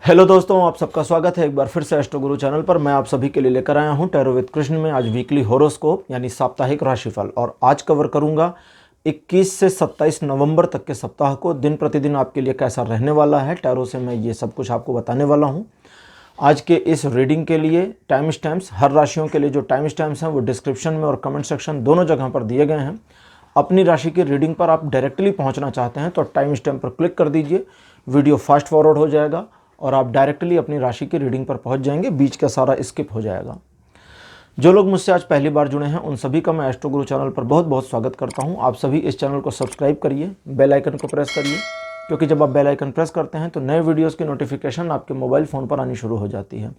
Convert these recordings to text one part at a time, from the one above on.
Hello दोस्तों, आप सबका स्वागत है एक बार फिर से एस्ट्रो गुरु चैनल पर। मैं आप सभी के लिए लेकर आया हूं टैरो विद कृष्ण में आज वीकली होरोस्कोप यानी साप्ताहिक राशिफल। और आज कवर करूंगा 21 से 27 नवंबर तक के सप्ताह को दिन प्रतिदिन आपके लिए कैसा रहने वाला है। टैरो से मैं ये सब कुछ आपको बताने वाला हूं। आज के इस रीडिंग के लिए टाइम स्टैम्प्स, हर राशियों के लिए जो टाइम स्टैम्प्स हैं वो डिस्क्रिप्शन में और कमेंट सेक्शन दोनों जगह पर दिए गए हैं। अपनी राशि की रीडिंग पर आप डायरेक्टली पहुंचना चाहते हैं तो टाइम स्टैम्प पर क्लिक कर दीजिए, वीडियो फास्ट फॉरवर्ड हो जाएगा और आप डायरेक्टली अपनी राशि की रीडिंग पर पहुंच जाएंगे, बीच का सारा स्किप हो जाएगा। जो लोग मुझसे आज पहली बार जुड़े हैं उन सभी का मैं एस्ट्रो गुरु चैनल पर बहुत बहुत स्वागत करता हूं। आप सभी इस चैनल को सब्सक्राइब करिए, बेल आइकन को प्रेस करिए, क्योंकि जब आप बेल आइकन प्रेस करते हैं तो नए वीडियोस की नोटिफिकेशन आपके मोबाइल फ़ोन पर आनी शुरू हो जाती है।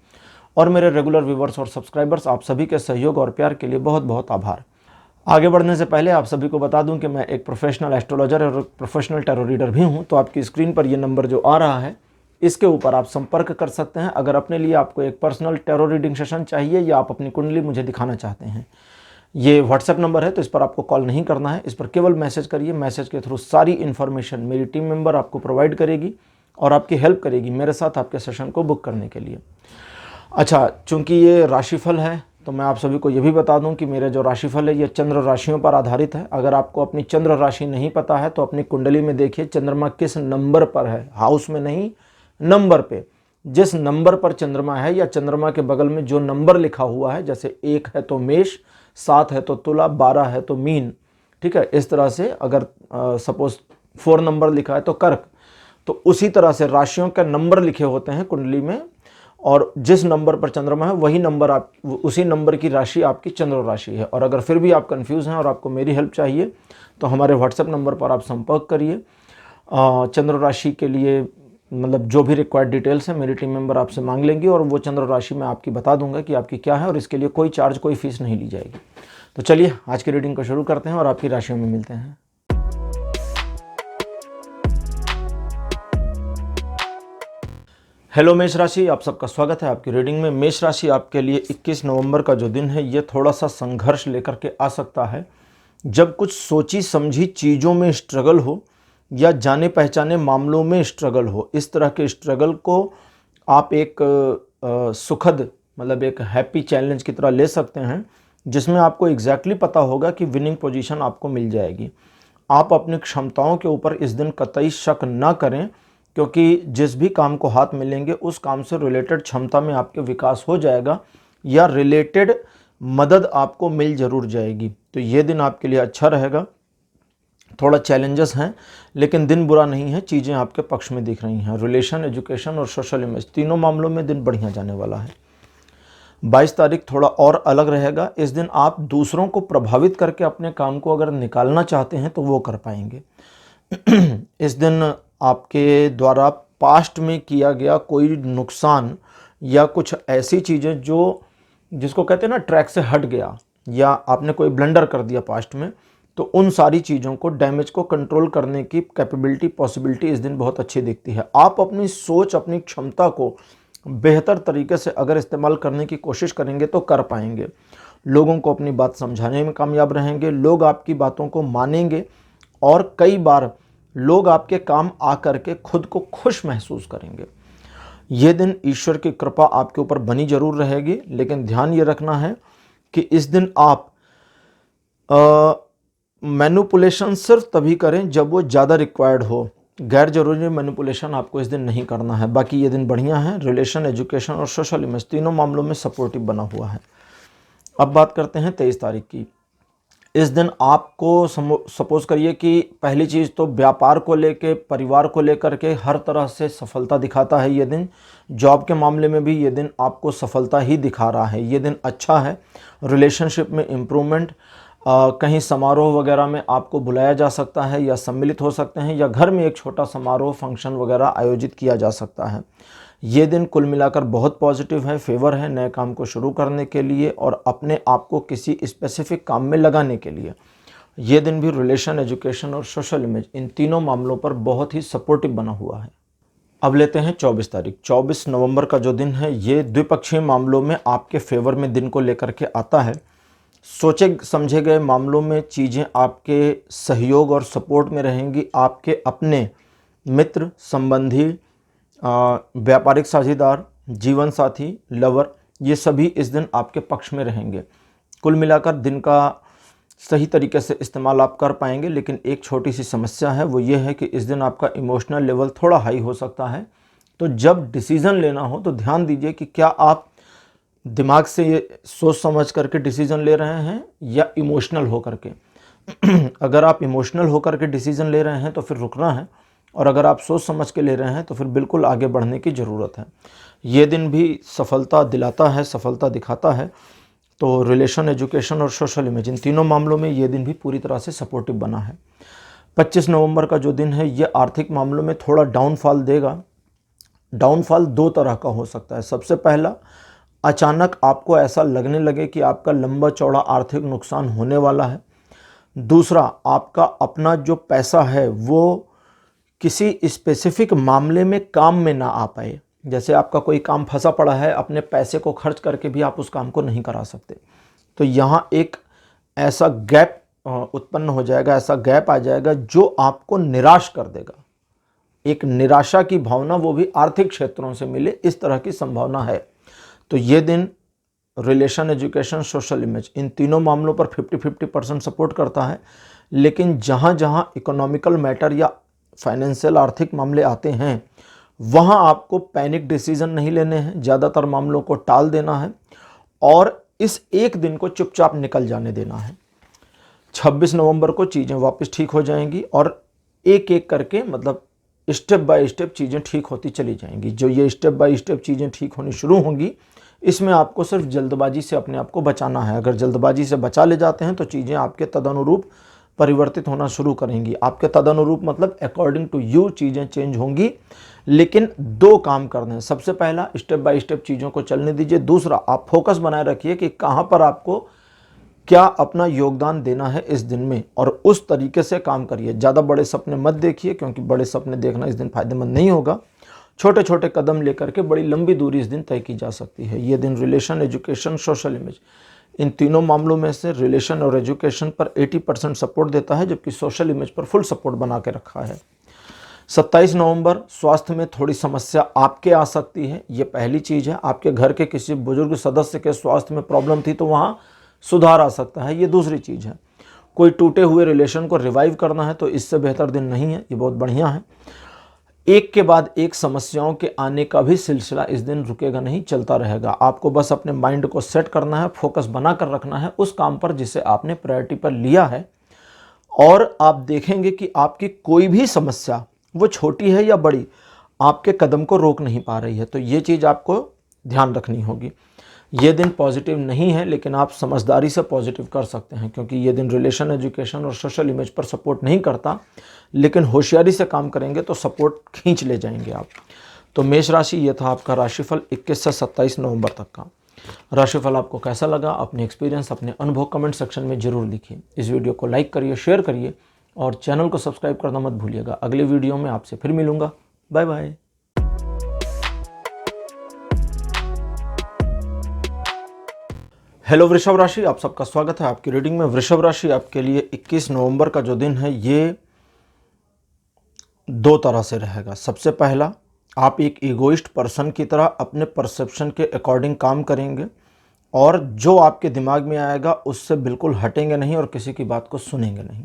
और मेरे रेगुलर व्यूवर्स और सब्सक्राइबर्स, आप सभी के सहयोग और प्यार के लिए बहुत बहुत आभार। आगे बढ़ने से पहले आप सभी को बता दूं कि मैं एक प्रोफेशनल एस्ट्रोलॉजर और प्रोफेशनल टैरो रीडर भी हूं। तो आपकी स्क्रीन पर ये नंबर जो आ रहा है इसके ऊपर आप संपर्क कर सकते हैं अगर अपने लिए आपको एक पर्सनल टैरो रीडिंग सेशन चाहिए या आप अपनी कुंडली मुझे दिखाना चाहते हैं। ये व्हाट्सएप नंबर है तो इस पर आपको कॉल नहीं करना है, इस पर केवल मैसेज करिए। मैसेज के थ्रू सारी इन्फॉर्मेशन मेरी टीम मेंबर आपको प्रोवाइड करेगी और आपकी हेल्प करेगी मेरे साथ आपके सेशन को बुक करने के लिए। अच्छा, चूँकि ये राशिफल है तो मैं आप सभी को ये भी बता दूं कि मेरे जो राशिफल है ये चंद्र राशियों पर आधारित है। अगर आपको अपनी चंद्र राशि नहीं पता है तो अपनी कुंडली में देखिए चंद्रमा किस नंबर पर है, हाउस में नहीं, नंबर पे। जिस नंबर पर चंद्रमा है या चंद्रमा के बगल में जो नंबर लिखा हुआ है, जैसे 1 है तो मेष, 7 है तो तुला, 12 है तो मीन, ठीक है। इस तरह से अगर सपोज 4 नंबर लिखा है तो कर्क, तो उसी तरह से राशियों के नंबर लिखे होते हैं कुंडली में और जिस नंबर पर चंद्रमा है वही नंबर आप, उसी नंबर की राशि आपकी चंद्र राशि है। और अगर फिर भी आप कंफ्यूज हैं और आपको मेरी हेल्प चाहिए तो हमारे व्हाट्सएप नंबर पर आप संपर्क करिए। चंद्र राशि के लिए मतलब जो भी रिक्वायर्ड डिटेल्स हैं मेरी टीम मेंबर आपसे मांग लेंगी और वो चंद्र राशि मैं आपकी बता दूंगा कि आपकी क्या है और इसके लिए कोई चार्ज, कोई फीस नहीं ली जाएगी। तो चलिए आज की रीडिंग को शुरू करते हैं और आपकी राशियों में मिलते हैं। हेलो मेष राशि, आप सबका स्वागत है आपकी रीडिंग में। मेष राशि आपके लिए 21 नवंबर का जो दिन है ये थोड़ा सा संघर्ष लेकर के आ सकता है। जब कुछ सोची समझी चीज़ों में स्ट्रगल हो या जाने पहचाने मामलों में स्ट्रगल हो, इस तरह के स्ट्रगल को आप एक सुखद मतलब एक हैप्पी चैलेंज की तरह ले सकते हैं, जिसमें आपको एग्जैक्टली पता होगा कि विनिंग पोजीशन आपको मिल जाएगी। आप अपनी क्षमताओं के ऊपर इस दिन कतई शक ना करें, क्योंकि जिस भी काम को हाथ मिलेंगे उस काम से रिलेटेड क्षमता में आपके विकास हो जाएगा या रिलेटेड मदद आपको मिल जरूर जाएगी। तो ये दिन आपके लिए अच्छा रहेगा। थोड़ा चैलेंजेस हैं लेकिन दिन बुरा नहीं है, चीज़ें आपके पक्ष में दिख रही हैं। रिलेशन, एजुकेशन और सोशल इमेज तीनों मामलों में दिन बढ़िया जाने वाला है। 22 तारीख थोड़ा और अलग रहेगा। इस दिन आप दूसरों को प्रभावित करके अपने काम को अगर निकालना चाहते हैं तो वो कर पाएंगे। इस दिन आपके द्वारा पास्ट में किया गया कोई नुकसान या कुछ ऐसी चीज़ें जो जिसको कहते हैं ना ट्रैक से हट गया, या आपने कोई ब्लंडर कर दिया पास्ट में, तो उन सारी चीज़ों को, डैमेज को कंट्रोल करने की कैपेबिलिटी, पॉसिबिलिटी इस दिन बहुत अच्छी दिखती है। आप अपनी सोच, अपनी क्षमता को बेहतर तरीके से अगर इस्तेमाल करने की कोशिश करेंगे तो कर पाएंगे। लोगों को अपनी बात समझाने में कामयाब रहेंगे, लोग आपकी बातों को मानेंगे और कई बार लोग आपके काम आकर के खुद को खुश महसूस करेंगे। ये दिन ईश्वर की कृपा आपके ऊपर बनी जरूर रहेगी, लेकिन ध्यान ये रखना है कि इस दिन आप मैनिपुलेशन सिर्फ तभी करें जब वो ज़्यादा रिक्वायर्ड हो। गैर जरूरी मैनिपुलेशन आपको इस दिन नहीं करना है। बाकी ये दिन बढ़िया है। रिलेशन, एजुकेशन और सोशल इमेज तीनों मामलों में सपोर्टिव बना हुआ है। अब बात करते हैं 23 तारीख की। इस दिन आपको सपोज करिए कि पहली चीज़ तो व्यापार को लेके, परिवार को लेकर के हर तरह से सफलता दिखाता है ये दिन। जॉब के मामले में भी ये दिन आपको सफलता ही दिखा रहा है। ये दिन अच्छा है। रिलेशनशिप में इम्प्रूवमेंट, कहीं समारोह वगैरह में आपको बुलाया जा सकता है या सम्मिलित हो सकते हैं, या घर में एक छोटा समारोह, फंक्शन वगैरह आयोजित किया जा सकता है। ये दिन कुल मिलाकर बहुत पॉजिटिव है, फेवर है नए काम को शुरू करने के लिए और अपने आप को किसी स्पेसिफिक काम में लगाने के लिए। ये दिन भी रिलेशन, एजुकेशन और सोशल इमेज इन तीनों मामलों पर बहुत ही सपोर्टिव बना हुआ है। अब लेते हैं 24 तारीख। 24 नवंबर का जो दिन है ये द्विपक्षीय मामलों में आपके फेवर में दिन को लेकर के आता है। सोचे समझे गए मामलों में चीज़ें आपके सहयोग और सपोर्ट में रहेंगी। आपके अपने मित्र, संबंधी व्यापारिक साझेदार, जीवन साथी, लवर, ये सभी इस दिन आपके पक्ष में रहेंगे। कुल मिलाकर दिन का सही तरीके से इस्तेमाल आप कर पाएंगे, लेकिन एक छोटी सी समस्या है, वो ये है कि इस दिन आपका इमोशनल लेवल थोड़ा हाई हो सकता है। तो जब डिसीज़न लेना हो तो ध्यान दीजिए कि क्या आप दिमाग से ये सोच समझ करके डिसीज़न ले रहे हैं या इमोशनल हो करके। अगर आप इमोशनल होकर के डिसीज़न ले रहे हैं तो फिर रुकना है, और अगर आप सोच समझ के ले रहे हैं तो फिर बिल्कुल आगे बढ़ने की ज़रूरत है। ये दिन भी सफलता दिलाता है, सफलता दिखाता है। तो रिलेशन, एजुकेशन और सोशल इमेज, इन तीनों मामलों में ये दिन भी पूरी तरह से सपोर्टिव बना है। 25 नवंबर का जो दिन है ये आर्थिक मामलों में थोड़ा डाउनफॉल देगा। डाउनफॉल दो तरह का हो सकता है। सबसे पहला, अचानक आपको ऐसा लगने लगे कि आपका लंबा चौड़ा आर्थिक नुकसान होने वाला है। दूसरा, आपका अपना जो पैसा है वो किसी स्पेसिफिक मामले में काम में ना आ पाए। जैसे आपका कोई काम फंसा पड़ा है, अपने पैसे को खर्च करके भी आप उस काम को नहीं करा सकते, तो यहाँ एक ऐसा गैप उत्पन्न हो जाएगा, ऐसा गैप आ जाएगा जो आपको निराश कर देगा। एक निराशा की भावना, वो भी आर्थिक क्षेत्रों से मिले, इस तरह की संभावना है। तो ये दिन रिलेशन, एजुकेशन, सोशल इमेज, इन तीनों मामलों पर 50-50% सपोर्ट करता है। लेकिन जहाँ जहाँ इकोनॉमिकल मैटर या फाइनेंशियल आर्थिक मामले आते हैं, वहाँ आपको पैनिक डिसीजन नहीं लेने हैं, ज़्यादातर मामलों को टाल देना है और इस एक दिन को चुपचाप निकल जाने देना है। 26 नवंबर को चीज़ें वापस ठीक हो जाएंगी और एक एक करके, मतलब स्टेप बाय स्टेप चीज़ें ठीक होती चली जाएंगी। जो ये स्टेप बाय स्टेप चीज़ें ठीक होनी शुरू होंगी, इसमें आपको सिर्फ जल्दबाजी से अपने आप को बचाना है। अगर जल्दबाजी से बचा ले जाते हैं तो चीज़ें आपके तदनुरूप परिवर्तित होना शुरू करेंगी। आपके तदनुरूप मतलब अकॉर्डिंग टू यू चीज़ें चेंज होंगी। लेकिन दो काम करने हैं। सबसे पहला, स्टेप बाय स्टेप चीज़ों को चलने दीजिए। दूसरा, आप फोकस बनाए रखिए कि कहाँ पर आपको क्या अपना योगदान देना है इस दिन में, और उस तरीके से काम करिए। ज़्यादा बड़े सपने मत देखिए, क्योंकि बड़े सपने देखना इस दिन फायदेमंद नहीं होगा। छोटे छोटे कदम लेकर के बड़ी लंबी दूरी इस दिन तय की जा सकती है। ये दिन रिलेशन, एजुकेशन, सोशल इमेज, इन तीनों मामलों में से रिलेशन और एजुकेशन पर 80% सपोर्ट देता है, जबकि सोशल इमेज पर फुल सपोर्ट बना के रखा है। 27 नवंबर, स्वास्थ्य में थोड़ी समस्या आपके आ सकती है। ये पहली चीज़ है। आपके घर के किसी बुजुर्ग सदस्य के स्वास्थ्य में प्रॉब्लम थी तो वहाँ सुधार आ सकता है। ये दूसरी चीज़ है। कोई टूटे हुए रिलेशन को रिवाइव करना है तो इससे बेहतर दिन नहीं है, ये बहुत बढ़िया है। एक के बाद एक समस्याओं के आने का भी सिलसिला इस दिन रुकेगा नहीं, चलता रहेगा। आपको बस अपने माइंड को सेट करना है, फोकस बना कर रखना है उस काम पर जिसे आपने प्रायोरिटी पर लिया है, और आप देखेंगे कि आपकी कोई भी समस्या, वो छोटी है या बड़ी, आपके कदम को रोक नहीं पा रही है। तो ये चीज़ आपको ध्यान रखनी होगी। ये दिन पॉजिटिव नहीं है, लेकिन आप समझदारी से पॉजिटिव कर सकते हैं, क्योंकि ये दिन रिलेशन, एजुकेशन और सोशल इमेज पर सपोर्ट नहीं करता। लेकिन होशियारी से काम करेंगे तो सपोर्ट खींच ले जाएंगे आप। तो मेष राशि, ये था आपका राशिफल 21 से 27 नवंबर तक का। राशिफल आपको कैसा लगा, अपने एक्सपीरियंस, अपने अनुभव कमेंट सेक्शन में जरूर लिखिए। इस वीडियो को लाइक करिए, शेयर करिए और चैनल को सब्सक्राइब करना मत भूलिएगा। अगले वीडियो में आपसे फिर मिलूंगा। Bye bye. हेलो वृषभ राशि, आप सबका स्वागत है आपकी रीडिंग में। वृषभ राशि, आपके लिए 21 नवंबर का जो दिन है ये दो तरह से रहेगा। सबसे पहला, आप एक ईगोइस्ट पर्सन की तरह अपने परसेप्शन के अकॉर्डिंग काम करेंगे और जो आपके दिमाग में आएगा उससे बिल्कुल हटेंगे नहीं और किसी की बात को सुनेंगे नहीं।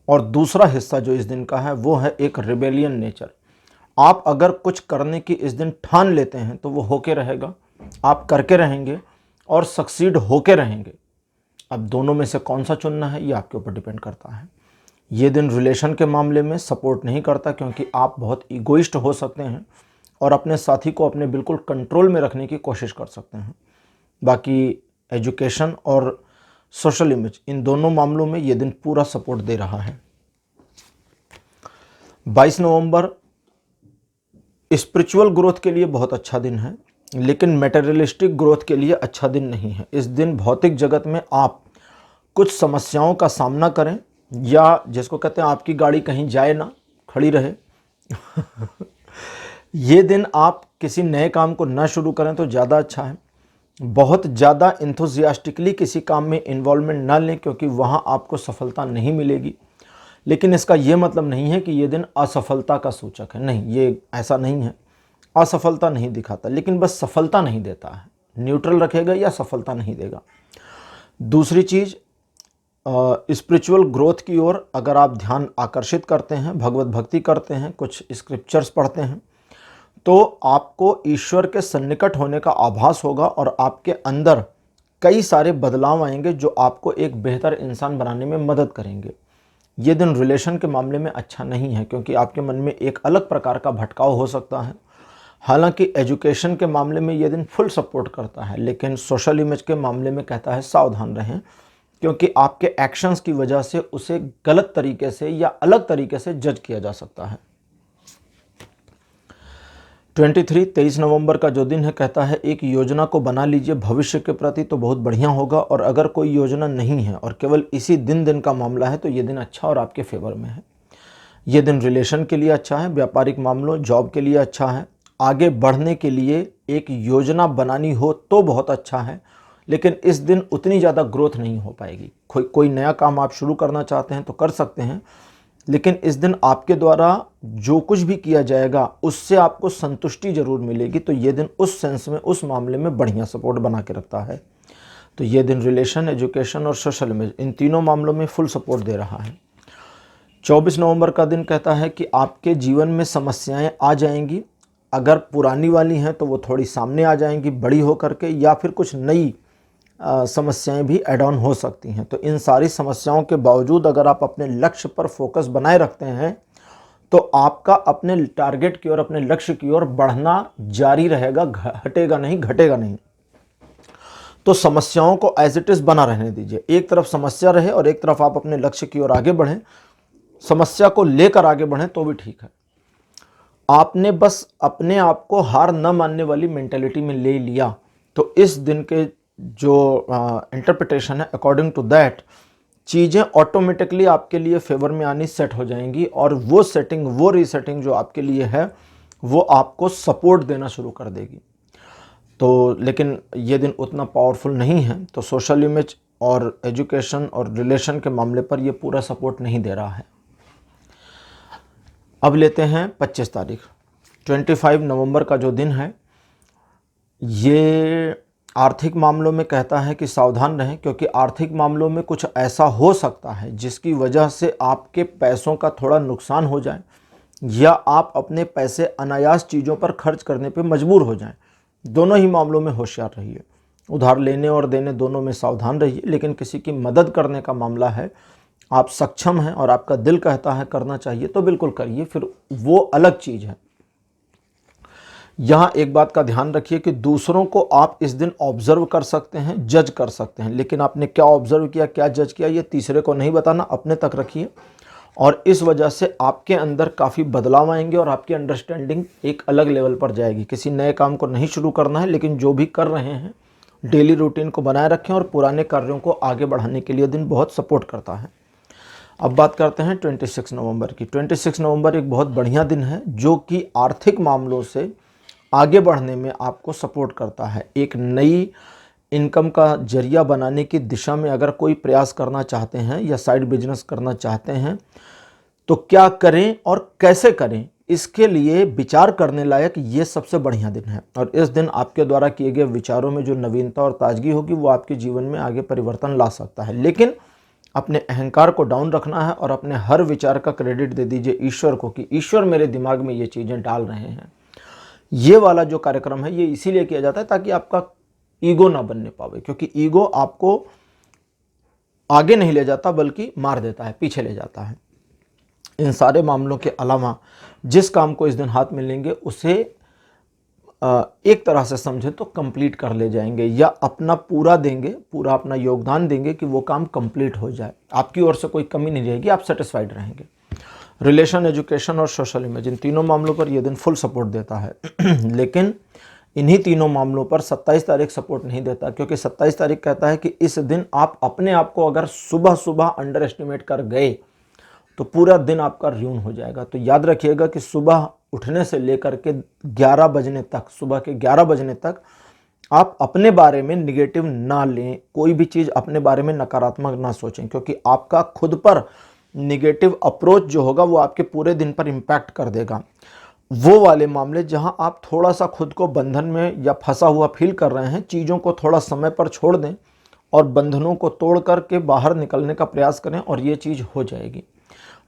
और दूसरा हिस्सा जो इस दिन का है वो है एक रिबेलियन नेचर। आप अगर कुछ करने की इस दिन ठान लेते हैं तो वो होके रहेगा, आप करके रहेंगे और सक्सीड होके रहेंगे। अब दोनों में से कौन सा चुनना है ये आपके ऊपर डिपेंड करता है। ये दिन रिलेशन के मामले में सपोर्ट नहीं करता, क्योंकि आप बहुत ईगोइस्ट हो सकते हैं और अपने साथी को अपने बिल्कुल कंट्रोल में रखने की कोशिश कर सकते हैं। बाकी एजुकेशन और सोशल इमेज, इन दोनों मामलों में ये दिन पूरा सपोर्ट दे रहा है। 22 नवंबर स्पिरिचुअल ग्रोथ के लिए बहुत अच्छा दिन है, लेकिन मटेरियलिस्टिक ग्रोथ के लिए अच्छा दिन नहीं है। इस दिन भौतिक जगत में आप कुछ समस्याओं का सामना करें, या जिसको कहते हैं आपकी गाड़ी कहीं जाए ना, खड़ी रहे। ये दिन आप किसी नए काम को ना शुरू करें तो ज़्यादा अच्छा है। बहुत ज़्यादा इंथुजियास्टिकली किसी काम में इन्वॉल्वमेंट ना लें, क्योंकि वहाँ आपको सफलता नहीं मिलेगी। लेकिन इसका ये मतलब नहीं है कि ये दिन असफलता का सूचक है, नहीं, ये ऐसा नहीं है। असफलता नहीं दिखाता, लेकिन बस सफलता नहीं देता है, न्यूट्रल रखेगा या सफलता नहीं देगा। दूसरी चीज़, स्पिरिचुअल ग्रोथ की ओर अगर आप ध्यान आकर्षित करते हैं, भगवत भक्ति करते हैं, कुछ स्क्रिप्चर्स पढ़ते हैं, तो आपको ईश्वर के सन्निकट होने का आभास होगा और आपके अंदर कई सारे बदलाव आएंगे जो आपको एक बेहतर इंसान बनाने में मदद करेंगे। ये दिन रिलेशन के मामले में अच्छा नहीं है, क्योंकि आपके मन में एक अलग प्रकार का भटकाव हो सकता है। हालांकि एजुकेशन के मामले में ये दिन फुल सपोर्ट करता है, लेकिन सोशल इमेज के मामले में कहता है सावधान रहें, क्योंकि आपके एक्शंस की वजह से उसे गलत तरीके से या अलग तरीके से जज किया जा सकता है। 23 नवंबर का जो दिन है, कहता है एक योजना को बना लीजिए भविष्य के प्रति, तो बहुत बढ़िया होगा। और अगर कोई योजना नहीं है और केवल इसी दिन का मामला है, तो ये दिन अच्छा और आपके फेवर में है। ये दिन रिलेशन के लिए अच्छा है, व्यापारिक मामलों, जॉब के लिए अच्छा है। आगे बढ़ने के लिए एक योजना बनानी हो तो बहुत अच्छा है, लेकिन इस दिन उतनी ज़्यादा ग्रोथ नहीं हो पाएगी। कोई नया काम आप शुरू करना चाहते हैं तो कर सकते हैं, लेकिन इस दिन आपके द्वारा जो कुछ भी किया जाएगा उससे आपको संतुष्टि जरूर मिलेगी। तो ये दिन उस सेंस में, उस मामले में बढ़िया सपोर्ट बना के रखता है। तो ये दिन रिलेशन, एजुकेशन और सोशल इमेज, इन तीनों मामलों में फुल सपोर्ट दे रहा है। 24 नवंबर का दिन कहता है कि आपके जीवन में समस्याएं आ जाएंगी। अगर पुरानी वाली हैं तो वो थोड़ी सामने आ जाएंगी बड़ी हो करके, या फिर कुछ नई समस्याएं भी ऐड ऑन हो सकती हैं। तो इन सारी समस्याओं के बावजूद अगर आप अपने लक्ष्य पर फोकस बनाए रखते हैं, तो आपका अपने टारगेट की ओर, अपने लक्ष्य की ओर बढ़ना जारी रहेगा, हटेगा नहीं, घटेगा नहीं। तो समस्याओं को एज इट इज बना रहने दीजिए। एक तरफ समस्या रहे और एक तरफ आप अपने लक्ष्य की ओर आगे बढ़ें, समस्या को लेकर आगे बढ़ें तो भी ठीक है। आपने बस अपने आप को हार न मानने वाली मेंटेलिटी में ले लिया, तो इस दिन के जो इंटरप्रिटेशन है, अकॉर्डिंग टू दैट, चीज़ें ऑटोमेटिकली आपके लिए फेवर में आनी सेट हो जाएंगी, और वो सेटिंग, वो रीसेटिंग जो आपके लिए है, वो आपको सपोर्ट देना शुरू कर देगी। तो लेकिन ये दिन उतना पावरफुल नहीं है, तो सोशल इमेज और एजुकेशन और रिलेशन के मामले पर ये पूरा सपोर्ट नहीं दे रहा है। अब लेते हैं 25 तारीख, 25 नवंबर का जो दिन है, ये आर्थिक मामलों में कहता है कि सावधान रहें, क्योंकि आर्थिक मामलों में कुछ ऐसा हो सकता है जिसकी वजह से आपके पैसों का थोड़ा नुकसान हो जाए, या आप अपने पैसे अनायास चीज़ों पर खर्च करने पे मजबूर हो जाएं। दोनों ही मामलों में होशियार रहिए। उधार लेने और देने दोनों में सावधान रहिए, लेकिन किसी की मदद करने का मामला है, आप सक्षम हैं और आपका दिल कहता है करना चाहिए तो बिल्कुल करिए, फिर वो अलग चीज़ है। यहाँ एक बात का ध्यान रखिए कि दूसरों को आप इस दिन ऑब्जर्व कर सकते हैं, जज कर सकते हैं, लेकिन आपने क्या ऑब्जर्व किया, क्या जज किया, ये तीसरे को नहीं बताना, अपने तक रखिए। और इस वजह से आपके अंदर काफ़ी बदलाव आएंगे और आपकी अंडरस्टैंडिंग एक अलग लेवल पर जाएगी। किसी नए काम को नहीं शुरू करना है, लेकिन जो भी कर रहे हैं डेली रूटीन को बनाए रखें और पुराने कार्यों को आगे बढ़ाने के लिए दिन बहुत सपोर्ट करता है। अब बात करते हैं 26 नवंबर की। 26 नवंबर एक बहुत बढ़िया दिन है, जो कि आर्थिक मामलों से आगे बढ़ने में आपको सपोर्ट करता है। एक नई इनकम का जरिया बनाने की दिशा में अगर कोई प्रयास करना चाहते हैं या साइड बिजनेस करना चाहते हैं, तो क्या करें और कैसे करें, इसके लिए विचार करने लायक ये सबसे बढ़िया दिन है। और इस दिन आपके द्वारा किए गए विचारों में जो नवीनता और ताजगी होगी, वो आपके जीवन में आगे परिवर्तन ला सकता है। लेकिन अपने अहंकार को डाउन रखना है और अपने हर विचार का क्रेडिट दे दीजिए ईश्वर को, कि ईश्वर मेरे दिमाग में ये चीज़ें डाल रहे हैं। ये वाला जो कार्यक्रम है, ये इसीलिए किया जाता है ताकि आपका ईगो ना बनने पावे, क्योंकि ईगो आपको आगे नहीं ले जाता बल्कि मार देता है, पीछे ले जाता है। इन सारे मामलों के अलावा जिस काम को इस दिन हाथ में लेंगे, उसे एक तरह से समझे तो कंप्लीट कर ले जाएंगे, या अपना पूरा देंगे, पूरा अपना योगदान देंगे कि वो काम कंप्लीट हो जाए। आपकी ओर से कोई कमी नहीं रहेगी, आप सेटिस्फाइड रहेंगे। रिलेशन, एजुकेशन और सोशल इमेज, इन तीनों मामलों पर यह दिन फुल सपोर्ट देता है। लेकिन इन्हीं तीनों मामलों पर 27 तारीख सपोर्ट नहीं देता, क्योंकि 27 तारीख कहता है कि इस दिन आप अपने आप को अगर सुबह सुबह अंडर एस्टिमेट कर गए तो पूरा दिन आपका र्यून हो जाएगा। तो याद रखिएगा कि सुबह उठने से लेकर के 11 बजने तक, सुबह के 11 बजने तक आप अपने बारे में निगेटिव ना लें, कोई भी चीज़ अपने बारे में नकारात्मक ना सोचें, क्योंकि आपका खुद पर निगेटिव अप्रोच जो होगा वो आपके पूरे दिन पर इम्पैक्ट कर देगा। वो वाले मामले जहां आप थोड़ा सा खुद को बंधन में या फंसा हुआ फील कर रहे हैं, चीज़ों को थोड़ा समय पर छोड़ दें और बंधनों को तोड़ करके बाहर निकलने का प्रयास करें और ये चीज़ हो जाएगी।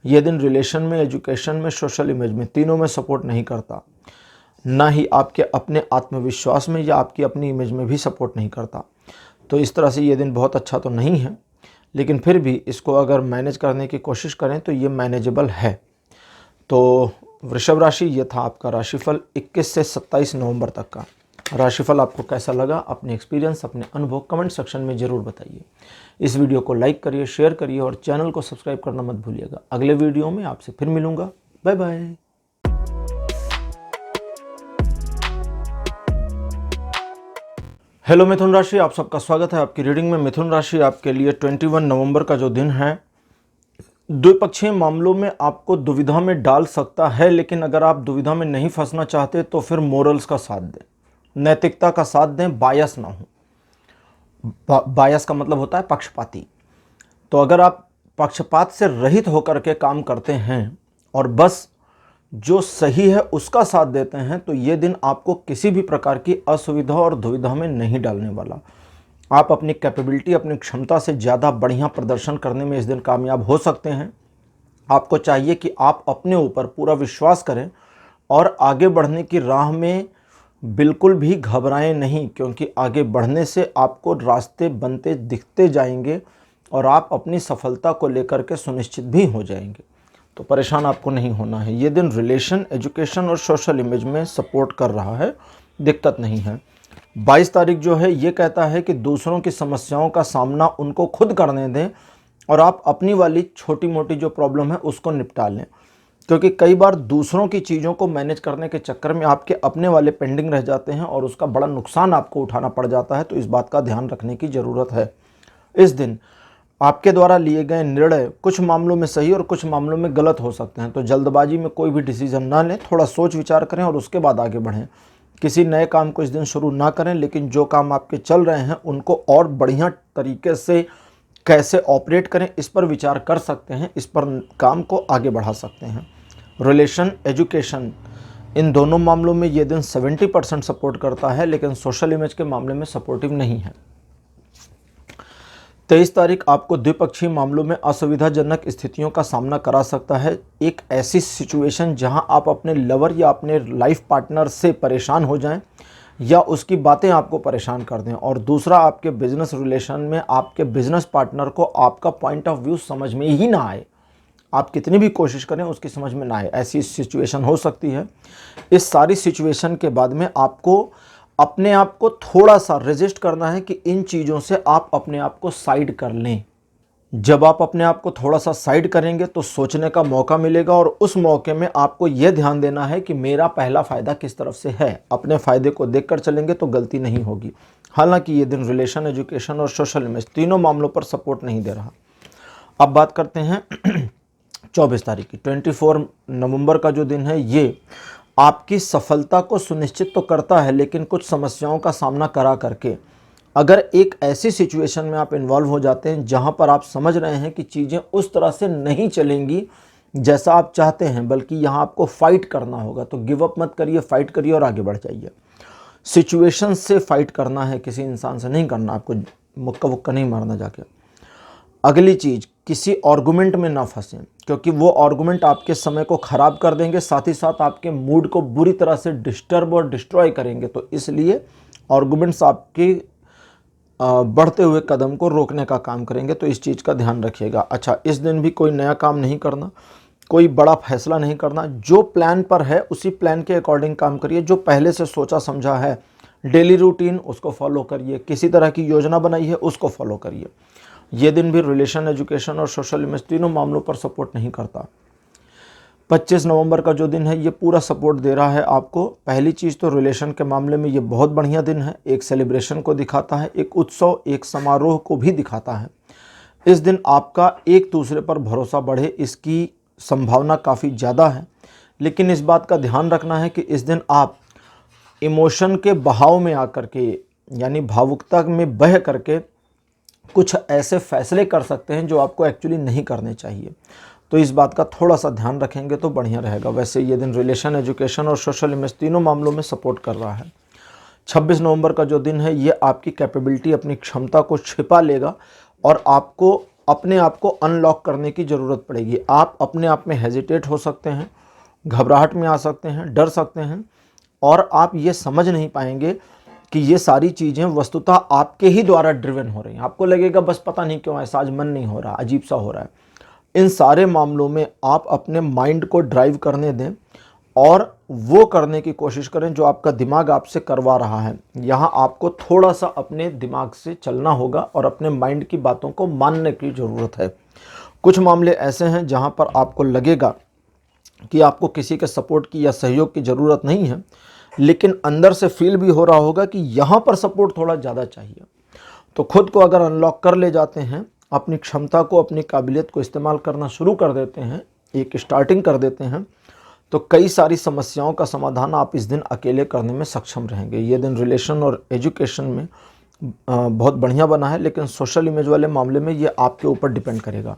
ये दिन रिलेशन में, एजुकेशन में, सोशल इमेज में, तीनों में सपोर्ट नहीं करता, ना ही आपके अपने आत्मविश्वास में या आपकी अपनी इमेज में भी सपोर्ट नहीं करता। तो इस तरह से ये दिन बहुत अच्छा तो नहीं है, लेकिन फिर भी इसको अगर मैनेज करने की कोशिश करें तो ये मैनेजेबल है। तो वृषभ राशि, ये था आपका राशिफल 21 से 27 नवंबर तक का। राशिफल आपको कैसा लगा, अपने एक्सपीरियंस, अपने अनुभव कमेंट सेक्शन में ज़रूर बताइए। इस वीडियो को लाइक करिए, शेयर करिए और चैनल को सब्सक्राइब करना मत भूलिएगा। अगले वीडियो में आपसे फिर मिलूंगा। Bye bye. हेलो मिथुन राशि, आप सबका स्वागत है आपकी रीडिंग में। मिथुन राशि आपके लिए 21 नवंबर का जो दिन है, द्विपक्षीय मामलों में आपको दुविधा में डाल सकता है, लेकिन अगर आप दुविधा में नहीं फंसना चाहते तो फिर मोरल्स का साथ दें, नैतिकता का साथ दें, बायस ना हो। बायस का मतलब होता है पक्षपाती। तो अगर आप पक्षपात से रहित होकर के काम करते हैं और बस जो सही है उसका साथ देते हैं, तो ये दिन आपको किसी भी प्रकार की असुविधा और दुविधा में नहीं डालने वाला। आप अपनी कैपेबिलिटी, अपनी क्षमता से ज़्यादा बढ़िया प्रदर्शन करने में इस दिन कामयाब हो सकते हैं। आपको चाहिए कि आप अपने ऊपर पूरा विश्वास करें और आगे बढ़ने की राह में बिल्कुल भी घबराएं नहीं, क्योंकि आगे बढ़ने से आपको रास्ते बनते दिखते जाएंगे और आप अपनी सफलता को लेकर के सुनिश्चित भी हो जाएंगे। तो परेशान आपको नहीं होना है। ये दिन रिलेशन, एजुकेशन और सोशल इमेज में सपोर्ट कर रहा है, दिक्कत नहीं है। 22 तारीख जो है ये कहता है कि दूसरों की समस्याओं का सामना उनको खुद करने दें और आप अपनी वाली छोटी मोटी जो प्रॉब्लम है उसको निपटा लें, क्योंकि कई बार दूसरों की चीज़ों को मैनेज करने के चक्कर में आपके अपने वाले पेंडिंग रह जाते हैं और उसका बड़ा नुकसान आपको उठाना पड़ जाता है। तो इस बात का ध्यान रखने की ज़रूरत है। इस दिन आपके द्वारा लिए गए निर्णय कुछ मामलों में सही और कुछ मामलों में गलत हो सकते हैं, तो जल्दबाजी में कोई भी डिसीजन ना लें, थोड़ा सोच विचार करें और उसके बाद आगे बढ़ें। किसी नए काम को इस दिन शुरू ना करें, लेकिन जो काम आपके चल रहे हैं उनको और बढ़िया तरीके से कैसे ऑपरेट करें इस पर विचार कर सकते हैं, इस पर काम को आगे बढ़ा सकते हैं। रिलेशन, एजुकेशन, इन दोनों मामलों में ये दिन 70% सपोर्ट करता है, लेकिन सोशल इमेज के मामले में सपोर्टिव नहीं है। 23 तारीख आपको द्विपक्षीय मामलों में असुविधाजनक स्थितियों का सामना करा सकता है। एक ऐसी सिचुएशन जहां आप अपने लवर या अपने लाइफ पार्टनर से परेशान हो जाएं या उसकी बातें आपको परेशान कर दें, और दूसरा आपके बिजनेस रिलेशन में आपके बिजनेस पार्टनर को आपका पॉइंट ऑफ व्यू समझ में ही ना आए। आप कितनी भी कोशिश करें उसकी समझ में ना आए, ऐसी सिचुएशन हो सकती है। इस सारी सिचुएशन के बाद में आपको अपने आप को थोड़ा सा रेजिस्ट करना है कि इन चीज़ों से आप अपने आप को साइड कर लें। जब आप अपने आप को थोड़ा सा साइड करेंगे तो सोचने का मौका मिलेगा और उस मौके में आपको यह ध्यान देना है कि मेरा पहला फ़ायदा किस तरफ से है। अपने फ़ायदे को देखकर चलेंगे तो गलती नहीं होगी। हालांकि ये दिन रिलेशन, एजुकेशन और सोशल इमेज तीनों मामलों पर सपोर्ट नहीं दे रहा। अब बात करते हैं 24 तारीख की। 24 नवंबर का जो दिन है ये आपकी सफलता को सुनिश्चित तो करता है, लेकिन कुछ समस्याओं का सामना करा करके अगर एक ऐसी सिचुएशन में आप इन्वॉल्व हो जाते हैं जहां पर आप समझ रहे हैं कि चीज़ें उस तरह से नहीं चलेंगी जैसा आप चाहते हैं, बल्कि यहां आपको फाइट करना होगा, तो गिव अप मत करिए, फाइट करिए और आगे बढ़ जाइए। सिचुएशन से फाइट करना है, किसी इंसान से नहीं करना। आपको मुक्का वुक्का नहीं मारना जाके। अगली चीज़, किसी आर्गुमेंट में ना फंसें, क्योंकि वो आर्गुमेंट आपके समय को ख़राब कर देंगे, साथ ही साथ आपके मूड को बुरी तरह से डिस्टर्ब और डिस्ट्रॉय करेंगे। तो इसलिए आर्गुमेंट्स आपके बढ़ते हुए कदम को रोकने का काम करेंगे, तो इस चीज़ का ध्यान रखिएगा। अच्छा, इस दिन भी कोई नया काम नहीं करना, कोई बड़ा फैसला नहीं करना। जो प्लान पर है उसी प्लान के अकॉर्डिंग काम करिए। जो पहले से सोचा समझा है डेली रूटीन, उसको फॉलो करिए। किसी तरह की योजना बनाई है उसको फॉलो करिए। ये दिन भी रिलेशन, एजुकेशन और सोशल इमेज तीनों मामलों पर सपोर्ट नहीं करता। 25 नवंबर का जो दिन है ये पूरा सपोर्ट दे रहा है आपको। पहली चीज़ तो रिलेशन के मामले में ये बहुत बढ़िया दिन है। एक सेलिब्रेशन को दिखाता है, एक उत्सव, एक समारोह को भी दिखाता है। इस दिन आपका एक दूसरे पर भरोसा बढ़े, इसकी संभावना काफ़ी ज़्यादा है। लेकिन इस बात का ध्यान रखना है कि इस दिन आप इमोशन के बहाव में आकर के, यानी भावुकता में बह करके कुछ ऐसे फैसले कर सकते हैं जो आपको एक्चुअली नहीं करने चाहिए। तो इस बात का थोड़ा सा ध्यान रखेंगे तो बढ़िया रहेगा। वैसे ये दिन रिलेशन, एजुकेशन और सोशल इमेज तीनों मामलों में सपोर्ट कर रहा है। 26 नवंबर का जो दिन है ये आपकी कैपेबिलिटी, अपनी क्षमता को छिपा लेगा और आपको अपने आप को अनलॉक करने की ज़रूरत पड़ेगी। आप अपने आप में हेजिटेट हो सकते हैं, घबराहट में आ सकते हैं, डर सकते हैं और आप ये समझ नहीं पाएंगे कि ये सारी चीज़ें वस्तुतः आपके ही द्वारा ड्रिवन हो रही हैं। आपको लगेगा बस पता नहीं क्यों ऐसा आज मन नहीं हो रहा, अजीब सा हो रहा है। इन सारे मामलों में आप अपने माइंड को ड्राइव करने दें और वो करने की कोशिश करें जो आपका दिमाग आपसे करवा रहा है। यहाँ आपको थोड़ा सा अपने दिमाग से चलना होगा और अपने माइंड की बातों को मानने की ज़रूरत है। कुछ मामले ऐसे हैं जहाँ पर आपको लगेगा कि आपको किसी के सपोर्ट की या सहयोग की ज़रूरत नहीं है, लेकिन अंदर से फील भी हो रहा होगा कि यहाँ पर सपोर्ट थोड़ा ज़्यादा चाहिए। तो खुद को अगर अनलॉक कर ले जाते हैं, अपनी क्षमता को, अपनी काबिलियत को इस्तेमाल करना शुरू कर देते हैं, एक स्टार्टिंग कर देते हैं, तो कई सारी समस्याओं का समाधान आप इस दिन अकेले करने में सक्षम रहेंगे। ये दिन रिलेशन और एजुकेशन में बहुत बढ़िया बना है, लेकिन सोशल इमेज वाले मामले में ये आपके ऊपर डिपेंड करेगा।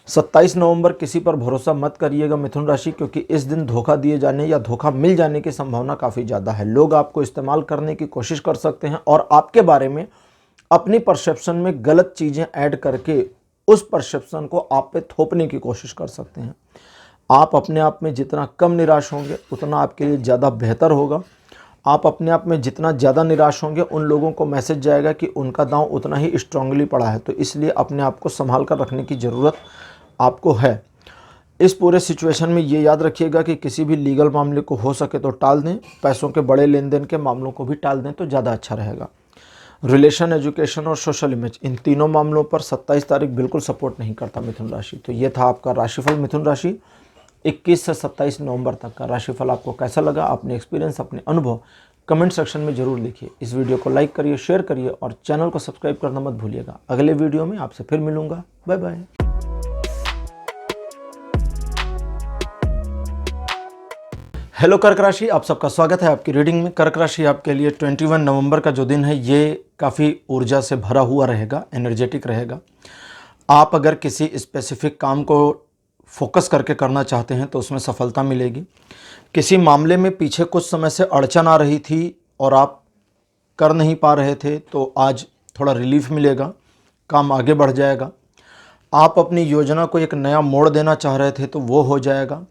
27 नवंबर किसी पर भरोसा मत करिएगा मिथुन राशि, क्योंकि इस दिन धोखा दिए जाने या धोखा मिल जाने की संभावना काफ़ी ज़्यादा है। लोग आपको इस्तेमाल करने की कोशिश कर सकते हैं और आपके बारे में अपनी परसेप्शन में गलत चीज़ें ऐड करके उस परसेप्शन को आप पे थोपने की कोशिश कर सकते हैं। आप अपने आप में जितना कम निराश होंगे उतना आपके लिए ज़्यादा बेहतर होगा। आप अपने आप में जितना ज़्यादा निराश होंगे उन लोगों को मैसेज जाएगा कि उनका दांव उतना ही स्ट्रांगली पड़ा है। तो इसलिए अपने आप को संभाल कर रखने की ज़रूरत आपको है। इस पूरे सिचुएशन में ये याद रखिएगा कि किसी भी लीगल मामले को हो सके तो टाल दें, पैसों के बड़े लेन देन के मामलों को भी टाल दें तो ज़्यादा अच्छा रहेगा। रिलेशन, एजुकेशन और सोशल इमेज, इन तीनों मामलों पर 27 तारीख बिल्कुल सपोर्ट नहीं करता मिथुन राशि। तो ये था आपका राशिफल मिथुन राशि 21 से 27 नवंबर तक का। राशिफल आपको कैसा लगा, अपने एक्सपीरियंस, अपने अनुभव कमेंट सेक्शन में ज़रूर लिखिए। इस वीडियो को लाइक करिए, शेयर करिए और चैनल को सब्सक्राइब करना मत भूलिएगा। अगले वीडियो में आपसे फिर मिलूंगा। Bye bye. हेलो कर्क राशि, आप सबका स्वागत है आपकी रीडिंग में। कर्क राशि आपके लिए 21 नवंबर का जो दिन है ये काफ़ी ऊर्जा से भरा हुआ रहेगा, एनर्जेटिक रहेगा। आप अगर किसी स्पेसिफिक काम को फोकस करके करना चाहते हैं तो उसमें सफलता मिलेगी। किसी मामले में पीछे कुछ समय से अड़चन आ रही थी और आप कर नहीं पा रहे थे तो आज थोड़ा रिलीफ मिलेगा, काम आगे बढ़ जाएगा। आप अपनी योजना को एक नया मोड़ देना चाह रहे थे तो वो हो जाएगा।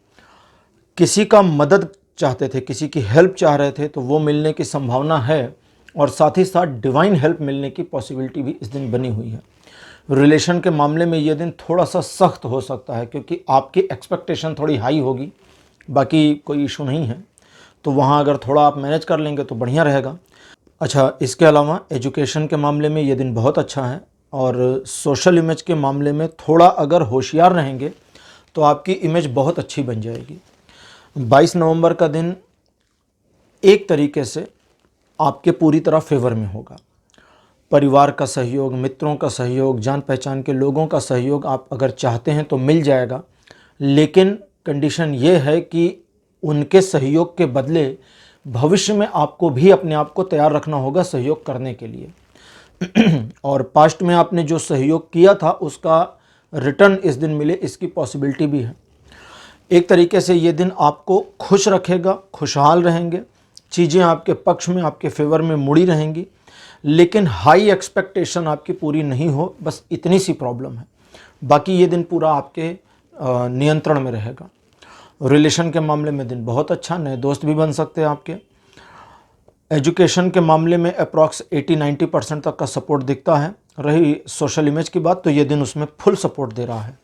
किसी का मदद चाहते थे, किसी की हेल्प चाह रहे थे तो वो मिलने की संभावना है और साथ ही साथ डिवाइन हेल्प मिलने की पॉसिबिलिटी भी इस दिन बनी हुई है। रिलेशन के मामले में ये दिन थोड़ा सा सख्त हो सकता है क्योंकि आपकी एक्सपेक्टेशन थोड़ी हाई होगी, बाकी कोई इशू नहीं है। तो वहाँ अगर थोड़ा आप मैनेज कर लेंगे तो बढ़िया रहेगा। अच्छा, इसके अलावा एजुकेशन के मामले में ये दिन बहुत अच्छा है और सोशल इमेज के मामले में थोड़ा अगर होशियार रहेंगे तो आपकी इमेज बहुत अच्छी बन जाएगी। 22 नवंबर का दिन एक तरीके से आपके पूरी तरह फेवर में होगा। परिवार का सहयोग, मित्रों का सहयोग, जान पहचान के लोगों का सहयोग आप अगर चाहते हैं तो मिल जाएगा, लेकिन कंडीशन ये है कि उनके सहयोग के बदले भविष्य में आपको भी अपने आप को तैयार रखना होगा सहयोग करने के लिए। और पास्ट में आपने जो सहयोग किया था उसका रिटर्न इस दिन मिले, इसकी पॉसिबिलिटी भी है। एक तरीके से ये दिन आपको खुश रखेगा, खुशहाल रहेंगे, चीज़ें आपके पक्ष में, आपके फेवर में मुड़ी रहेंगी, लेकिन हाई एक्सपेक्टेशन आपकी पूरी नहीं हो, बस इतनी सी प्रॉब्लम है। बाकी ये दिन पूरा आपके नियंत्रण में रहेगा। रिलेशन के मामले में दिन बहुत अच्छा, नए दोस्त भी बन सकते हैं आपके। एजुकेशन के मामले में अप्रॉक्स 80-90% तक का सपोर्ट दिखता है। रही सोशल इमेज की बात तो ये दिन उसमें फुल सपोर्ट दे रहा है।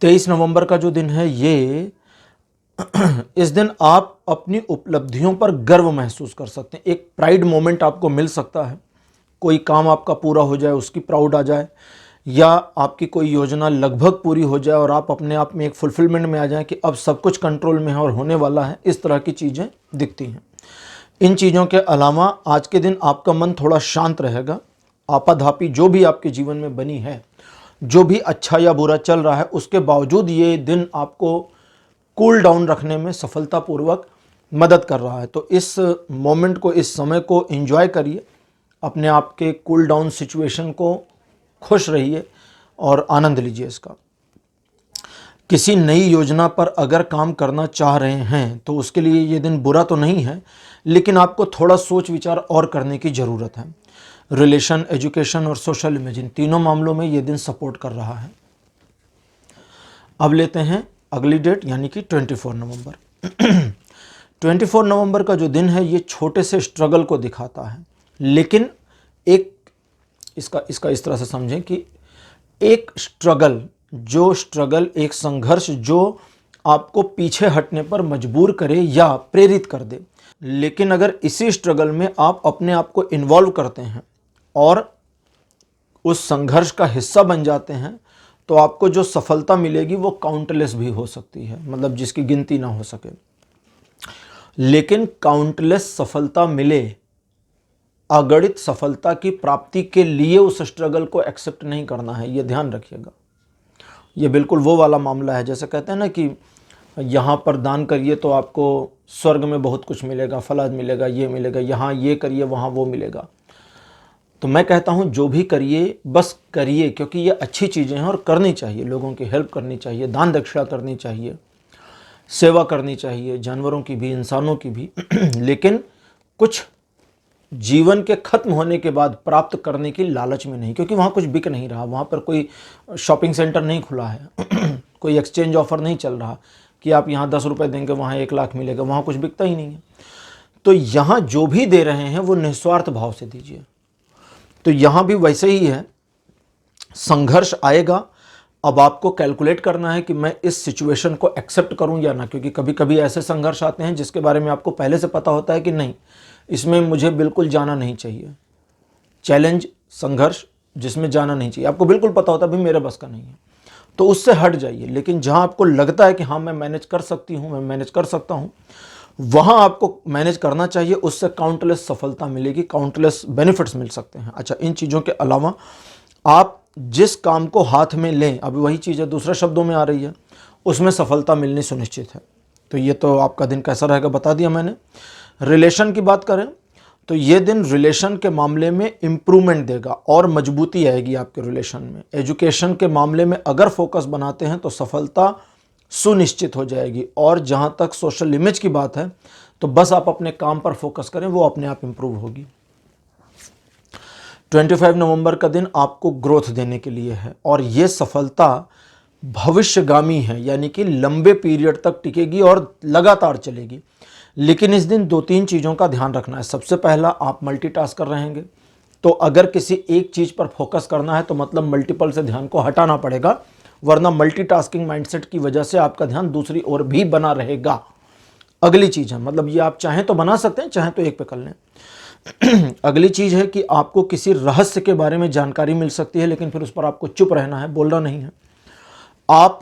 23 नवंबर का जो दिन है ये इस दिन आप अपनी उपलब्धियों पर गर्व महसूस कर सकते हैं। एक प्राइड मोमेंट आपको मिल सकता है। कोई काम आपका पूरा हो जाए, उसकी प्राउड आ जाए, या आपकी कोई योजना लगभग पूरी हो जाए और आप अपने आप में एक फुलफिलमेंट में आ जाएं कि अब सब कुछ कंट्रोल में है और होने वाला है। इस तरह की चीज़ें दिखती हैं। इन चीज़ों के अलावा आज के दिन आपका मन थोड़ा शांत रहेगा। आपाधापी जो भी आपके जीवन में बनी है, जो भी अच्छा या बुरा चल रहा है, उसके बावजूद ये दिन आपको कूल डाउन रखने में सफलतापूर्वक मदद कर रहा है। तो इस मोमेंट को, इस समय को एंजॉय करिए, अपने आप के कूल डाउन सिचुएशन को खुश रहिए और आनंद लीजिए इसका। किसी नई योजना पर अगर काम करना चाह रहे हैं तो उसके लिए ये दिन बुरा तो नहीं है, लेकिन आपको थोड़ा सोच विचार और करने की ज़रूरत है। रिलेशन, एजुकेशन और सोशल इमेज, इन तीनों मामलों में ये दिन सपोर्ट कर रहा है। अब लेते हैं अगली डेट, यानी कि 24 नवंबर। 24 नवंबर का जो दिन है ये छोटे से स्ट्रगल को दिखाता है, लेकिन एक इसका इस तरह से समझें कि एक स्ट्रगल, एक संघर्ष जो आपको पीछे हटने पर मजबूर करे या प्रेरित कर दे। लेकिन अगर इसी स्ट्रगल में आप अपने आप को इन्वॉल्व करते हैं और उस संघर्ष का हिस्सा बन जाते हैं तो आपको जो सफलता मिलेगी वो काउंटलेस भी हो सकती है, मतलब जिसकी गिनती ना हो सके। लेकिन काउंटलेस सफलता मिले, अगणित सफलता की प्राप्ति के लिए उस स्ट्रगल को एक्सेप्ट नहीं करना है, ये ध्यान रखिएगा। ये बिल्कुल वो वाला मामला है, जैसे कहते हैं ना कि यहाँ पर दान करिए तो आपको स्वर्ग में बहुत कुछ मिलेगा, फलाद मिलेगा, ये मिलेगा, यहाँ ये करिए वहाँ वो मिलेगा। तो मैं कहता हूँ जो भी करिए बस करिए, क्योंकि ये अच्छी चीज़ें हैं और करनी चाहिए। लोगों की हेल्प करनी चाहिए, दान दक्षिणा करनी चाहिए, सेवा करनी चाहिए, जानवरों की भी, इंसानों की भी। लेकिन कुछ जीवन के खत्म होने के बाद प्राप्त करने की लालच में नहीं, क्योंकि वहाँ कुछ बिक नहीं रहा, वहाँ पर कोई शॉपिंग सेंटर नहीं खुला है, कोई एक्सचेंज ऑफर नहीं चल रहा कि आप यहाँ 10 रुपये देंगे वहाँ 1 लाख मिलेगा, वहाँ कुछ बिकता ही नहीं है। तो यहाँ जो भी दे रहे हैं वो निस्वार्थ भाव से दीजिए। तो यहाँ भी वैसे ही है, संघर्ष आएगा। अब आपको कैलकुलेट करना है कि मैं इस सिचुएशन को एक्सेप्ट करूं या ना, क्योंकि कभी कभी ऐसे संघर्ष आते हैं जिसके बारे में आपको पहले से पता होता है कि नहीं, इसमें मुझे बिल्कुल जाना नहीं चाहिए। चैलेंज, संघर्ष जिसमें जाना नहीं चाहिए, आपको बिल्कुल पता होता है भाई मेरे बस का नहीं है, तो उससे हट जाइए। लेकिन जहां आपको लगता है कि हाँ मैं मैनेज कर सकती हूँ, मैं मैनेज कर सकता हूँ, वहां आपको मैनेज करना चाहिए। उससे काउंटलेस सफलता मिलेगी, काउंटलेस बेनिफिट्स मिल सकते हैं। अच्छा, इन चीज़ों के अलावा आप जिस काम को हाथ में लें, अभी वही चीज़ है दूसरे शब्दों में आ रही है, उसमें सफलता मिलनी सुनिश्चित है। तो ये तो आपका दिन कैसा रहेगा बता दिया मैंने। रिलेशन की बात करें तो ये दिन रिलेशन के मामले में इम्प्रूवमेंट देगा और मजबूती आएगी आपके रिलेशन में। एजुकेशन के मामले में अगर फोकस बनाते हैं तो सफलता सुनिश्चित हो जाएगी। और जहाँ तक सोशल इमेज की बात है तो बस आप अपने काम पर फोकस करें, वो अपने आप इम्प्रूव होगी। 25 नवंबर का दिन आपको ग्रोथ देने के लिए है और ये सफलता भविष्यगामी है, यानी कि लंबे पीरियड तक टिकेगी और लगातार चलेगी। लेकिन इस दिन 2-3 चीज़ों का ध्यान रखना है। सबसे पहला, आप मल्टीटास्कर रहेंगे, तो अगर किसी एक चीज़ पर फोकस करना है तो मतलब मल्टीपल से ध्यान को हटाना पड़ेगा, वरना मल्टीटास्किंग माइंडसेट की वजह से आपका ध्यान दूसरी ओर भी बना रहेगा। अगली चीज़ है, मतलब ये आप चाहें तो बना सकते हैं, चाहें तो एक पे कर लें। अगली चीज़ है कि आपको किसी रहस्य के बारे में जानकारी मिल सकती है, लेकिन फिर उस पर आपको चुप रहना है, बोलना नहीं है। आप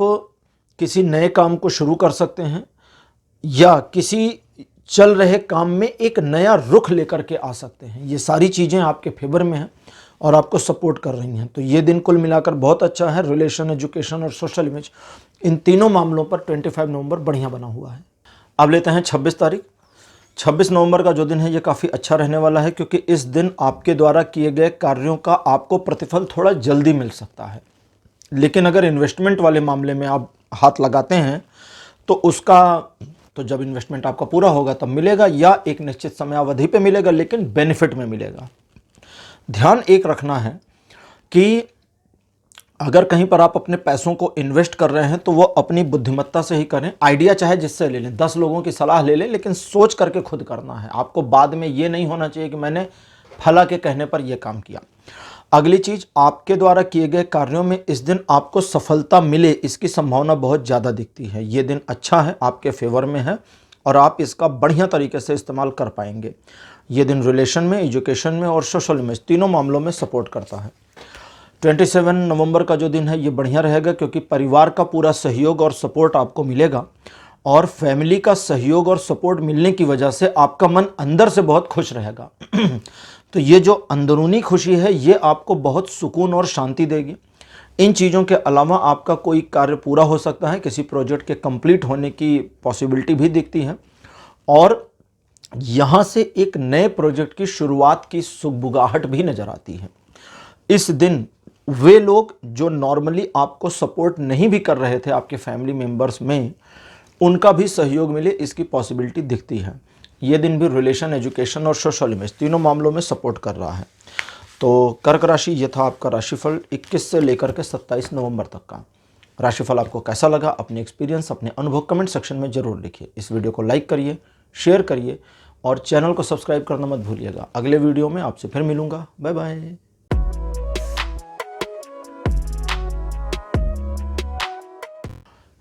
किसी नए काम को शुरू कर सकते हैं या किसी चल रहे काम में एक नया रुख लेकर के आ सकते हैं। ये सारी चीज़ें आपके फेवर में हैं और आपको सपोर्ट कर रही हैं। तो ये दिन कुल मिलाकर बहुत अच्छा है। रिलेशन, एजुकेशन और सोशल इमेज, इन तीनों मामलों पर 25 नवंबर बढ़िया बना हुआ है। अब लेते हैं 26 तारीख। 26 नवंबर का जो दिन है ये काफ़ी अच्छा रहने वाला है, क्योंकि इस दिन आपके द्वारा किए गए कार्यों का आपको प्रतिफल थोड़ा जल्दी मिल सकता है। लेकिन अगर इन्वेस्टमेंट वाले मामले में आप हाथ लगाते हैं तो तो जब इन्वेस्टमेंट आपका पूरा होगा तब मिलेगा, या एक निश्चित समयावधि पे मिलेगा, लेकिन बेनिफिट में मिलेगा। ध्यान एक रखना है कि अगर कहीं पर आप अपने पैसों को इन्वेस्ट कर रहे हैं तो वो अपनी बुद्धिमत्ता से ही करें। आइडिया चाहे जिससे ले लें, 10 लोगों की सलाह ले लें, लेकिन सोच करके खुद करना है। आपको बाद में ये नहीं होना चाहिए कि मैंने फला के कहने पर यह काम किया। अगली चीज़, आपके द्वारा किए गए कार्यों में इस दिन आपको सफलता मिले, इसकी संभावना बहुत ज़्यादा दिखती है। ये दिन अच्छा है, आपके फेवर में है और आप इसका बढ़िया तरीके से इस्तेमाल कर पाएंगे। ये दिन रिलेशन में, एजुकेशन में और सोशल इमेज, तीनों मामलों में सपोर्ट करता है। 27 नवंबर का जो दिन है ये बढ़िया रहेगा, क्योंकि परिवार का पूरा सहयोग और सपोर्ट आपको मिलेगा और फैमिली का सहयोग और सपोर्ट मिलने की वजह से आपका मन अंदर से बहुत खुश रहेगा। तो ये जो अंदरूनी खुशी है ये आपको बहुत सुकून और शांति देगी। इन चीज़ों के अलावा आपका कोई कार्य पूरा हो सकता है, किसी प्रोजेक्ट के कंप्लीट होने की पॉसिबिलिटी भी दिखती है और यहाँ से एक नए प्रोजेक्ट की शुरुआत की सुगबुगाहट भी नज़र आती है। इस दिन वे लोग जो नॉर्मली आपको सपोर्ट नहीं भी कर रहे थे आपके फैमिली मेंबर्स में, उनका भी सहयोग मिले, इसकी पॉसिबिलिटी दिखती है। ये दिन भी रिलेशन, एजुकेशन और सोशल इमेज तीनों मामलों में सपोर्ट कर रहा है। तो कर्क राशि, ये था आपका राशिफल 21 से लेकर के 27 नवंबर तक का। राशिफल आपको कैसा लगा, अपने एक्सपीरियंस, अपने अनुभव कमेंट सेक्शन में जरूर लिखिए। इस वीडियो को लाइक करिए, शेयर करिए और चैनल को सब्सक्राइब करना मत भूलिएगा। अगले वीडियो में आपसे फिर मिलूंगा। Bye bye.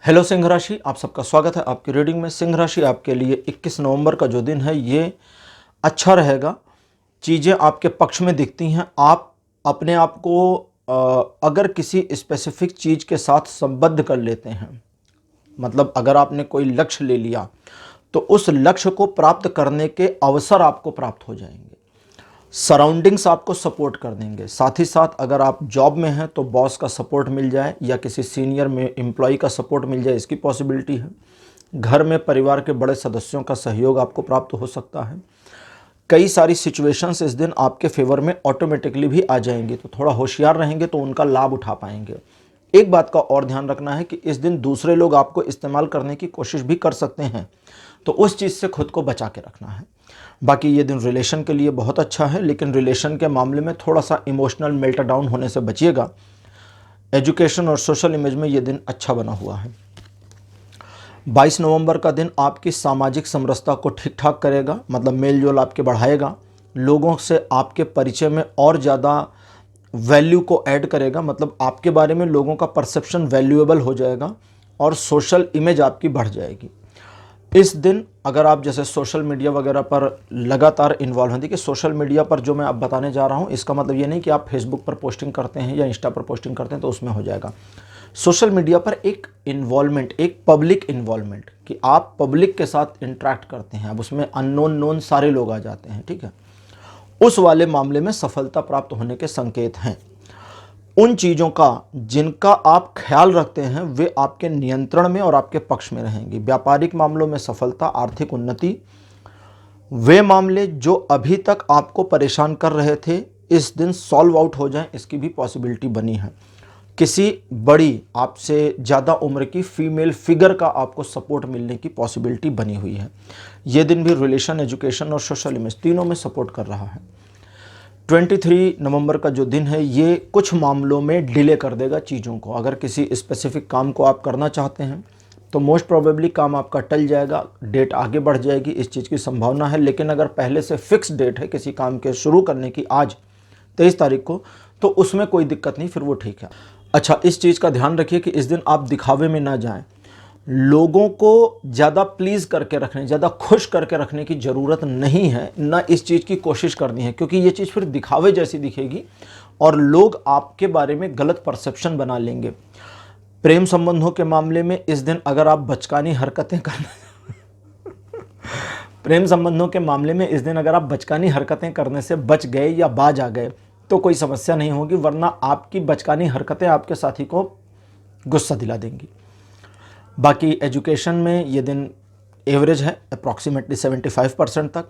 हेलो सिंह राशि, आप सबका स्वागत है आपकी रीडिंग में। सिंह राशि आपके लिए 21 नवंबर का जो दिन है ये अच्छा रहेगा। चीज़ें आपके पक्ष में दिखती हैं। आप अपने आप को अगर किसी स्पेसिफिक चीज़ के साथ संबद्ध कर लेते हैं, मतलब अगर आपने कोई लक्ष्य ले लिया तो उस लक्ष्य को प्राप्त करने के अवसर आपको प्राप्त हो जाएंगे। सराउंडिंग्स आपको सपोर्ट कर देंगे। साथ ही साथ अगर आप जॉब में हैं तो बॉस का सपोर्ट मिल जाए या किसी सीनियर में एम्प्लॉय का सपोर्ट मिल जाए, इसकी पॉसिबिलिटी है। घर में परिवार के बड़े सदस्यों का सहयोग आपको प्राप्त हो सकता है। कई सारी सिचुएशंस इस दिन आपके फेवर में ऑटोमेटिकली भी आ जाएंगी, तो थोड़ा होशियार रहेंगे तो उनका लाभ उठा पाएंगे। एक बात का और ध्यान रखना है कि इस दिन दूसरे लोग आपको इस्तेमाल करने की कोशिश भी कर सकते हैं, तो उस चीज़ से खुद को बचा के रखना है। बाकी ये दिन रिलेशन के लिए बहुत अच्छा है, लेकिन रिलेशन के मामले में थोड़ा सा इमोशनल मेल्टडाउन होने से बचिएगा। एजुकेशन और सोशल इमेज में ये दिन अच्छा बना हुआ है। 22 नवंबर का दिन आपकी सामाजिक समरसता को ठीक ठाक करेगा, मतलब मेल जोल आपके बढ़ाएगा। लोगों से आपके परिचय में और ज़्यादा वैल्यू को ऐड करेगा, मतलब आपके बारे में लोगों का परसेप्शन वैल्यूएबल हो जाएगा और सोशल इमेज आपकी बढ़ जाएगी। इस दिन अगर आप जैसे सोशल मीडिया वगैरह पर लगातार इन्वॉल्व हैं, देखिए सोशल मीडिया पर जो मैं अब बताने जा रहा हूँ इसका मतलब ये नहीं कि आप फेसबुक पर पोस्टिंग करते हैं या इंस्टा पर पोस्टिंग करते हैं तो उसमें हो जाएगा। सोशल मीडिया पर एक इन्वॉल्वमेंट, एक पब्लिक इन्वॉल्वमेंट, कि आप पब्लिक के साथ इंटरेक्ट करते हैं। अब उसमें अननोन नोन सारे लोग आ जाते हैं, ठीक है। उस वाले मामले में सफलता प्राप्त होने के संकेत हैं। उन चीज़ों का जिनका आप ख्याल रखते हैं वे आपके नियंत्रण में और आपके पक्ष में रहेंगी। व्यापारिक मामलों में सफलता, आर्थिक उन्नति, वे मामले जो अभी तक आपको परेशान कर रहे थे इस दिन सॉल्व आउट हो जाएं, इसकी भी पॉसिबिलिटी बनी है। किसी बड़ी आपसे ज़्यादा उम्र की फीमेल फिगर का आपको सपोर्ट मिलने की पॉसिबिलिटी बनी हुई है। ये दिन भी रिलेशन, एजुकेशन और सोशल इमेज तीनों में सपोर्ट कर रहा है। 23 नवंबर का जो दिन है ये कुछ मामलों में डिले कर देगा चीज़ों को। अगर किसी स्पेसिफिक काम को आप करना चाहते हैं तो मोस्ट प्रोबेबली काम आपका टल जाएगा, डेट आगे बढ़ जाएगी, इस चीज़ की संभावना है। लेकिन अगर पहले से फिक्स डेट है किसी काम के शुरू करने की, आज 23 तारीख को, तो उसमें कोई दिक्कत नहीं, फिर वो ठीक है। अच्छा, इस चीज़ का ध्यान रखिए कि इस दिन आप दिखावे में ना जाएं। लोगों को ज़्यादा प्लीज़ करके रखने, ज़्यादा खुश करके रखने की ज़रूरत नहीं है, ना इस चीज़ की कोशिश करनी है, क्योंकि ये चीज़ फिर दिखावे जैसी दिखेगी और लोग आपके बारे में गलत परसेप्शन बना लेंगे। प्रेम संबंधों के मामले में इस दिन अगर आप बचकानी हरकतें प्रेम संबंधों के मामले में इस दिन अगर आप बचकानी हरकतें करने से बच गए या बाज आ गए तो कोई समस्या नहीं होगी, वरना आपकी बचकानी हरकतें आपके साथी को गुस्सा दिला देंगी। बाकी एजुकेशन में ये दिन एवरेज है, अप्रॉक्सीमेटली 75% तक।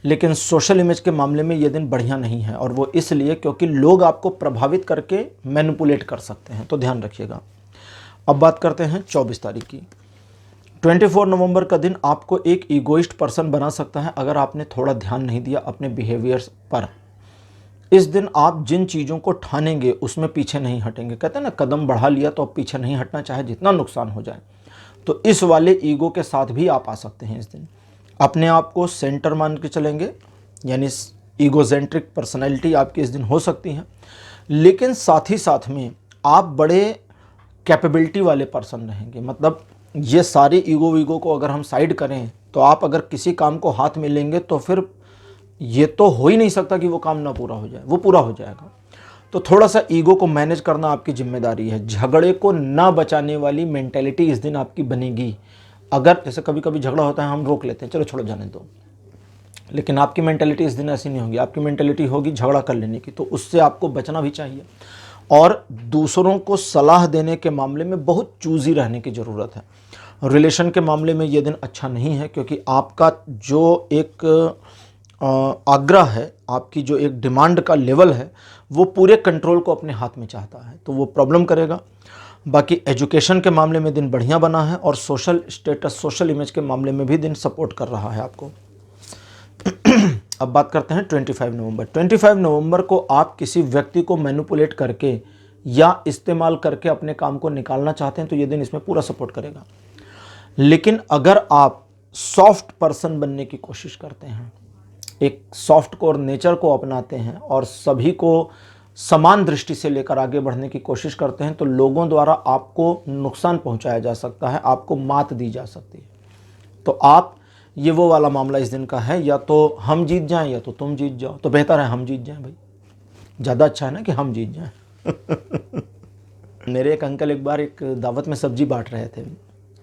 लेकिन सोशल इमेज के मामले में ये दिन बढ़िया नहीं है, और वो इसलिए क्योंकि लोग आपको प्रभावित करके मैनिपुलेट कर सकते हैं, तो ध्यान रखिएगा। अब बात करते हैं 24 तारीख की। 24 नवंबर का दिन आपको एक ईगोइस्ट पर्सन बना सकता है अगर आपने थोड़ा ध्यान नहीं दिया अपने बिहेवियर्स पर। इस दिन आप जिन चीज़ों को ठानेंगे उसमें पीछे नहीं हटेंगे। कहते हैं ना, कदम बढ़ा लिया तो अब पीछे नहीं हटना, चाहे जितना नुकसान हो जाए। तो इस वाले ईगो के साथ भी आप आ सकते हैं। इस दिन अपने आप को सेंटर मान के चलेंगे, यानी ईगोसेंट्रिक पर्सनैलिटी आपकी इस दिन हो सकती है। लेकिन साथ ही साथ में आप बड़े कैपेबिलिटी वाले पर्सन रहेंगे। मतलब ये सारे ईगो को अगर हम साइड करें तो आप अगर किसी काम को हाथ में लेंगे तो फिर ये तो हो ही नहीं सकता कि वो काम ना पूरा हो जाए, वो पूरा हो जाएगा। तो थोड़ा सा ईगो को मैनेज करना आपकी जिम्मेदारी है। झगड़े को ना बचाने वाली मेंटेलिटी इस दिन आपकी बनेगी। अगर जैसे कभी कभी झगड़ा होता है, हम रोक लेते हैं, चलो छोड़ो जाने दो, लेकिन आपकी मेंटेलिटी इस दिन ऐसी नहीं होगी। आपकी मेंटेलिटी होगी झगड़ा कर लेने की, तो उससे आपको बचना भी चाहिए। और दूसरों को सलाह देने के मामले में बहुत चूज़ी रहने की ज़रूरत है। रिलेशन के मामले में ये दिन अच्छा नहीं है, क्योंकि आपका जो एक आग्रह है, आपकी जो एक डिमांड का लेवल है वो पूरे कंट्रोल को अपने हाथ में चाहता है, तो वो प्रॉब्लम करेगा। बाकी एजुकेशन के मामले में दिन बढ़िया बना है और सोशल स्टेटस, सोशल इमेज के मामले में भी दिन सपोर्ट कर रहा है आपको। अब बात करते हैं 25 नवंबर। 25 नवंबर को आप किसी व्यक्ति को मैनिपुलेट करके या इस्तेमाल करके अपने काम को निकालना चाहते हैं तो ये दिन इसमें पूरा सपोर्ट करेगा। लेकिन अगर आप सॉफ्ट पर्सन बनने की कोशिश करते हैं, एक सॉफ्ट कोर नेचर को अपनाते हैं और सभी को समान दृष्टि से लेकर आगे बढ़ने की कोशिश करते हैं, तो लोगों द्वारा आपको नुकसान पहुंचाया जा सकता है, आपको मात दी जा सकती है। तो आप, ये वो वाला मामला इस दिन का है, या तो हम जीत जाएं या तो तुम जीत जाओ। तो बेहतर है हम जीत जाएं भाई, ज़्यादा अच्छा है ना कि हम जीत जाएं। मेरे एक अंकल एक बार एक दावत में सब्जी बांट रहे थे,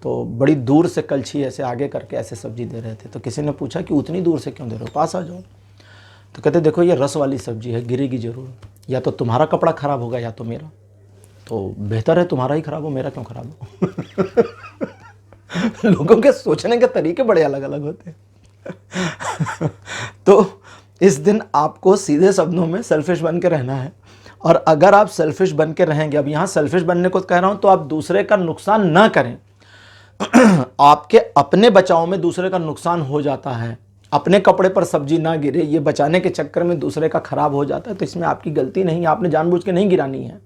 तो बड़ी दूर से कलछी ऐसे आगे करके ऐसे सब्जी दे रहे थे। तो किसी ने पूछा कि उतनी दूर से क्यों दे रहे हो, पास आ जाओ। तो कहते देखो ये रस वाली सब्जी है, गिरेगी ज़रूर, या तो तुम्हारा कपड़ा ख़राब होगा या तो मेरा, तो बेहतर है तुम्हारा ही ख़राब हो, मेरा क्यों ख़राब हो। लोगों के सोचने के तरीके बड़े अलग अलग होते हैं। तो इस दिन आपको सीधे शब्दों में सेल्फिश बन के रहना है। और अगर आप सेल्फिश बन के रहेंगे, अब यहाँ सेल्फिश बनने को कह रहा हूँ, तो आप दूसरे का नुकसान ना करें। आपके अपने बचाव में दूसरे का नुकसान हो जाता है, अपने कपड़े पर सब्जी ना गिरे, ये बचाने के चक्कर में दूसरे का खराब हो जाता है, तो इसमें आपकी गलती नहीं है, आपने जानबूझ के नहीं गिरानी है,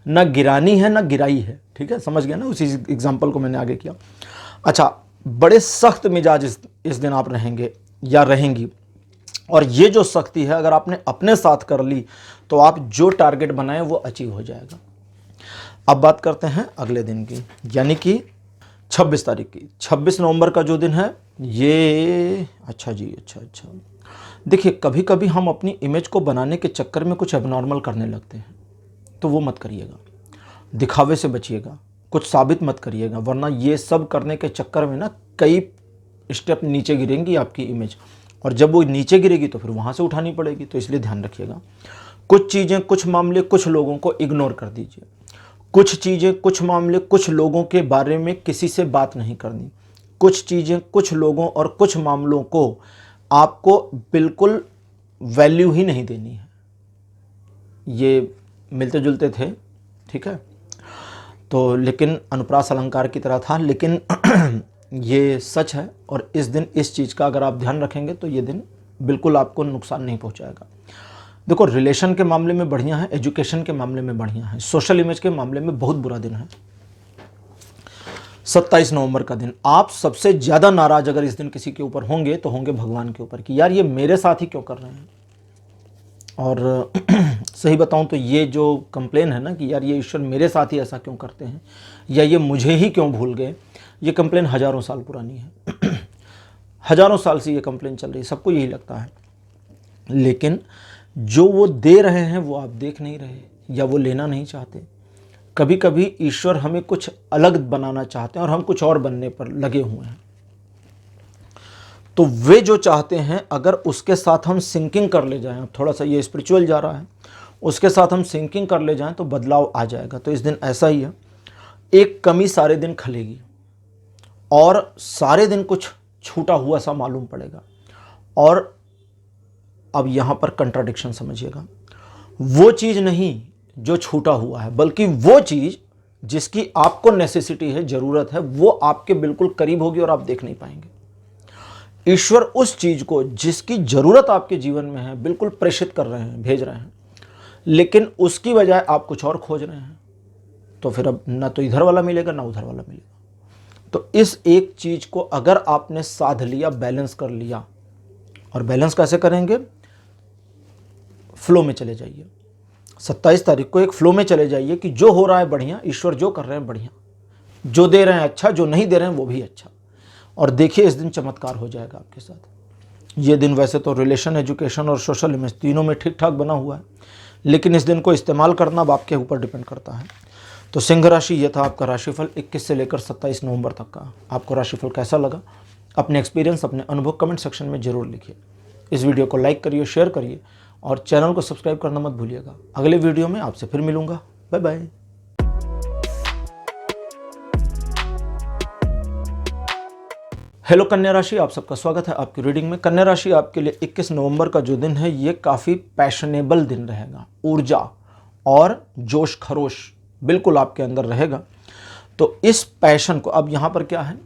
ना गिरानी है ना गिराई है। ठीक है, समझ गया ना, उसी एग्जाम्पल को मैंने आगे किया। अच्छा, बड़े सख्त मिजाज इस दिन आप रहेंगे या रहेंगी, और ये जो सख्ती है अगर आपने अपने साथ कर ली तो आप जो टारगेट बनाए वो अचीव हो जाएगा। अब बात करते हैं अगले दिन की, यानी कि 26 तारीख की। 26 नवंबर का जो दिन है ये, अच्छा जी, अच्छा, देखिए कभी कभी हम अपनी इमेज को बनाने के चक्कर में कुछ एबनॉर्मल करने लगते हैं, तो वो मत करिएगा, दिखावे से बचिएगा, कुछ साबित मत करिएगा, वरना ये सब करने के चक्कर में ना कई स्टेप नीचे गिरेंगी आपकी इमेज, और जब वो नीचे गिरेगी तो फिर वहाँ से उठानी पड़ेगी। तो इसलिए ध्यान रखिएगा, कुछ चीज़ें, कुछ मामले, कुछ लोगों को इग्नोर कर दीजिए, कुछ चीज़ें, कुछ मामले, कुछ लोगों के बारे में किसी से बात नहीं करनी, कुछ चीज़ें, कुछ लोगों और कुछ मामलों को आपको बिल्कुल वैल्यू ही नहीं देनी है। ये मिलते जुलते थे, ठीक है, तो लेकिन अनुप्रास अलंकार की तरह था, लेकिन ये सच है। और इस दिन इस चीज़ का अगर आप ध्यान रखेंगे तो ये दिन बिल्कुल आपको नुकसान नहीं पहुंचाएगा। देखो, रिलेशन के मामले में बढ़िया है, एजुकेशन के मामले में बढ़िया है, सोशल इमेज के मामले में बहुत बुरा दिन है। 27 नवंबर का दिन, आप सबसे ज़्यादा नाराज़ अगर इस दिन किसी के ऊपर होंगे तो होंगे भगवान के ऊपर कि यार ये मेरे साथ ही क्यों कर रहे हैं। और सही बताऊं तो ये जो कंप्लेन है ना कि यार ये ईश्वर मेरे साथ ही ऐसा क्यों करते हैं, या ये मुझे ही क्यों भूल गए, ये कंप्लेन हज़ारों साल पुरानी है। हज़ारों साल से ये कंप्लेन चल रही है, सबको यही लगता है। लेकिन जो वो दे रहे हैं वो आप देख नहीं रहे, या वो लेना नहीं चाहते। कभी कभी ईश्वर हमें कुछ अलग बनाना चाहते हैं और हम कुछ और बनने पर लगे हुए हैं। तो वे जो चाहते हैं, अगर उसके साथ हम सिंकिंग कर ले जाएं, थोड़ा सा ये स्पिरिचुअल जा रहा है, उसके साथ हम सिंकिंग कर ले जाएं तो बदलाव आ जाएगा। तो इस दिन ऐसा ही है, एक कमी सारे दिन खलेगी और सारे दिन कुछ छूटा हुआ सा मालूम पड़ेगा। और अब यहाँ पर कंट्राडिक्शन समझिएगा, वो चीज़ नहीं जो छूटा हुआ है, बल्कि वो चीज़ जिसकी आपको नेसेसिटी है, ज़रूरत है, वो आपके बिल्कुल करीब होगी और आप देख नहीं पाएंगे। ईश्वर उस चीज़ को जिसकी ज़रूरत आपके जीवन में है बिल्कुल प्रेषित कर रहे हैं, भेज रहे हैं, लेकिन उसकी बजाय आप कुछ और खोज रहे हैं। तो फिर अब ना तो इधर वाला मिलेगा ना उधर वाला मिलेगा। तो इस एक चीज़ को अगर आपने साध लिया, बैलेंस कर लिया, और बैलेंस कैसे करेंगे, फ्लो में चले जाइए। 27 तारीख को एक फ्लो में चले जाइए कि जो हो रहा है बढ़िया, ईश्वर जो कर रहे हैं बढ़िया, जो दे रहे हैं अच्छा, जो नहीं दे रहे हैं वो भी अच्छा, और देखिए इस दिन चमत्कार हो जाएगा आपके साथ। ये दिन वैसे तो रिलेशन, एजुकेशन और सोशल इमेज तीनों में ठीक ठाक बना हुआ है, लेकिन इस दिन को इस्तेमाल करना अब आपके ऊपर डिपेंड करता है। तो सिंह राशि, ये था आपका राशिफल 21 से लेकर 27 नवंबर तक का। आपको राशिफल कैसा लगा, अपने एक्सपीरियंस, अपने अनुभव कमेंट सेक्शन में ज़रूर लिखिए। इस वीडियो को लाइक करिए, शेयर करिए और चैनल को सब्सक्राइब करना मत भूलिएगा। अगले वीडियो में आपसे फिर मिलूँगा। Bye bye. हेलो कन्या राशि, आप सबका स्वागत है आपकी रीडिंग में। कन्या राशि आपके लिए 21 नवंबर का जो दिन है ये काफ़ी पैशनेबल दिन रहेगा। ऊर्जा और जोश खरोश बिल्कुल आपके अंदर रहेगा। तो इस पैशन को, अब यहाँ पर क्या है,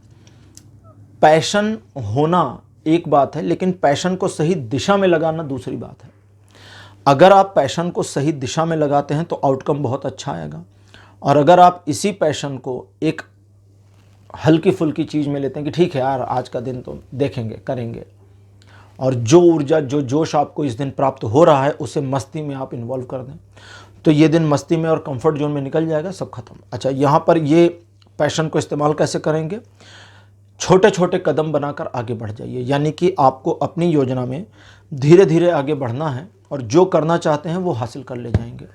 पैशन होना एक बात है, लेकिन पैशन को सही दिशा में लगाना दूसरी बात है। अगर आप पैशन को सही दिशा में लगाते हैं तो आउटकम बहुत अच्छा आएगा, और अगर आप इसी पैशन को एक हल्की फुल्की चीज़ में लेते हैं कि ठीक है यार आज का दिन तो देखेंगे करेंगे, और जो ऊर्जा जो जोश आपको इस दिन प्राप्त हो रहा है उसे मस्ती में आप इन्वॉल्व कर दें, तो ये दिन मस्ती में और कंफर्ट जोन में निकल जाएगा, सब खत्म। अच्छा, यहाँ पर ये पैशन को इस्तेमाल कैसे करेंगे? छोटे छोटे कदम बनाकर आगे बढ़ जाइए, यानी कि आपको अपनी योजना में धीरे धीरे आगे बढ़ना है और जो करना चाहते हैं वो हासिल कर ले जाएंगे।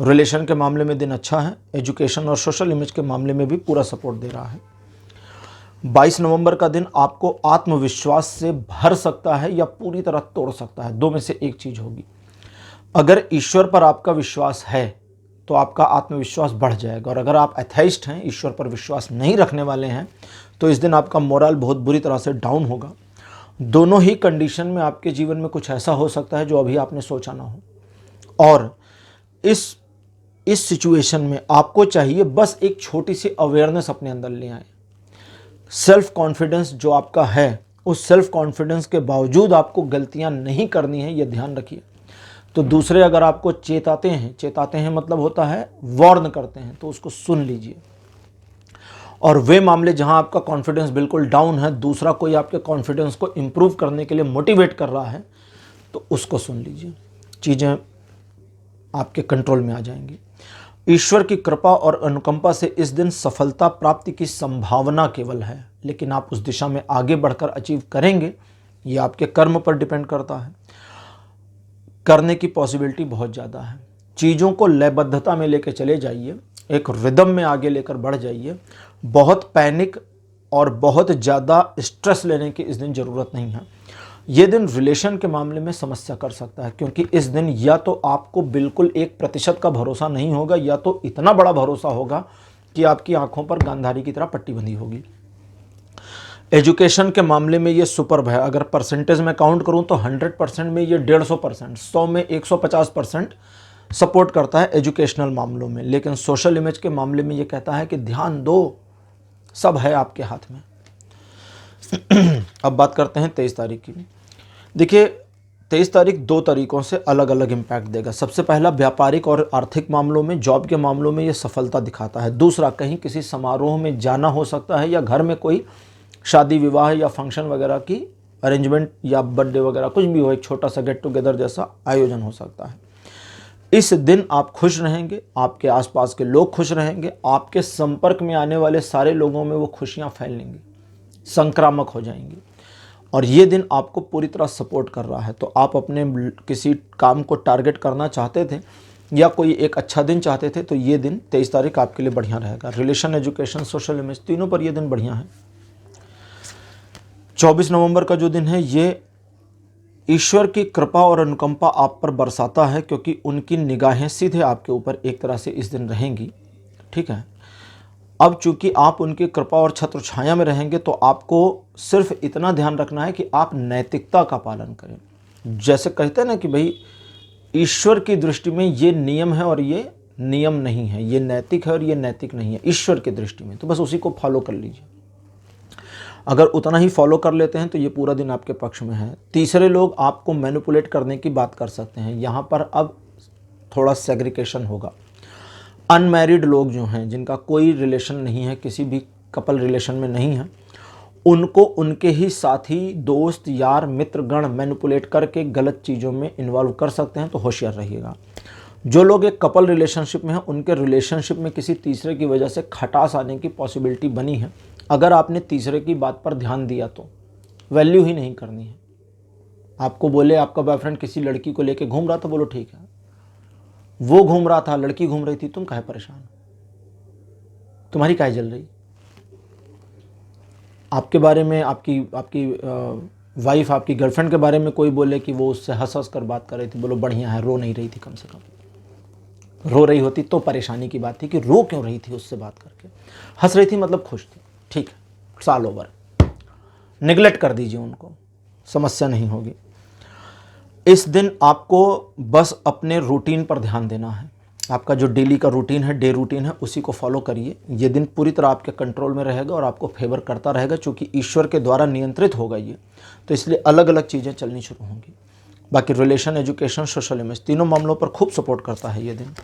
रिलेशन के मामले में दिन अच्छा है। एजुकेशन और सोशल इमेज के मामले में भी पूरा सपोर्ट दे रहा है। 22 नवंबर का दिन आपको आत्मविश्वास से भर सकता है या पूरी तरह तोड़ सकता है, दो में से एक चीज़ होगी। अगर ईश्वर पर आपका विश्वास है तो आपका आत्मविश्वास बढ़ जाएगा, और अगर आप एथेइस्ट हैं, ईश्वर पर विश्वास नहीं रखने वाले हैं, तो इस दिन आपका मोरल बहुत बुरी तरह से डाउन होगा। दोनों ही कंडीशन में आपके जीवन में कुछ ऐसा हो सकता है जो अभी आपने सोचा ना हो, और इस सिचुएशन में आपको चाहिए बस एक छोटी सी अवेयरनेस अपने अंदर ले आए। सेल्फ कॉन्फिडेंस जो आपका है, उस सेल्फ कॉन्फिडेंस के बावजूद आपको गलतियां नहीं करनी है, ये ध्यान रखिए। तो दूसरे अगर आपको चेताते हैं मतलब होता है वार्न करते हैं, तो उसको सुन लीजिए। और वे मामले जहां आपका कॉन्फिडेंस बिल्कुल डाउन है, दूसरा कोई आपके कॉन्फिडेंस को इम्प्रूव करने के लिए मोटिवेट कर रहा है, तो उसको सुन लीजिए, चीज़ें आपके कंट्रोल में आ जाएंगी। ईश्वर की कृपा और अनुकंपा से इस दिन सफलता प्राप्ति की संभावना केवल है, लेकिन आप उस दिशा में आगे बढ़कर अचीव करेंगे, ये आपके कर्म पर डिपेंड करता है। करने की पॉसिबिलिटी बहुत ज़्यादा है। चीज़ों को लयबद्धता में लेकर चले जाइए, एक रिदम में आगे लेकर बढ़ जाइए। बहुत पैनिक और बहुत ज़्यादा स्ट्रेस लेने की इस दिन ज़रूरत नहीं है। ये दिन रिलेशन के मामले में समस्या कर सकता है, क्योंकि इस दिन या तो आपको बिल्कुल 1% का भरोसा नहीं होगा, या तो इतना बड़ा भरोसा होगा कि आपकी आंखों पर गांधारी की तरह पट्टी बंधी होगी। एजुकेशन के मामले में ये सुपर्ब है। अगर परसेंटेज में काउंट करूं तो 100% में ये 150%, 100 में 150% सपोर्ट करता है एजुकेशनल मामलों में। लेकिन सोशल इमेज के मामले में ये कहता है कि ध्यान दो, सब है आपके हाथ में। अब बात करते हैं 23 तारीख की। देखिए, 23 तारीख दो तरीकों से अलग अलग इम्पैक्ट देगा। सबसे पहला, व्यापारिक और आर्थिक मामलों में, जॉब के मामलों में ये सफलता दिखाता है। दूसरा, कहीं किसी समारोह में जाना हो सकता है, या घर में कोई शादी विवाह या फंक्शन वगैरह की अरेंजमेंट या बर्थडे वगैरह कुछ भी हो, एक छोटा सा गेट टुगेदर जैसा आयोजन हो सकता है। इस दिन आप खुश रहेंगे, आपके आसपास के लोग खुश रहेंगे, आपके संपर्क में आने वाले सारे लोगों में वो खुशियाँ फैलेंगी, संक्रामक हो जाएंगी, और ये दिन आपको पूरी तरह सपोर्ट कर रहा है। तो आप अपने किसी काम को टारगेट करना चाहते थे या कोई एक अच्छा दिन चाहते थे, तो ये दिन 23 तारीख आपके लिए बढ़िया रहेगा। रिलेशन, एजुकेशन, सोशल इमेज, तीनों पर ये दिन बढ़िया है। 24 नवंबर का जो दिन है, ये ईश्वर की कृपा और अनुकंपा आप पर बरसाता है, क्योंकि उनकी निगाहें सीधे आपके ऊपर एक तरह से इस दिन रहेंगी। ठीक है, अब चूंकि आप उनकी कृपा और छत्र छाया में रहेंगे, तो आपको सिर्फ इतना ध्यान रखना है कि आप नैतिकता का पालन करें। जैसे कहते हैं ना कि भाई ईश्वर की दृष्टि में ये नियम है और ये नियम नहीं है, ये नैतिक है और ये नैतिक नहीं है ईश्वर की दृष्टि में, तो बस उसी को फॉलो कर लीजिए। अगर उतना ही फॉलो कर लेते हैं तो ये पूरा दिन आपके पक्ष में है। तीसरे लोग आपको मैनिपुलेट करने की बात कर सकते हैं, यहाँ पर अब थोड़ा सेग्रीगेशन होगा। अनमैरिड लोग जो हैं, जिनका कोई रिलेशन नहीं है, किसी भी कपल रिलेशन में नहीं है, उनको उनके ही साथी, दोस्त, यार, मित्रगण मैनिपुलेट करके गलत चीज़ों में इन्वॉल्व कर सकते हैं, तो होशियार रहिएगा। जो लोग एक कपल रिलेशनशिप में हैं, उनके रिलेशनशिप में किसी तीसरे की वजह से खटास आने की पॉसिबिलिटी बनी है। अगर आपने तीसरे की बात पर ध्यान दिया तो वैल्यू ही नहीं करनी है। आपको बोले आपका बॉयफ्रेंड किसी लड़की को लेके घूम रहा था, बोलो ठीक है, वो घूम रहा था, लड़की घूम रही थी, तुम काहे परेशान, तुम्हारी काहे जल रही। आपके बारे में आपकी वाइफ, आपकी गर्लफ्रेंड के बारे में कोई बोले कि वो उससे हंस हंस कर बात कर रही थी, बोलो बढ़िया है, रो नहीं रही थी, कम से कम रो रही होती तो परेशानी की बात थी, कि रो क्यों रही थी उससे बात करके, हंस रही थी मतलब खुश थी, ठीक है, साल ओवर। निगलेक्ट कर दीजिए उनको, समस्या नहीं होगी। इस दिन आपको बस अपने रूटीन पर ध्यान देना है। आपका जो डेली का रूटीन है, डे रूटीन है, उसी को फॉलो करिए। ये दिन पूरी तरह आपके कंट्रोल में रहेगा और आपको फेवर करता रहेगा, क्योंकि ईश्वर के द्वारा नियंत्रित होगा ये, तो इसलिए अलग अलग चीज़ें चलनी शुरू होंगी। बाकी रिलेशन, एजुकेशन, सोशल इमेज, तीनों मामलों पर खूब सपोर्ट करता है ये दिन।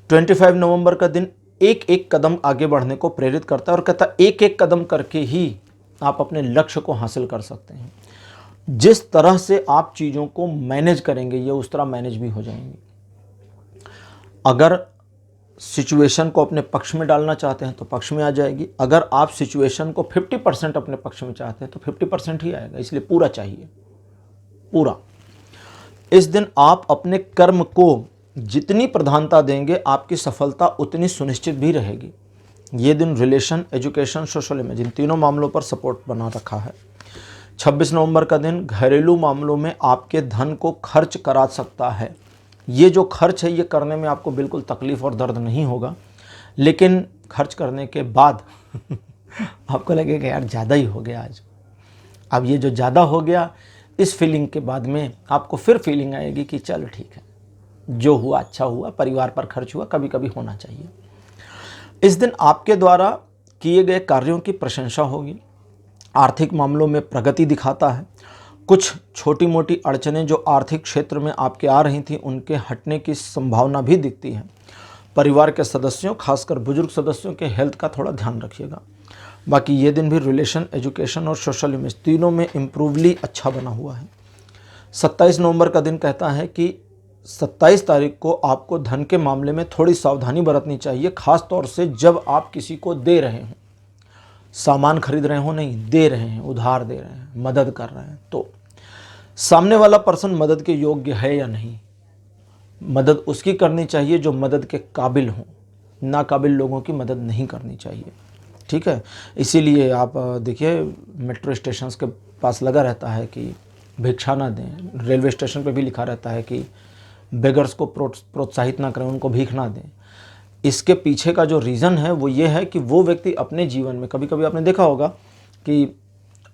25 नवंबर का दिन एक एक कदम आगे बढ़ने को प्रेरित करता है और कहता है एक एक कदम करके ही आप अपने लक्ष्य को हासिल कर सकते हैं। जिस तरह से आप चीज़ों को मैनेज करेंगे, ये उस तरह मैनेज भी हो जाएंगी। अगर सिचुएशन को अपने पक्ष में डालना चाहते हैं तो पक्ष में आ जाएगी। अगर आप सिचुएशन को 50% अपने पक्ष में चाहते हैं तो 50% ही आएगा, इसलिए पूरा चाहिए, पूरा। इस दिन आप अपने कर्म को जितनी प्रधानता देंगे, आपकी सफलता उतनी सुनिश्चित भी रहेगी। ये दिन रिलेशन, एजुकेशन, सोशल इमेज, इन तीनों मामलों पर सपोर्ट बना रखा है। 26 नवंबर का दिन घरेलू मामलों में आपके धन को खर्च करा सकता है। ये जो खर्च है, ये करने में आपको बिल्कुल तकलीफ़ और दर्द नहीं होगा, लेकिन खर्च करने के बाद आपको लगेगा यार ज़्यादा ही हो गया आज। अब ये जो ज़्यादा हो गया, इस फीलिंग के बाद में आपको फिर फीलिंग आएगी कि चलो ठीक है, जो हुआ अच्छा हुआ, परिवार पर खर्च हुआ, कभी कभी होना चाहिए। इस दिन आपके द्वारा किए गए कार्यों की प्रशंसा होगी। आर्थिक मामलों में प्रगति दिखाता है। कुछ छोटी मोटी अड़चनें जो आर्थिक क्षेत्र में आपके आ रही थी, उनके हटने की संभावना भी दिखती है। परिवार के सदस्यों, खासकर बुजुर्ग सदस्यों के हेल्थ का थोड़ा ध्यान रखिएगा। बाकी ये दिन भी रिलेशन, एजुकेशन और सोशल इमेज तीनों में इम्प्रूवली अच्छा बना हुआ है। 27 नवंबर का दिन कहता है कि 27 तारीख को आपको धन के मामले में थोड़ी सावधानी बरतनी चाहिए, खास तौर से जब आप किसी को दे रहे हों, सामान खरीद रहे हो नहीं, दे रहे हैं, उधार दे रहे हैं, मदद कर रहे हैं, तो सामने वाला पर्सन मदद के योग्य है या नहीं। मदद उसकी करनी चाहिए जो मदद के काबिल हो, नाकाबिल लोगों की मदद नहीं करनी चाहिए, ठीक है। इसीलिए आप देखिए, मेट्रो स्टेशन के पास लगा रहता है कि भिक्षा ना दें, रेलवे स्टेशन पे भी लिखा रहता है कि बेगर्स को प्रोत्साहित ना करें, उनको भीख ना दें। इसके पीछे का जो रीज़न है वो ये है कि वो व्यक्ति अपने जीवन में, कभी कभी आपने देखा होगा कि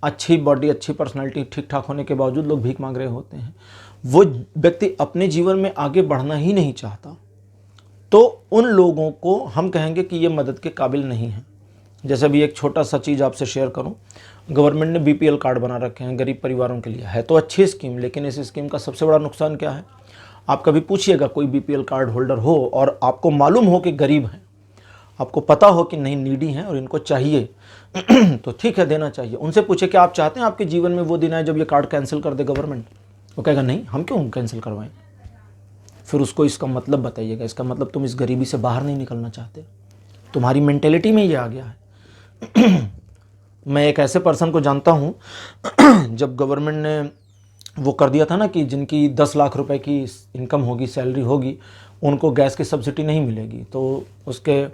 अच्छी बॉडी, अच्छी पर्सनालिटी ठीक ठाक होने के बावजूद लोग भीख मांग रहे होते हैं। वो व्यक्ति अपने जीवन में आगे बढ़ना ही नहीं चाहता, तो उन लोगों को हम कहेंगे कि ये मदद के काबिल नहीं है। जैसे अभी एक छोटा सा चीज़ आपसे शेयर करूं, गवर्नमेंट ने BPL कार्ड बना रखे हैं गरीब परिवारों के लिए। है तो अच्छी स्कीम, लेकिन इस स्कीम का सबसे बड़ा नुकसान क्या है? आप कभी पूछिएगा कोई BPL कार्ड होल्डर हो और आपको मालूम हो कि गरीब हैं, आपको पता हो कि नहीं नीडी हैं और इनको चाहिए तो ठीक है, देना चाहिए। उनसे पूछे कि आप चाहते हैं आपके जीवन में वो दिन आए जब ये कार्ड कैंसिल कर दे गवर्नमेंट? वो कहेगा नहीं, हम क्यों कैंसिल करवाएं। फिर उसको इसका मतलब बताइएगा, इसका मतलब तुम इस गरीबी से बाहर नहीं निकलना चाहते, तुम्हारी मेंटेलिटी में ये आ गया है। मैं एक ऐसे पर्सन को जानता हूँ जब गवर्नमेंट ने वो कर दिया था ना कि जिनकी 10 लाख रुपए की इनकम होगी, सैलरी होगी, उनको गैस की सब्सिडी नहीं मिलेगी। तो उसके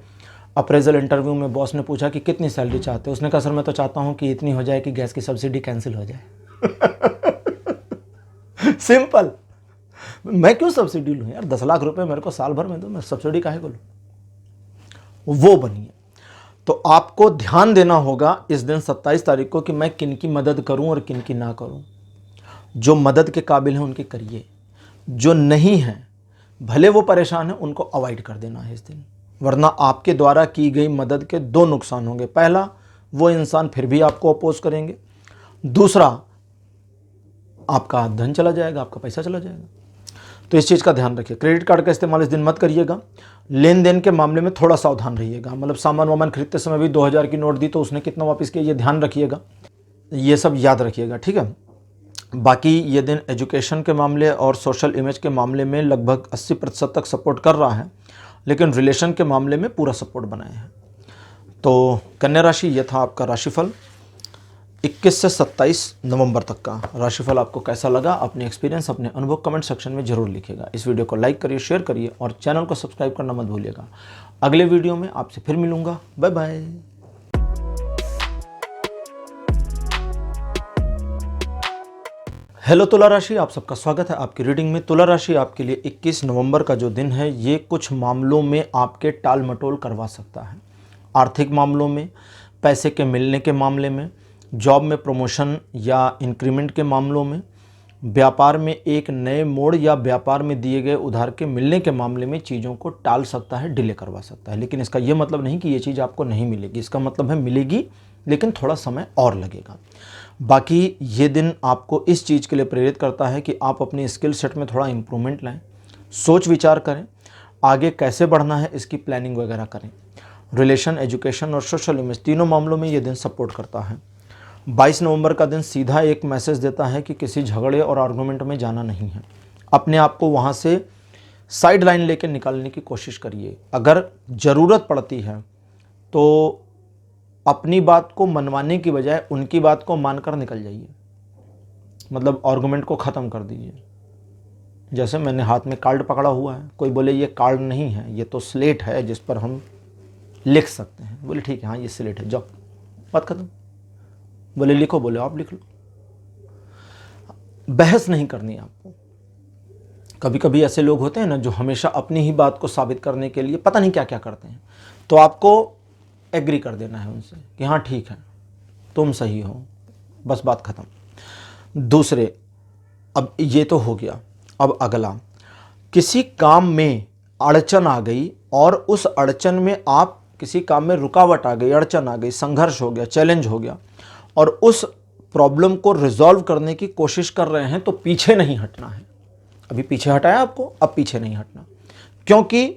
अप्रेजल इंटरव्यू में बॉस ने पूछा कि कितनी सैलरी चाहते हो? उसने कहा सर मैं तो चाहता हूँ कि इतनी हो जाए कि गैस की सब्सिडी कैंसिल हो जाए। सिंपल। मैं क्यों सब्सिडी लूँ यार, 10 लाख रुपए मेरे को साल भर में दो, मैं सब्सिडी काहे को लूँ? वो बनिए। तो आपको ध्यान देना होगा इस दिन 27 तारीख को कि मैं किन की मदद करूं और किन की ना करूं। जो मदद के काबिल हैं उनकी करिए, जो नहीं हैं भले वो परेशान हैं उनको अवॉइड कर देना है इस दिन, वरना आपके द्वारा की गई मदद के 2 नुकसान होंगे। पहला, वो इंसान फिर भी आपको अपोज करेंगे। दूसरा, आपका धन चला जाएगा, आपका पैसा चला जाएगा। तो इस चीज़ का ध्यान रखिए। क्रेडिट कार्ड का इस्तेमाल इस दिन मत करिएगा। लेन देन के मामले में थोड़ा सावधान रहिएगा, मतलब सामान वामान खरीदते समय भी 2000 की नोट दी तो उसने कितना वापस किया, ये ध्यान रखिएगा, ये सब याद रखिएगा, ठीक है। बाकी ये दिन एजुकेशन के मामले और सोशल इमेज के मामले में लगभग 80% तक सपोर्ट कर रहा है, लेकिन रिलेशन के मामले में पूरा सपोर्ट बनाए हैं। तो कन्या राशि, ये था आपका राशिफल 21 से 27 नवंबर तक का। राशिफल आपको कैसा लगा, अपने एक्सपीरियंस, अपने अनुभव कमेंट सेक्शन में जरूर लिखिएगा। इस वीडियो को लाइक करिए, शेयर करिए और चैनल को सब्सक्राइब करना मत भूलिएगा। अगले वीडियो में आपसे फिर मिलूंगा। Bye bye. हेलो तुला राशि, आप सबका स्वागत है आपकी रीडिंग में। तुला राशि आपके लिए 21 नवंबर का जो दिन है, ये कुछ मामलों में आपके टाल मटोल करवा सकता है। आर्थिक मामलों में, पैसे के मिलने के मामले में, जॉब में प्रमोशन या इंक्रीमेंट के मामलों में, व्यापार में एक नए मोड़ या व्यापार में दिए गए उधार के मिलने के मामले में चीज़ों को टाल सकता है, डिले करवा सकता है। लेकिन इसका ये मतलब नहीं कि ये चीज़ आपको नहीं मिलेगी, इसका मतलब है मिलेगी लेकिन थोड़ा समय और लगेगा। बाकी ये दिन आपको इस चीज़ के लिए प्रेरित करता है कि आप अपनी स्किल सेट में थोड़ा इम्प्रूवमेंट लाएं, सोच विचार करें, आगे कैसे बढ़ना है इसकी प्लानिंग वगैरह करें। रिलेशन, एजुकेशन और सोशल इमेज तीनों मामलों में ये दिन सपोर्ट करता है। 22 नवंबर का दिन सीधा एक मैसेज देता है कि किसी झगड़े और आर्गूमेंट में जाना नहीं है। अपने आप को वहाँ से साइड लाइन लेकर निकालने की कोशिश करिए। अगर ज़रूरत पड़ती है तो अपनी बात को मनवाने की बजाय उनकी बात को मानकर निकल जाइए, मतलब आर्गूमेंट को ख़त्म कर दीजिए। जैसे मैंने हाथ में कार्ड पकड़ा हुआ है, कोई बोले ये कार्ड नहीं है, ये तो स्लेट है जिस पर हम लिख सकते हैं। बोले ठीक है, हाँ ये स्लेट है, जाओ, बात खत्म। बोले लिखो, बोले आप लिख लो। बहस नहीं करनी आपको। कभी कभी ऐसे लोग होते हैं ना जो हमेशा अपनी ही बात को साबित करने के लिए पता नहीं क्या क्या करते हैं, तो आपको एग्री कर देना है उनसे कि हाँ ठीक है, तुम सही हो, बस बात खत्म। दूसरे, अब ये तो हो गया, अब अगला, किसी काम में अड़चन आ गई और उस अड़चन में आप किसी काम में रुकावट आ गई, अड़चन आ गई, संघर्ष हो गया, चैलेंज हो गया और उस प्रॉब्लम को रिजॉल्व करने की कोशिश कर रहे हैं, तो पीछे नहीं हटना है। अभी पीछे हटाया आपको, अब पीछे नहीं हटना, क्योंकि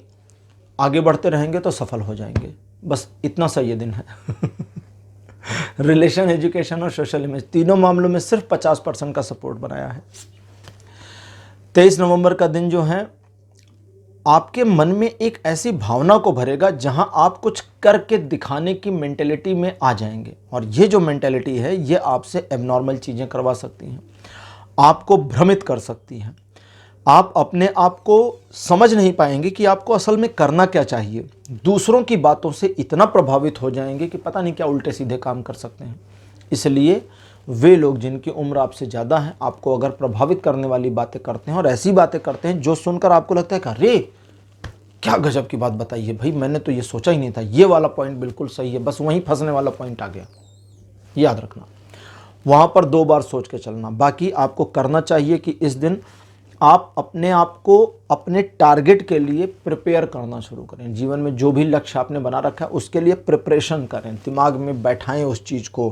आगे बढ़ते रहेंगे तो सफल हो जाएंगे। बस इतना सा ये दिन है। रिलेशन, एजुकेशन और सोशल इमेज तीनों मामलों में सिर्फ 50% का सपोर्ट बनाया है। 23 नवंबर का दिन जो है आपके मन में एक ऐसी भावना को भरेगा जहां आप कुछ करके दिखाने की मेंटेलिटी में आ जाएंगे, और ये जो मेंटेलिटी है ये आपसे एबनॉर्मल चीज़ें करवा सकती हैं, आपको भ्रमित कर सकती हैं। आप अपने आप को समझ नहीं पाएंगे कि आपको असल में करना क्या चाहिए। दूसरों की बातों से इतना प्रभावित हो जाएंगे कि पता नहीं क्या उल्टे सीधे काम कर सकते हैं। इसलिए वे लोग जिनकी उम्र आपसे ज़्यादा है, आपको अगर प्रभावित करने वाली बातें करते हैं और ऐसी बातें करते हैं जो सुनकर आपको लगता है कि अरे क्या गजब की बात बताई है भाई, मैंने तो ये सोचा ही नहीं था, ये वाला पॉइंट बिल्कुल सही है, बस वहीं फंसने वाला पॉइंट आ गया, याद रखना, वहाँ पर 2 बार सोच के चलना। बाकी आपको करना चाहिए कि इस दिन आप अपने आप को अपने टारगेट के लिए प्रिपेयर करना शुरू करें। जीवन में जो भी लक्ष्य आपने बना रखा है उसके लिए प्रिपरेशन करें, दिमाग में बैठाएं उस चीज़ को,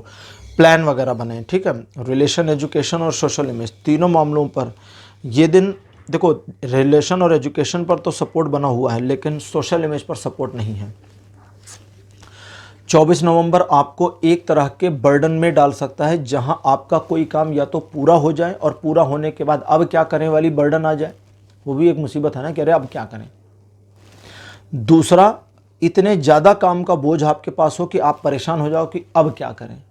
प्लान वगैरह बनाएं, ठीक है। रिलेशन, एजुकेशन और सोशल इमेज तीनों मामलों पर ये दिन, देखो रिलेशन और एजुकेशन पर तो सपोर्ट बना हुआ है लेकिन सोशल इमेज पर सपोर्ट नहीं है। 24 नवंबर आपको एक तरह के बर्डन में डाल सकता है जहां आपका कोई काम या तो पूरा हो जाए और पूरा होने के बाद अब क्या करें वाली बर्डन आ जाए, वो भी एक मुसीबत है ना कि अरे अब क्या करें। दूसरा, इतने ज़्यादा काम का बोझ आपके पास हो कि आप परेशान हो जाओ कि अब क्या करें।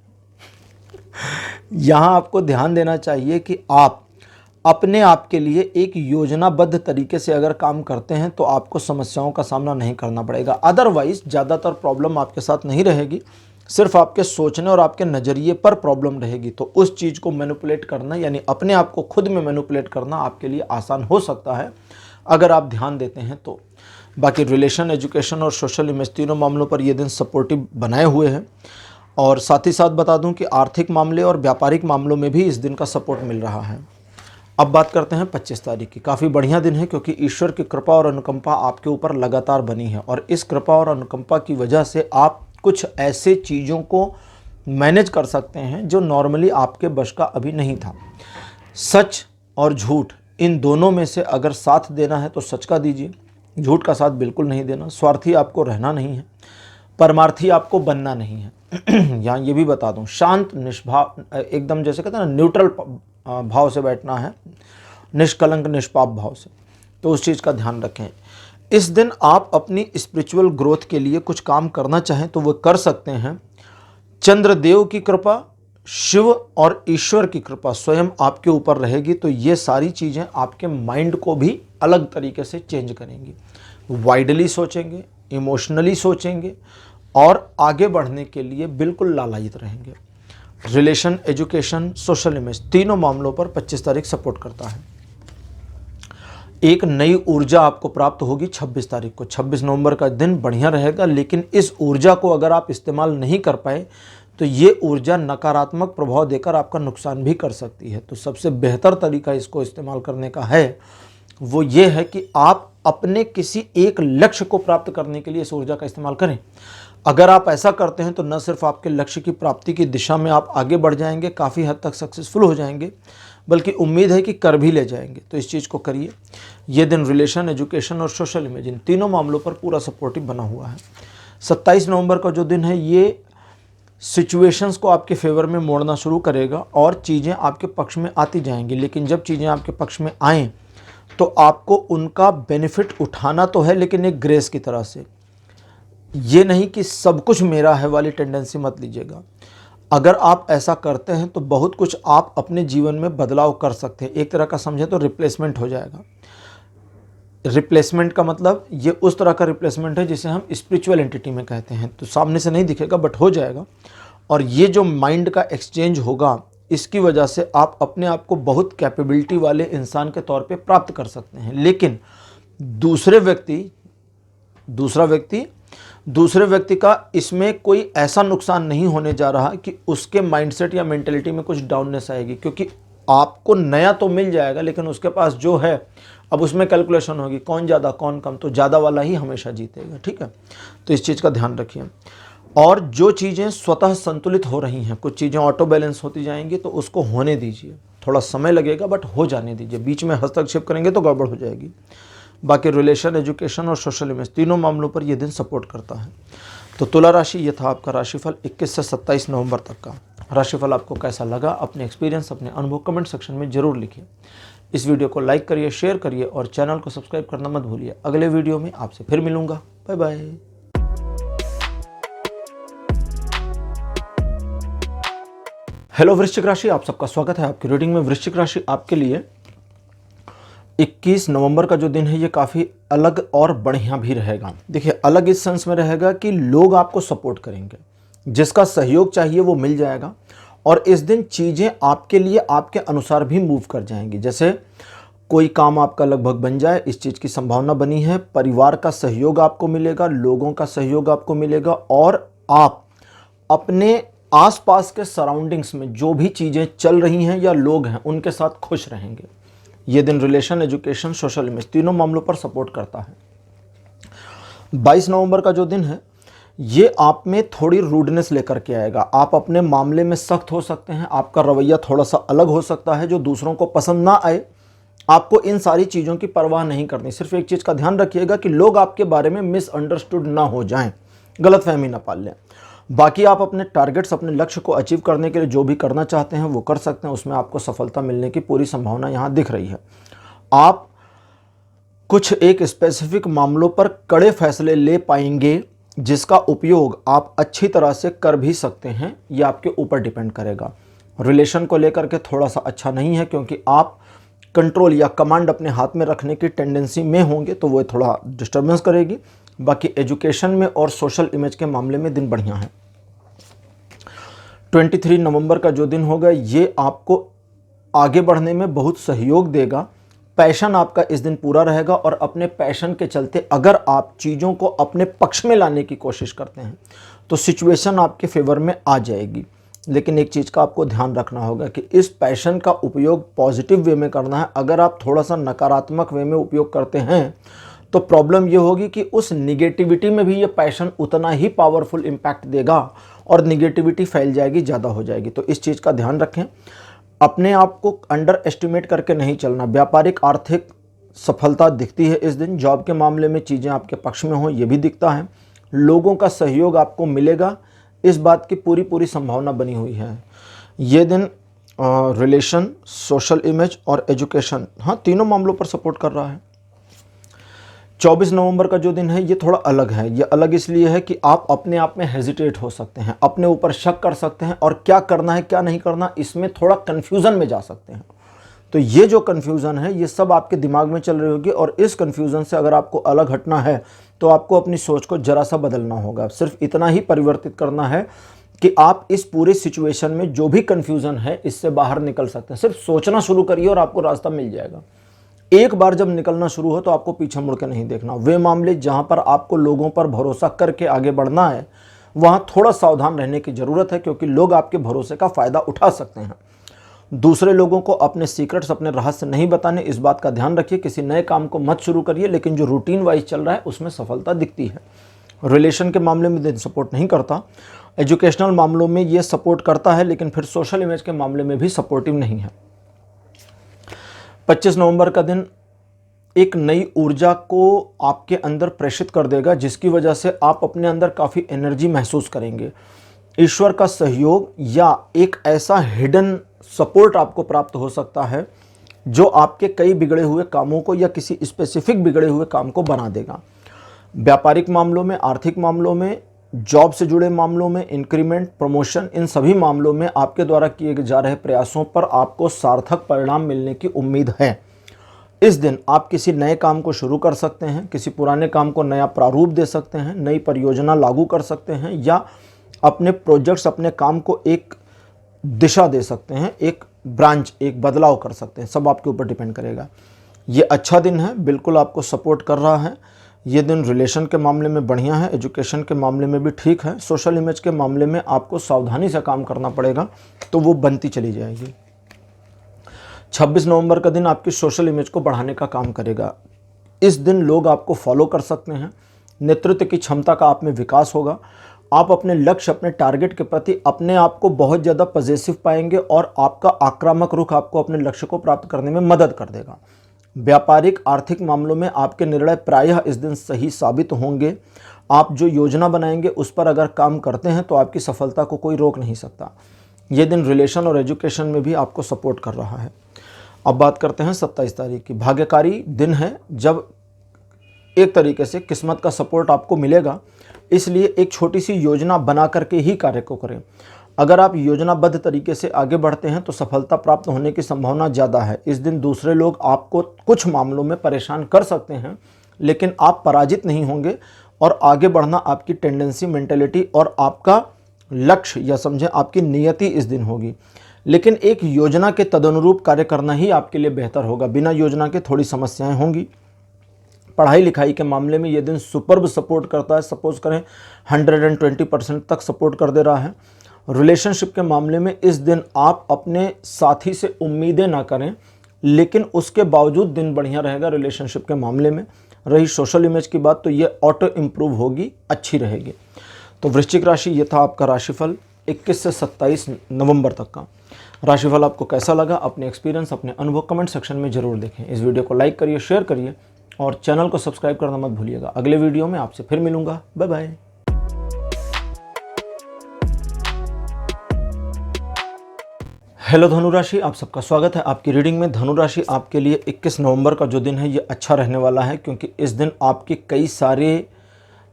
यहाँ आपको ध्यान देना चाहिए कि आप अपने आप के लिए एक योजनाबद्ध तरीके से अगर काम करते हैं तो आपको समस्याओं का सामना नहीं करना पड़ेगा। अदरवाइज ज़्यादातर प्रॉब्लम आपके साथ नहीं रहेगी, सिर्फ आपके सोचने और आपके नज़रिए पर प्रॉब्लम रहेगी। तो उस चीज़ को मैनिपुलेट करना, यानी अपने आप को खुद में मैनिपुलेट करना आपके लिए आसान हो सकता है अगर आप ध्यान देते हैं तो। बाकी रिलेशन, एजुकेशन और सोशल इमेज तीनों मामलों पर ये दिन सपोर्टिव बनाए हुए हैं। और साथ ही साथ बता दूं कि आर्थिक मामले और व्यापारिक मामलों में भी इस दिन का सपोर्ट मिल रहा है। अब बात करते हैं 25 तारीख की। काफ़ी बढ़िया दिन है क्योंकि ईश्वर की कृपा और अनुकंपा आपके ऊपर लगातार बनी है और इस कृपा और अनुकंपा की वजह से आप कुछ ऐसे चीज़ों को मैनेज कर सकते हैं जो नॉर्मली आपके बश का अभी नहीं था। सच और झूठ इन दोनों में से अगर साथ देना है तो सच का दीजिए, झूठ का साथ बिल्कुल नहीं देना। स्वार्थी आपको रहना नहीं है, परमार्थी आपको बनना नहीं है। यहाँ ये भी बता दूँ, शांत निष्भाव, एकदम जैसे कहते हैं ना न्यूट्रल भाव से बैठना है, निष्कलंक निष्पाप भाव से, तो उस चीज़ का ध्यान रखें। इस दिन आप अपनी स्पिरिचुअल ग्रोथ के लिए कुछ काम करना चाहें तो वो कर सकते हैं। चंद्रदेव की कृपा, शिव और ईश्वर की कृपा स्वयं आपके ऊपर रहेगी तो ये सारी चीज़ें आपके माइंड को भी अलग तरीके से चेंज करेंगी। वाइडली सोचेंगे, इमोशनली सोचेंगे और आगे बढ़ने के लिए बिल्कुल लालायित रहेंगे। रिलेशन, एजुकेशन, सोशल इमेज तीनों मामलों पर 25 तारीख सपोर्ट करता है। एक नई ऊर्जा आपको प्राप्त होगी 26 तारीख को। 26 नवंबर का दिन बढ़िया रहेगा, लेकिन इस ऊर्जा को अगर आप इस्तेमाल नहीं कर पाए तो ये ऊर्जा नकारात्मक प्रभाव देकर आपका नुकसान भी कर सकती है। तो सबसे बेहतर तरीका इसको इस्तेमाल करने का है वो ये है कि आप अपने किसी एक लक्ष्य को प्राप्त करने के लिए इस ऊर्जा का इस्तेमाल करें। अगर आप ऐसा करते हैं तो न सिर्फ आपके लक्ष्य की प्राप्ति की दिशा में आप आगे बढ़ जाएंगे, काफ़ी हद तक सक्सेसफुल हो जाएंगे, बल्कि उम्मीद है कि कर भी ले जाएंगे। तो इस चीज़ को करिए। ये दिन रिलेशन, एजुकेशन और सोशल इमेज, इन तीनों मामलों पर पूरा सपोर्टिव बना हुआ है। 27 नवंबर का जो दिन है ये सिचुएशंस को आपके फेवर में मोड़ना शुरू करेगा और चीज़ें आपके पक्ष में आती जाएंगी। लेकिन जब चीज़ें आपके पक्ष में आएँ तो आपको उनका बेनिफिट उठाना तो है, लेकिन एक ग्रेस की तरह से। ये नहीं कि सब कुछ मेरा है वाली टेंडेंसी मत लीजिएगा। अगर आप ऐसा करते हैं तो बहुत कुछ आप अपने जीवन में बदलाव कर सकते हैं। एक तरह का समझे तो रिप्लेसमेंट हो जाएगा। रिप्लेसमेंट का मतलब ये उस तरह का रिप्लेसमेंट है जिसे हम स्पिरिचुअल एंटिटी में कहते हैं। तो सामने से नहीं दिखेगा बट हो जाएगा। और ये जो माइंड का एक्सचेंज होगा, इसकी वजह से आप अपने आप को बहुत कैपेबिलिटी वाले इंसान के तौर पे प्राप्त कर सकते हैं। लेकिन दूसरे व्यक्ति का इसमें कोई ऐसा नुकसान नहीं होने जा रहा कि उसके माइंडसेट या मेंटेलिटी में कुछ डाउननेस आएगी, क्योंकि आपको नया तो मिल जाएगा लेकिन उसके पास जो है अब उसमें कैलकुलेशन होगी, कौन ज़्यादा कौन कम, तो ज़्यादा वाला ही हमेशा जीतेगा। ठीक है, तो इस चीज़ का ध्यान रखिए। और जो चीज़ें स्वतः संतुलित हो रही हैं, कुछ चीज़ें ऑटो बैलेंस होती जाएंगी, तो उसको होने दीजिए। थोड़ा समय लगेगा बट हो जाने दीजिए। बीच में हस्तक्षेप करेंगे तो गड़बड़ हो जाएगी। बाकी रिलेशन, एजुकेशन और सोशल इमेज, तीनों मामलों पर यह दिन सपोर्ट करता है। तो तुला राशि, ये था आपका राशिफल 21 से 27 नवंबर तक का। राशिफल आपको कैसा लगा, अपने एक्सपीरियंस, अपने अनुभव कमेंट सेक्शन में जरूर लिखिए। इस वीडियो को लाइक करिए, शेयर करिए और चैनल को सब्सक्राइब करना मत भूलिए। अगले वीडियो में आपसे फिर मिलूंगा। Bye bye. हेलो वृश्चिक राशि, आप सबका स्वागत है आपकी रीडिंग में। वृश्चिक राशि आपके लिए 21 नवंबर का जो दिन है ये काफ़ी अलग और बढ़िया भी रहेगा। देखिए, अलग इस सेंस में रहेगा कि लोग आपको सपोर्ट करेंगे, जिसका सहयोग चाहिए वो मिल जाएगा। और इस दिन चीज़ें आपके लिए आपके अनुसार भी मूव कर जाएंगी। जैसे कोई काम आपका लगभग बन जाए, इस चीज़ की संभावना बनी है। परिवार का सहयोग आपको मिलेगा, लोगों का सहयोग आपको मिलेगा और आप अपने आसपास के सराउंडिंग्स में जो भी चीज़ें चल रही हैं या लोग हैं उनके साथ खुश रहेंगे। ये दिन रिलेशन, एजुकेशन, सोशल इमेज, तीनों मामलों पर सपोर्ट करता है। 22 नवंबर का जो दिन है ये आप में थोड़ी रूडनेस लेकर के आएगा। आप अपने मामले में सख्त हो सकते हैं, आपका रवैया थोड़ा सा अलग हो सकता है जो दूसरों को पसंद ना आए। आपको इन सारी चीज़ों की परवाह नहीं करनी। सिर्फ एक चीज़ का ध्यान रखिएगा कि लोग आपके बारे में मिसअंडरस्टूड ना हो जाएं, गलतफहमी ना पाल लें। बाकी आप अपने टारगेट्स, अपने लक्ष्य को अचीव करने के लिए जो भी करना चाहते हैं वो कर सकते हैं। उसमें आपको सफलता मिलने की पूरी संभावना यहाँ दिख रही है। आप कुछ एक स्पेसिफिक मामलों पर कड़े फैसले ले पाएंगे जिसका उपयोग आप अच्छी तरह से कर भी सकते हैं। ये आपके ऊपर डिपेंड करेगा। रिलेशन को लेकर के थोड़ा सा अच्छा नहीं है, क्योंकि आप कंट्रोल या कमांड अपने हाथ में रखने की टेंडेंसी में होंगे, तो वो थोड़ा डिस्टर्बेंस करेगी। बाकी एजुकेशन में और सोशल इमेज के मामले में दिन बढ़िया है। 23 नवंबर का जो दिन होगा ये आपको आगे बढ़ने में बहुत सहयोग देगा। पैशन आपका इस दिन पूरा रहेगा और अपने पैशन के चलते अगर आप चीज़ों को अपने पक्ष में लाने की कोशिश करते हैं तो सिचुएशन आपके फेवर में आ जाएगी। लेकिन एक चीज़ का आपको ध्यान रखना होगा कि इस पैशन का उपयोग पॉजिटिव वे में करना है। अगर आप थोड़ा सा नकारात्मक वे में उपयोग करते हैं तो प्रॉब्लम ये होगी कि उस निगेटिविटी में भी ये पैशन उतना ही पावरफुल इम्पैक्ट देगा और निगेटिविटी फैल जाएगी, ज़्यादा हो जाएगी। तो इस चीज़ का ध्यान रखें। अपने आप को अंडर एस्टिमेट करके नहीं चलना। व्यापारिक आर्थिक सफलता दिखती है इस दिन। जॉब के मामले में चीज़ें आपके पक्ष में हो ये भी दिखता है। लोगों का सहयोग आपको मिलेगा, इस बात की पूरी संभावना बनी हुई है। ये दिन रिलेशन, सोशल इमेज और एजुकेशन, हाँ, तीनों मामलों पर सपोर्ट कर रहा है। 24 नवंबर का जो दिन है ये थोड़ा अलग है। ये अलग इसलिए है कि आप अपने आप में हेजिटेट हो सकते हैं, अपने ऊपर शक कर सकते हैं और क्या करना है क्या नहीं करना इसमें थोड़ा कन्फ्यूज़न में जा सकते हैं। तो ये जो कन्फ्यूज़न है ये सब आपके दिमाग में चल रही होगी और इस कन्फ्यूज़न से अगर आपको अलग हटना है तो आपको अपनी सोच को ज़रा सा बदलना होगा। सिर्फ इतना ही परिवर्तित करना है कि आप इस पूरे सिचुएशन में जो भी कन्फ्यूज़न है इससे बाहर निकल सकते हैं। सिर्फ सोचना शुरू करिए और आपको रास्ता मिल जाएगा। एक बार जब निकलना शुरू हो तो आपको पीछे मुड़ के नहीं देखना। वे मामले जहां पर आपको लोगों पर भरोसा करके आगे बढ़ना है वहाँ थोड़ा सावधान रहने की ज़रूरत है, क्योंकि लोग आपके भरोसे का फ़ायदा उठा सकते हैं। दूसरे लोगों को अपने सीक्रेट्स, अपने रहस्य नहीं बताने, इस बात का ध्यान रखिए। किसी नए काम को मत शुरू करिए, लेकिन जो रूटीन वाइज चल रहा है उसमें सफलता दिखती है। रिलेशन के मामले में दिन सपोर्ट नहीं करता, एजुकेशनल मामलों में ये सपोर्ट करता है, लेकिन फिर सोशल इमेज के मामले में भी सपोर्टिव नहीं है। 25 नवंबर का दिन एक नई ऊर्जा को आपके अंदर प्रेषित कर देगा, जिसकी वजह से आप अपने अंदर काफ़ी एनर्जी महसूस करेंगे। ईश्वर का सहयोग या एक ऐसा हिडन सपोर्ट आपको प्राप्त हो सकता है जो आपके कई बिगड़े हुए कामों को या किसी स्पेसिफिक बिगड़े हुए काम को बना देगा। व्यापारिक मामलों में, आर्थिक मामलों में, जॉब से जुड़े मामलों में, इंक्रीमेंट, प्रमोशन, इन सभी मामलों में आपके द्वारा किए जा रहे प्रयासों पर आपको सार्थक परिणाम मिलने की उम्मीद है। इस दिन आप किसी नए काम को शुरू कर सकते हैं, किसी पुराने काम को नया प्रारूप दे सकते हैं, नई परियोजना लागू कर सकते हैं, या अपने प्रोजेक्ट्स, अपने काम को एक दिशा दे सकते हैं, एक ब्रांच, एक बदलाव कर सकते हैं। सब आपके ऊपर डिपेंड करेगा। ये अच्छा दिन है, बिल्कुल आपको सपोर्ट कर रहा है। ये दिन रिलेशन के मामले में बढ़िया है, एजुकेशन के मामले में भी ठीक है। सोशल इमेज के मामले में आपको सावधानी से काम करना पड़ेगा, तो वो बनती चली जाएगी। 26 नवंबर का दिन आपकी सोशल इमेज को बढ़ाने का काम करेगा। इस दिन लोग आपको फॉलो कर सकते हैं, नेतृत्व की क्षमता का आप में विकास होगा। आप अपने लक्ष्य, अपने टारगेट के प्रति अपने आप को बहुत ज़्यादा पॉजिटिव पाएंगे और आपका आक्रामक रुख आपको अपने लक्ष्य को प्राप्त करने में मदद कर देगा। व्यापारिक, आर्थिक मामलों में आपके निर्णय प्रायः इस दिन सही साबित होंगे। आप जो योजना बनाएंगे उस पर अगर काम करते हैं तो आपकी सफलता को कोई रोक नहीं सकता। ये दिन रिलेशन और एजुकेशन में भी आपको सपोर्ट कर रहा है। अब बात करते हैं 27 तारीख की। भाग्यकारी दिन है, जब एक तरीके से किस्मत का सपोर्ट आपको मिलेगा, इसलिए एक छोटी सी योजना बना करके ही कार्य को करें। अगर आप योजनाबद्ध तरीके से आगे बढ़ते हैं तो सफलता प्राप्त होने की संभावना ज़्यादा है। इस दिन दूसरे लोग आपको कुछ मामलों में परेशान कर सकते हैं, लेकिन आप पराजित नहीं होंगे और आगे बढ़ना आपकी टेंडेंसी, मेंटेलिटी और आपका लक्ष्य या समझें आपकी नियति इस दिन होगी। लेकिन एक योजना के तदनुरूप कार्य करना ही आपके लिए बेहतर होगा। बिना योजना के थोड़ी समस्याएं होंगी। पढ़ाई लिखाई के मामले में ये दिन सुपर्ब सपोर्ट करता है। सपोज करें 120% तक सपोर्ट कर दे रहा है। रिलेशनशिप के मामले में इस दिन आप अपने साथी से उम्मीदें ना करें, लेकिन उसके बावजूद दिन बढ़िया रहेगा रिलेशनशिप के मामले में। रही सोशल इमेज की बात, तो ये ऑटो इम्प्रूव होगी, अच्छी रहेगी। तो वृश्चिक राशि, ये था आपका राशिफल 21 से 27 नवंबर तक का। राशिफल आपको कैसा लगा? अपने एक्सपीरियंस, अपने अनुभव कमेंट सेक्शन में ज़रूर देखें। इस वीडियो को लाइक करिए, शेयर करिए और चैनल को सब्सक्राइब करना मत भूलिएगा। अगले वीडियो में आपसे फिर मिलूंगा। Bye bye. हेलो धनुराशि, आप सबका स्वागत है आपकी रीडिंग में। धनुराशि आपके लिए 21 नवंबर का जो दिन है ये अच्छा रहने वाला है, क्योंकि इस दिन आपके कई सारे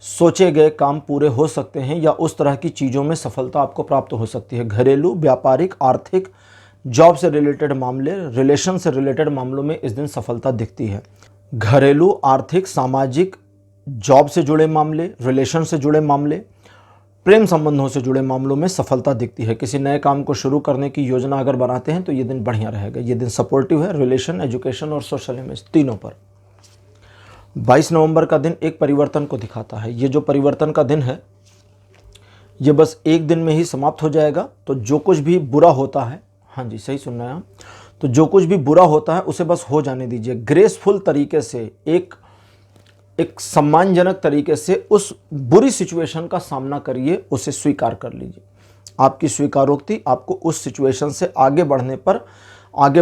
सोचे गए काम पूरे हो सकते हैं या उस तरह की चीज़ों में सफलता आपको प्राप्त हो सकती है। घरेलू, व्यापारिक, आर्थिक, जॉब से रिलेटेड मामले, रिलेशन से रिलेटेड मामलों में इस दिन सफलता दिखती है। घरेलू, आर्थिक, सामाजिक, जॉब से जुड़े मामले, रिलेशन से जुड़े मामले, प्रेम संबंधों से जुड़े मामलों में सफलता दिखती है। किसी नए काम को शुरू करने की योजना अगर बनाते हैं तो ये दिन बढ़िया रहेगा। ये दिन सपोर्टिव है रिलेशन, एजुकेशन और सोशल इमेज तीनों पर। 22 नवंबर का दिन एक परिवर्तन को दिखाता है। ये जो परिवर्तन का दिन है ये बस एक दिन में ही समाप्त हो जाएगा। तो जो कुछ भी बुरा होता है, हाँ जी सही सुन रहे हैं आप, तो जो कुछ भी बुरा होता है उसे बस हो जाने दीजिए। ग्रेसफुल तरीके से, एक सम्मानजनक तरीके से उस बुरी सिचुएशन का सामना करिए, उसे स्वीकार कर लीजिए। आपकी स्वीकारोक्ति आपको उस सिचुएशन से आगे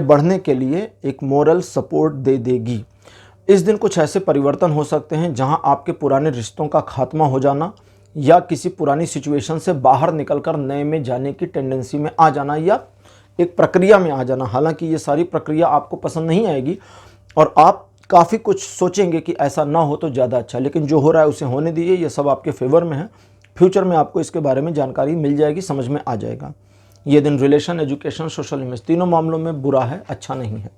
बढ़ने के लिए एक मोरल सपोर्ट दे देगी। इस दिन कुछ ऐसे परिवर्तन हो सकते हैं जहां आपके पुराने रिश्तों का खात्मा हो जाना या किसी पुरानी सिचुएशन से बाहर निकलकर नए में जाने की टेंडेंसी में आ जाना या एक प्रक्रिया में आ जाना। हालांकि ये सारी प्रक्रिया आपको पसंद नहीं आएगी और आप काफ़ी कुछ सोचेंगे कि ऐसा ना हो तो ज़्यादा अच्छा, लेकिन जो हो रहा है उसे होने दीजिए। ये सब आपके फेवर में है। फ्यूचर में आपको इसके बारे में जानकारी मिल जाएगी, समझ में आ जाएगा। ये दिन रिलेशन, एजुकेशन, सोशल इमेज तीनों मामलों में बुरा है, अच्छा नहीं है।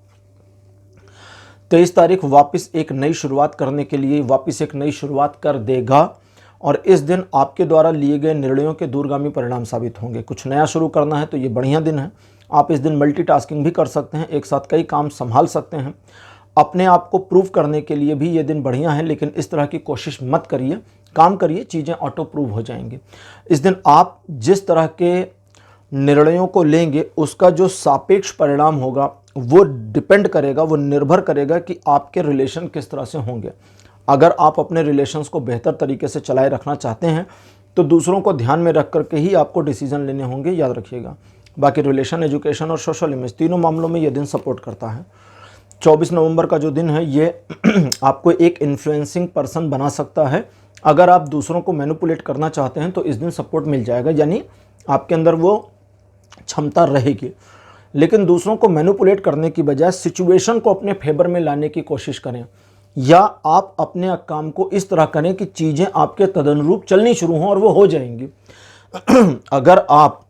23 तारीख वापस एक नई शुरुआत करने के लिए वापस एक नई शुरुआत कर देगा और इस दिन आपके द्वारा लिए गए निर्णयों के दूरगामी परिणाम साबित होंगे। कुछ नया शुरू करना है तो ये बढ़िया दिन है। आप इस दिन मल्टीटास्किंग भी कर सकते हैं, एक साथ कई काम संभाल सकते हैं। अपने आप को प्रूव करने के लिए भी ये दिन बढ़िया है, लेकिन इस तरह की कोशिश मत करिए। काम करिए, चीज़ें ऑटो प्रूव हो जाएंगी। इस दिन आप जिस तरह के निर्णयों को लेंगे उसका जो सापेक्ष परिणाम होगा वो डिपेंड करेगा, वो निर्भर करेगा कि आपके रिलेशन किस तरह से होंगे। अगर आप अपने रिलेशंस को बेहतर तरीके से चलाए रखना चाहते हैं तो दूसरों को ध्यान में रख करके ही आपको डिसीजन लेने होंगे, याद रखिएगा। बाकी रिलेशन, एजुकेशन और सोशल इमेज तीनों मामलों में ये दिन सपोर्ट करता है। 24 नवंबर का जो दिन है ये आपको एक इन्फ्लुएंसिंग पर्सन बना सकता है। अगर आप दूसरों को मैनिपुलेट करना चाहते हैं तो इस दिन सपोर्ट मिल जाएगा, यानी आपके अंदर वो क्षमता रहेगी। लेकिन दूसरों को मैनिपुलेट करने की बजाय सिचुएशन को अपने फेवर में लाने की कोशिश करें, या आप अपने काम को इस तरह करें कि चीज़ें आपके तदनुरूप चलनी शुरू हों और वो हो जाएंगी। अगर आप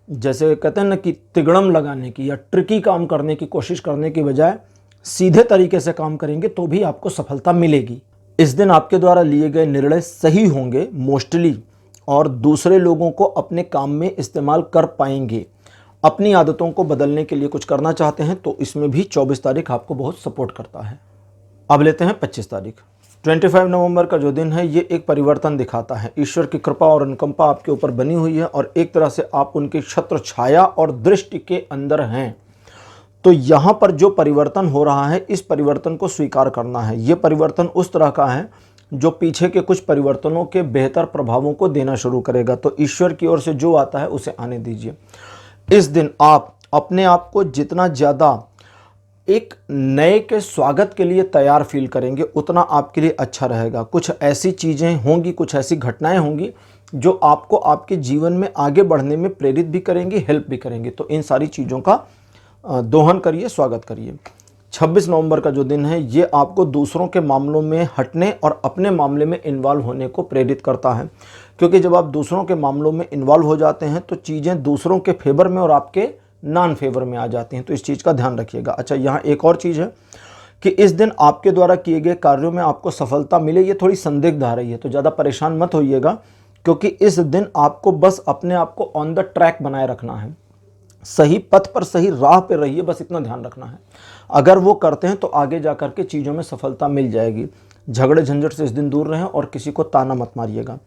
जैसे कहते हैं ना कि तिगड़म लगाने की या ट्रिकी काम करने की कोशिश करने की बजाय सीधे तरीके से काम करेंगे तो भी आपको सफलता मिलेगी। इस दिन आपके द्वारा लिए गए निर्णय सही होंगे मोस्टली, और दूसरे लोगों को अपने काम में इस्तेमाल कर पाएंगे। अपनी आदतों को बदलने के लिए कुछ करना चाहते हैं तो इसमें भी 24 तारीख आपको बहुत सपोर्ट करता है। अब लेते हैं 25 तारीख। 25 नवंबर का जो दिन है ये एक परिवर्तन दिखाता है। ईश्वर की कृपा और अनुकंपा आपके ऊपर बनी हुई है और एक तरह से आप उनकी छत्र छाया और दृष्टि के अंदर हैं। तो यहाँ पर जो परिवर्तन हो रहा है इस परिवर्तन को स्वीकार करना है। ये परिवर्तन उस तरह का है जो पीछे के कुछ परिवर्तनों के बेहतर प्रभावों को देना शुरू करेगा। तो ईश्वर की ओर से जो आता है उसे आने दीजिए। इस दिन आप अपने आप को जितना ज़्यादा एक नए के स्वागत के लिए तैयार फील करेंगे उतना आपके लिए अच्छा रहेगा। कुछ ऐसी चीज़ें होंगी, कुछ ऐसी घटनाएं होंगी जो आपको आपके जीवन में आगे बढ़ने में प्रेरित भी करेंगी, हेल्प भी करेंगी। तो इन सारी चीज़ों का दोहन करिए, स्वागत करिए। 26 नवंबर का जो दिन है ये आपको दूसरों के मामलों में हटने और अपने मामले में इन्वॉल्व होने को प्रेरित करता है, क्योंकि जब आप दूसरों के मामलों में इन्वॉल्व हो जाते हैं तो चीज़ें दूसरों के फेवर में और आपके नॉन फेवर में आ जाती हैं। तो इस चीज़ का ध्यान रखिएगा। अच्छा, यहाँ एक और चीज़ है कि इस दिन आपके द्वारा किए गए कार्यों में आपको सफलता मिले, ये थोड़ी संदिग्ध आ रही है, तो ज़्यादा परेशान मत होइएगा, क्योंकि इस दिन आपको बस अपने आप को ऑन द ट्रैक बनाए रखना है। सही पथ पर, सही राह पर रहिए, बस इतना ध्यान रखना है। अगर वो करते हैं तो आगे जा कर के चीज़ों में सफलता मिल जाएगी। झगड़े झंझट से इस दिन दूर रहें और किसी को ताना मत मारिएगा।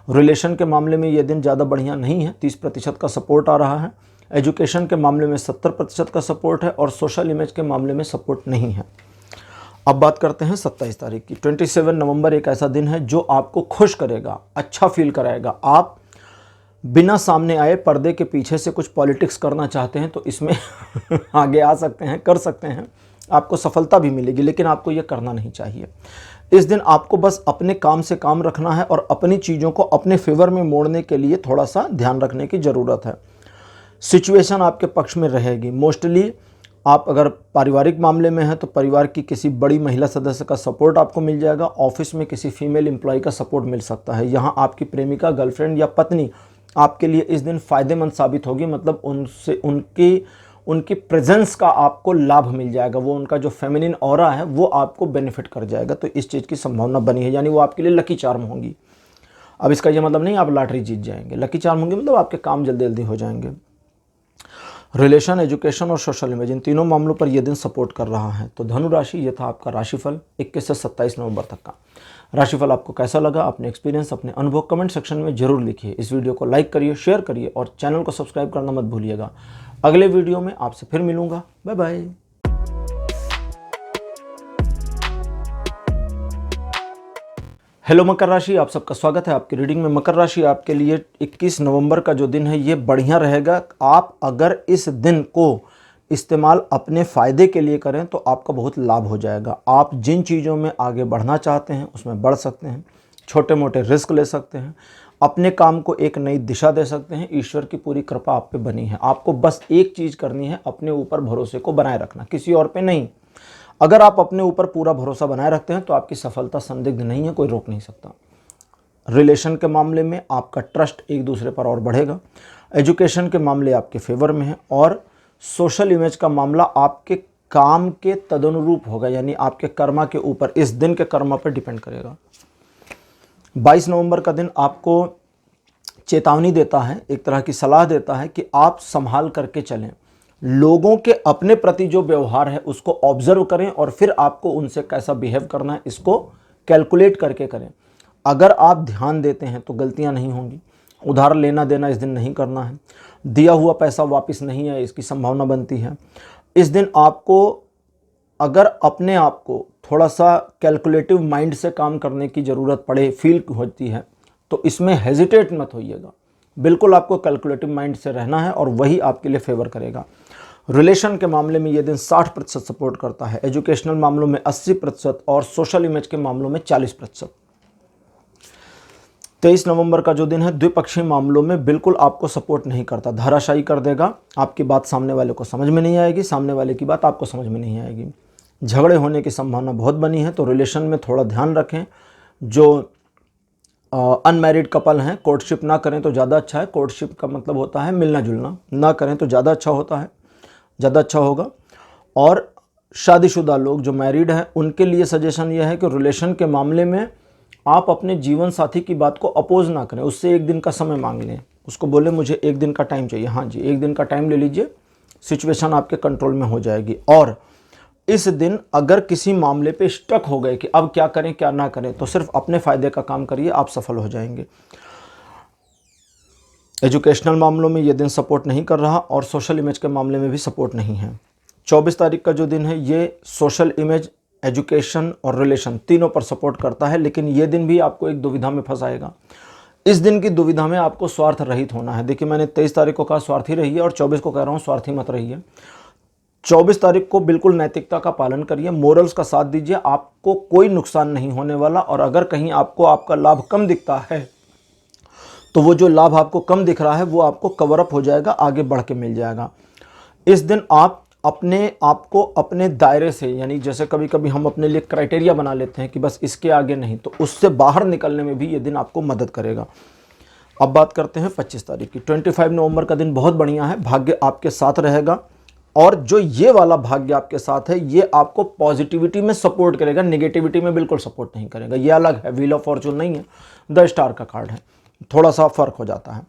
रिलेशन के मामले में ये दिन ज़्यादा बढ़िया नहीं है, 30% का सपोर्ट आ रहा है। एजुकेशन के मामले में 70% का सपोर्ट है और सोशल इमेज के मामले में सपोर्ट नहीं है। अब बात करते हैं 27 तारीख की। 27 नवंबर एक ऐसा दिन है जो आपको खुश करेगा, अच्छा फील कराएगा। आप बिना सामने आए पर्दे के पीछे से कुछ पॉलिटिक्स करना चाहते हैं तो इसमें आगे आ सकते हैं, कर सकते हैं, आपको सफलता भी मिलेगी, लेकिन आपको ये करना नहीं चाहिए। इस दिन आपको बस अपने काम से काम रखना है और अपनी चीज़ों को अपने फेवर में मोड़ने के लिए थोड़ा सा ध्यान रखने की ज़रूरत है। सिचुएशन आपके पक्ष में रहेगी। मोस्टली आप अगर पारिवारिक मामले में हैं तो परिवार की किसी बड़ी महिला सदस्य का सपोर्ट आपको मिल जाएगा। ऑफिस में किसी फीमेल एम्प्लॉय का सपोर्ट मिल सकता है। यहाँ आपकी प्रेमिका, गर्लफ्रेंड या पत्नी आपके लिए इस दिन फ़ायदेमंद साबित होगी, मतलब उनसे उनकी प्रेजेंस का आपको लाभ मिल जाएगा। वो उनका जो फेमिनिन ऑरा है वो आपको बेनिफिट कर जाएगा। तो इस चीज़ की संभावना बनी है, यानी वो आपके लिए लकी चार्म होंगी। अब इसका ये मतलब नहीं आप लॉटरी जीत जाएंगे। लकी चार्म होंगे मतलब आपके काम जल्दी जल्दी हो जाएंगे। रिलेशन, एजुकेशन और सोशल इमेज, इन तीनों मामलों पर यह दिन सपोर्ट कर रहा है। तो धनु राशि, ये था आपका राशिफल 21 से 27 नवंबर तक का। राशिफल आपको कैसा लगा, अपने एक्सपीरियंस, अपने अनुभव कमेंट सेक्शन में जरूर लिखिए। इस वीडियो को लाइक करिए, शेयर करिए और चैनल को सब्सक्राइब करना मत भूलिएगा। अगले वीडियो में आपसे फिर मिलूंगा। Bye bye. हेलो मकर राशि, आप सबका स्वागत है आपकी रीडिंग में। मकर राशि आपके लिए 21 नवंबर का जो दिन है ये बढ़िया रहेगा। आप अगर इस दिन को इस्तेमाल अपने फ़ायदे के लिए करें तो आपका बहुत लाभ हो जाएगा। आप जिन चीज़ों में आगे बढ़ना चाहते हैं उसमें बढ़ सकते हैं, छोटे मोटे रिस्क ले सकते हैं, अपने काम को एक नई दिशा दे सकते हैं। ईश्वर की पूरी कृपा आप पे बनी है। आपको बस एक चीज़ करनी है, अपने ऊपर भरोसे को बनाए रखना, किसी और पे नहीं। अगर आप अपने ऊपर पूरा भरोसा बनाए रखते हैं तो आपकी सफलता संदिग्ध नहीं है, कोई रोक नहीं सकता। रिलेशन के मामले में आपका ट्रस्ट एक दूसरे पर और बढ़ेगा। एजुकेशन के मामले आपके फेवर में है और सोशल इमेज का मामला आपके काम के तदनुरूप होगा, यानी आपके कर्मा के ऊपर, इस दिन के कर्मा पर डिपेंड करेगा। 22 नवंबर का दिन आपको चेतावनी देता है, एक तरह की सलाह देता है कि आप संभाल करके चलें। लोगों के अपने प्रति जो व्यवहार है उसको ऑब्जर्व करें और फिर आपको उनसे कैसा बिहेव करना है इसको कैलकुलेट करके करें। अगर आप ध्यान देते हैं तो गलतियां नहीं होंगी। उधार लेना देना इस दिन नहीं करना है। दिया हुआ पैसा वापस नहीं है, इसकी संभावना बनती है। इस दिन आपको अगर अपने आप को थोड़ा सा कैलकुलेटिव माइंड से काम करने की ज़रूरत पड़े, फील होती है, तो इसमें हेजिटेट मत होइएगा। बिल्कुल आपको कैलकुलेटिव माइंड से रहना है और वही आपके लिए फेवर करेगा। रिलेशन के मामले में ये दिन 60% सपोर्ट करता है, एजुकेशनल मामलों में 80% और सोशल इमेज के मामलों में 40%। 23 नवंबर का जो दिन है द्विपक्षीय मामलों में बिल्कुल आपको सपोर्ट नहीं करता, धाराशायी कर देगा। आपकी बात सामने वाले को समझ में नहीं आएगी, सामने वाले की बात आपको समझ में नहीं आएगी। झगड़े होने की संभावना बहुत बनी है, तो रिलेशन में थोड़ा ध्यान रखें। जो अनमैरिड कपल हैं, कोर्टशिप ना करें तो ज़्यादा अच्छा है। कोर्टशिप का मतलब होता है मिलना जुलना, ना करें तो ज़्यादा अच्छा होता है, ज़्यादा अच्छा होगा। और शादीशुदा लोग जो मैरिड हैं उनके लिए सजेशन यह है कि रिलेशन के मामले में आप अपने जीवन साथी की बात को अपोज ना करें, उससे एक दिन का समय मांग लें। उसको बोले मुझे एक दिन का टाइम चाहिए, हाँ जी एक दिन का टाइम ले लीजिए, सिचुएशन आपके कंट्रोल में हो जाएगी। और इस दिन अगर किसी मामले पे स्टक हो गए कि अब क्या करें क्या ना करें, तो सिर्फ अपने फायदे का काम करिए, आप सफल हो जाएंगे। एजुकेशनल मामलों में ये दिन सपोर्ट नहीं कर रहा और सोशल इमेज के मामले में भी सपोर्ट नहीं है। 24 तारीख का जो दिन है ये सोशल इमेज, एजुकेशन और रिलेशन तीनों पर सपोर्ट करता है, लेकिन ये दिन भी आपको एक दुविधा में फंसाएगा। इस दिन की दुविधा में आपको स्वार्थ रहित होना है। देखिए मैंने 23 तारीख को कहा स्वार्थी रहिए और 24 को कह रहा हूँ स्वार्थी मत रहिए। 24 तारीख को बिल्कुल नैतिकता का पालन करिए, मोरल्स का साथ दीजिए, आपको कोई नुकसान नहीं होने वाला। और अगर कहीं आपको आपका लाभ कम दिखता है तो वो जो लाभ आपको कम दिख रहा है वो आपको कवर अप हो जाएगा, आगे बढ़ के मिल जाएगा। इस दिन आप अपने आप को अपने दायरे से, यानी जैसे कभी कभी हम अपने लिए क्राइटेरिया बना लेते हैं कि बस इसके आगे नहीं, तो उससे बाहर निकलने में भी ये दिन आपको मदद करेगा। अब बात करते हैं 25 तारीख की। 25 नवंबर का दिन बहुत बढ़िया है, भाग्य आपके साथ रहेगा और जो ये वाला भाग्य आपके साथ है ये आपको पॉजिटिविटी में सपोर्ट करेगा, नेगेटिविटी में बिल्कुल सपोर्ट नहीं करेगा। ये अलग है, व्हील ऑफ फॉर्चून नहीं है, द स्टार का कार्ड है, थोड़ा सा फर्क हो जाता है।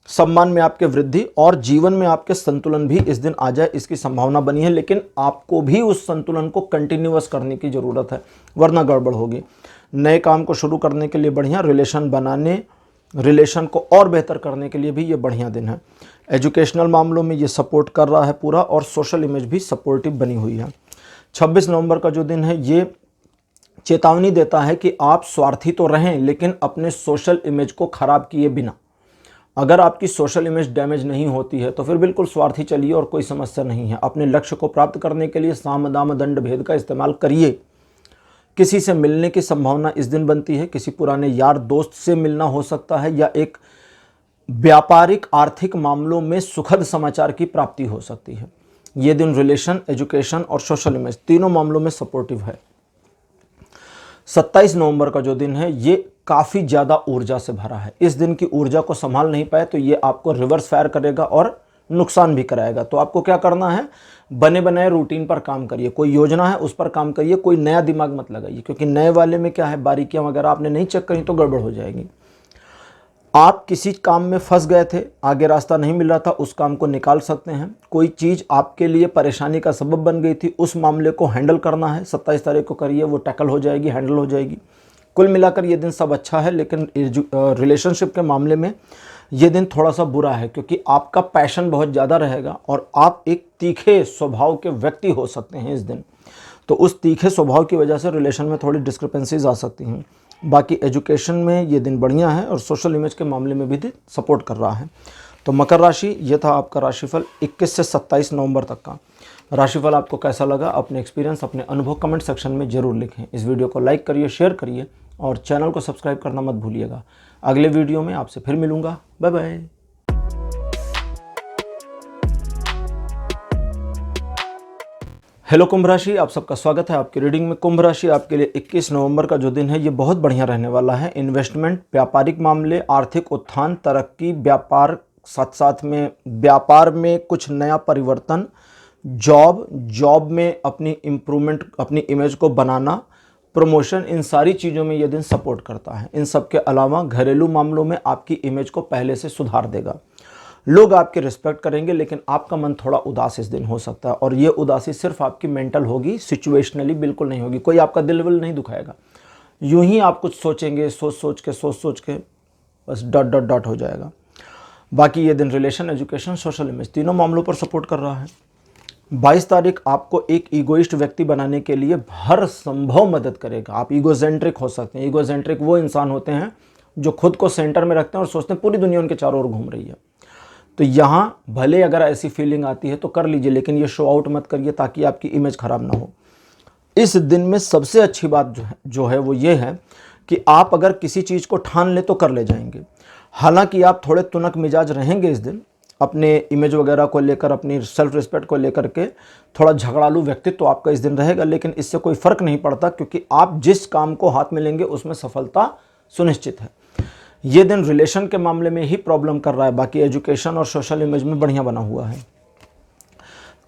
सम्मान में आपके वृद्धि और जीवन में आपके संतुलन भी इस दिन आ जाए, इसकी संभावना बनी है, लेकिन आपको भी उस संतुलन को कंटिन्यूअस करने की ज़रूरत है, वरना गड़बड़ होगी। नए काम को शुरू करने के लिए बढ़िया, रिलेशन बनाने, रिलेशन को और बेहतर करने के लिए भी ये बढ़िया दिन है। एजुकेशनल मामलों में ये सपोर्ट कर रहा है पूरा और सोशल इमेज भी सपोर्टिव बनी हुई है। 26 नवंबर का जो दिन है ये चेतावनी देता है कि आप स्वार्थी तो रहें लेकिन अपने सोशल इमेज को खराब किए बिना। अगर आपकी सोशल इमेज डैमेज नहीं होती है तो फिर बिल्कुल स्वार्थी चलिए और कोई समस्या नहीं है। अपने लक्ष्य को प्राप्त करने के लिए साम दाम दंड भेद का इस्तेमाल करिए। किसी से मिलने की संभावना इस दिन बनती है, किसी पुराने यार दोस्त से मिलना हो सकता है या एक व्यापारिक आर्थिक मामलों में सुखद समाचार की प्राप्ति हो सकती है। ये दिन रिलेशन, एजुकेशन और सोशल इमेज तीनों मामलों में सपोर्टिव है। 27 नवंबर का जो दिन है ये काफ़ी ज़्यादा ऊर्जा से भरा है। इस दिन की ऊर्जा को संभाल नहीं पाए तो ये आपको रिवर्स फायर करेगा और नुकसान भी कराएगा। तो आपको क्या करना है, बने बनाए रूटीन पर काम करिए, कोई योजना है उस पर काम करिए, कोई नया दिमाग मत लगाइए, क्योंकि नए वाले में क्या है, बारीकियां वगैरह आपने नहीं चेक करी तो गड़बड़ हो जाएगी। आप किसी काम में फंस गए थे, आगे रास्ता नहीं मिल रहा था, उस काम को निकाल सकते हैं। कोई चीज़ आपके लिए परेशानी का सबब बन गई थी, उस मामले को हैंडल करना है, 27 तारीख को करिए, वो टैकल हो जाएगी, हैंडल हो जाएगी। कुल मिलाकर ये दिन सब अच्छा है, लेकिन रिलेशनशिप के मामले में ये दिन थोड़ा सा बुरा है, क्योंकि आपका पैशन बहुत ज़्यादा रहेगा और आप एक तीखे स्वभाव के व्यक्ति हो सकते हैं इस दिन। तो उस तीखे स्वभाव की वजह से रिलेशन में थोड़ी डिस्क्रिपेंसीज आ सकती हैं। बाकी एजुकेशन में ये दिन बढ़िया है और सोशल इमेज के मामले में भी दिन सपोर्ट कर रहा है। तो मकर राशि, ये था आपका राशिफल 21 से 27 नवंबर तक का। राशिफल आपको कैसा लगा, अपने एक्सपीरियंस, अपने अनुभव कमेंट सेक्शन में ज़रूर लिखें। इस वीडियो को लाइक करिए, शेयर करिए और चैनल को सब्सक्राइब करना मत भूलिएगा। अगले वीडियो में आपसे फिर मिलूँगा। Bye bye. हेलो कुंभ राशि, आप सबका स्वागत है आपकी रीडिंग में। कुंभ राशि आपके लिए 21 नवंबर का जो दिन है ये बहुत बढ़िया रहने वाला है। इन्वेस्टमेंट, व्यापारिक मामले, आर्थिक उत्थान, तरक्की, व्यापार, साथ साथ में व्यापार में कुछ नया परिवर्तन, जॉब में अपनी इम्प्रूवमेंट, अपनी इमेज को बनाना, प्रमोशन, इन सारी चीज़ों में यह दिन सपोर्ट करता है। इन सब के अलावा घरेलू मामलों में आपकी इमेज को पहले से सुधार देगा। लोग आपके रिस्पेक्ट करेंगे, लेकिन आपका मन थोड़ा उदास इस दिन हो सकता है और ये उदासी सिर्फ आपकी मेंटल होगी, सिचुएशनली बिल्कुल नहीं होगी। कोई आपका दिल विल नहीं दुखाएगा। यूं ही आप कुछ सोचेंगे, सोच सोच के बस डॉट डॉट डॉट हो जाएगा। बाकी ये दिन रिलेशन, एजुकेशन, सोशल इमेज तीनों मामलों पर सपोर्ट कर रहा है। 22 तारीख आपको एक ईगोइस्ट व्यक्ति बनाने के लिए हर संभव मदद करेगा। आप ईगोसेंट्रिक हो सकते हैं। ईगोसेंट्रिक वो इंसान होते हैं जो खुद को सेंटर में रखते हैं और सोचते हैं पूरी दुनिया उनके चारों ओर घूम रही है। तो यहाँ भले अगर ऐसी फीलिंग आती है तो कर लीजिए, लेकिन ये शो आउट मत करिए ताकि आपकी इमेज खराब ना हो। इस दिन में सबसे अच्छी बात जो है वो ये है कि आप अगर किसी चीज़ को ठान ले तो कर ले जाएंगे। हालांकि आप थोड़े तुनक मिजाज रहेंगे इस दिन, अपने इमेज वगैरह को लेकर, अपनी सेल्फ रिस्पेक्ट को लेकर के थोड़ा झगड़ालू व्यक्तित्व तो आपका इस दिन रहेगा, लेकिन इससे कोई फ़र्क नहीं पड़ता क्योंकि आप जिस काम को हाथ में लेंगे उसमें सफलता सुनिश्चित है। ये दिन रिलेशन के मामले में ही प्रॉब्लम कर रहा है, बाकी एजुकेशन और सोशल इमेज में बढ़िया बना हुआ है।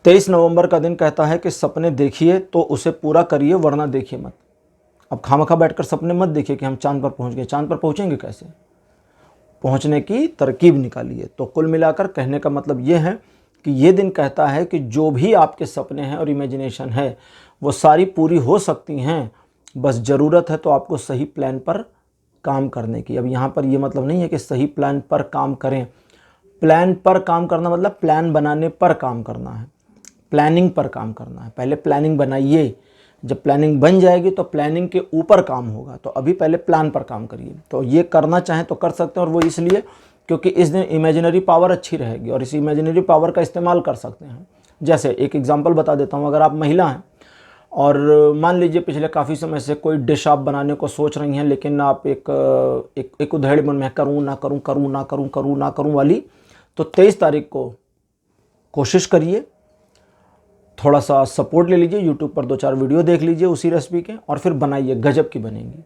23 नवंबर का दिन कहता है कि सपने देखिए तो उसे पूरा करिए वरना देखिए मत। अब खामखा बैठकर सपने मत देखिए कि हम चांद पर पहुंच गए। चांद पर पहुंचेंगे कैसे? पहुंचने की तरकीब निकालिए। तो कुल मिलाकर कहने का मतलब ये है कि ये दिन कहता है कि जो भी आपके सपने हैं और इमेजिनेशन है वो सारी पूरी हो सकती हैं, बस ज़रूरत है तो आपको सही प्लान पर काम करने की। अब यहाँ पर ये मतलब नहीं है कि सही प्लान पर काम करें। प्लान पर काम करना मतलब प्लान बनाने पर काम करना है, प्लानिंग पर काम करना है। पहले प्लानिंग बनाइए, जब प्लानिंग बन जाएगी तो प्लानिंग के ऊपर काम होगा। तो अभी पहले प्लान पर काम करिए। तो ये करना चाहें तो कर सकते हैं, और वो इसलिए क्योंकि इस दिन इमेजिनरी पावर अच्छी रहेगी और इस इमेजिनरी पावर का इस्तेमाल कर सकते हैं। जैसे एक एग्जांपल बता देता हूँ, अगर आप महिला हैं और मान लीजिए पिछले काफ़ी समय से कोई डिश आप बनाने को सोच रही हैं, लेकिन आप एक उधेड़ मन में करूँ ना करूँ, करूँ ना करूँ, करूँ ना करूँ वाली, तो 23 तारीख को कोशिश करिए, थोड़ा सा सपोर्ट ले लीजिए, यूट्यूब पर 2-4 वीडियो देख लीजिए उसी रेसिपी के और फिर बनाइए, गजब की बनेगी।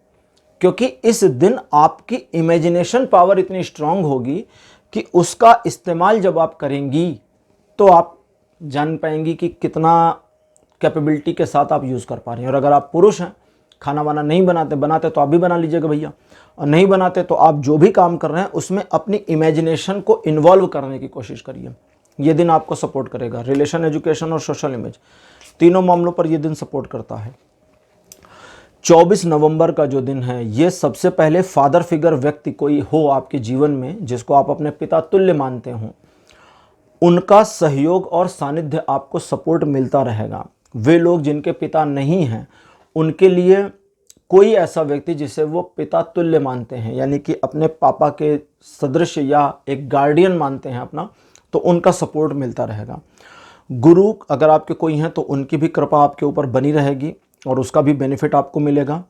क्योंकि इस दिन आपकी इमेजिनेशन पावर इतनी स्ट्रांग होगी कि उसका इस्तेमाल जब आप करेंगी तो आप जान पाएंगी कि कितना कैपेबिलिटी के साथ आप यूज़ कर पा रही हैं। और अगर आप पुरुष हैं, खाना वाना नहीं बनाते तो आप भी बना लीजिएगा भैया, और नहीं बनाते तो आप जो भी काम कर रहे हैं उसमें अपनी इमेजिनेशन को इन्वॉल्व करने की कोशिश करिए। ये दिन आपको सपोर्ट करेगा। रिलेशन, एजुकेशन और सोशल इमेज तीनों मामलों पर यह दिन सपोर्ट करता है। 24 नवंबर का जो दिन है, ये सबसे पहले फादर फिगर व्यक्ति कोई हो आपके जीवन में जिसको आप अपने पिता तुल्य मानते हो, उनका सहयोग और सानिध्य आपको सपोर्ट मिलता रहेगा। वे लोग जिनके पिता नहीं हैं उनके लिए कोई ऐसा व्यक्ति जिसे वो पिता तुल्य मानते हैं, यानी कि अपने पापा के सदृश या एक गार्डियन मानते हैं अपना, तो उनका सपोर्ट मिलता रहेगा। गुरु अगर आपके कोई हैं तो उनकी भी कृपा आपके ऊपर बनी रहेगी और उसका भी बेनिफिट आपको मिलेगा।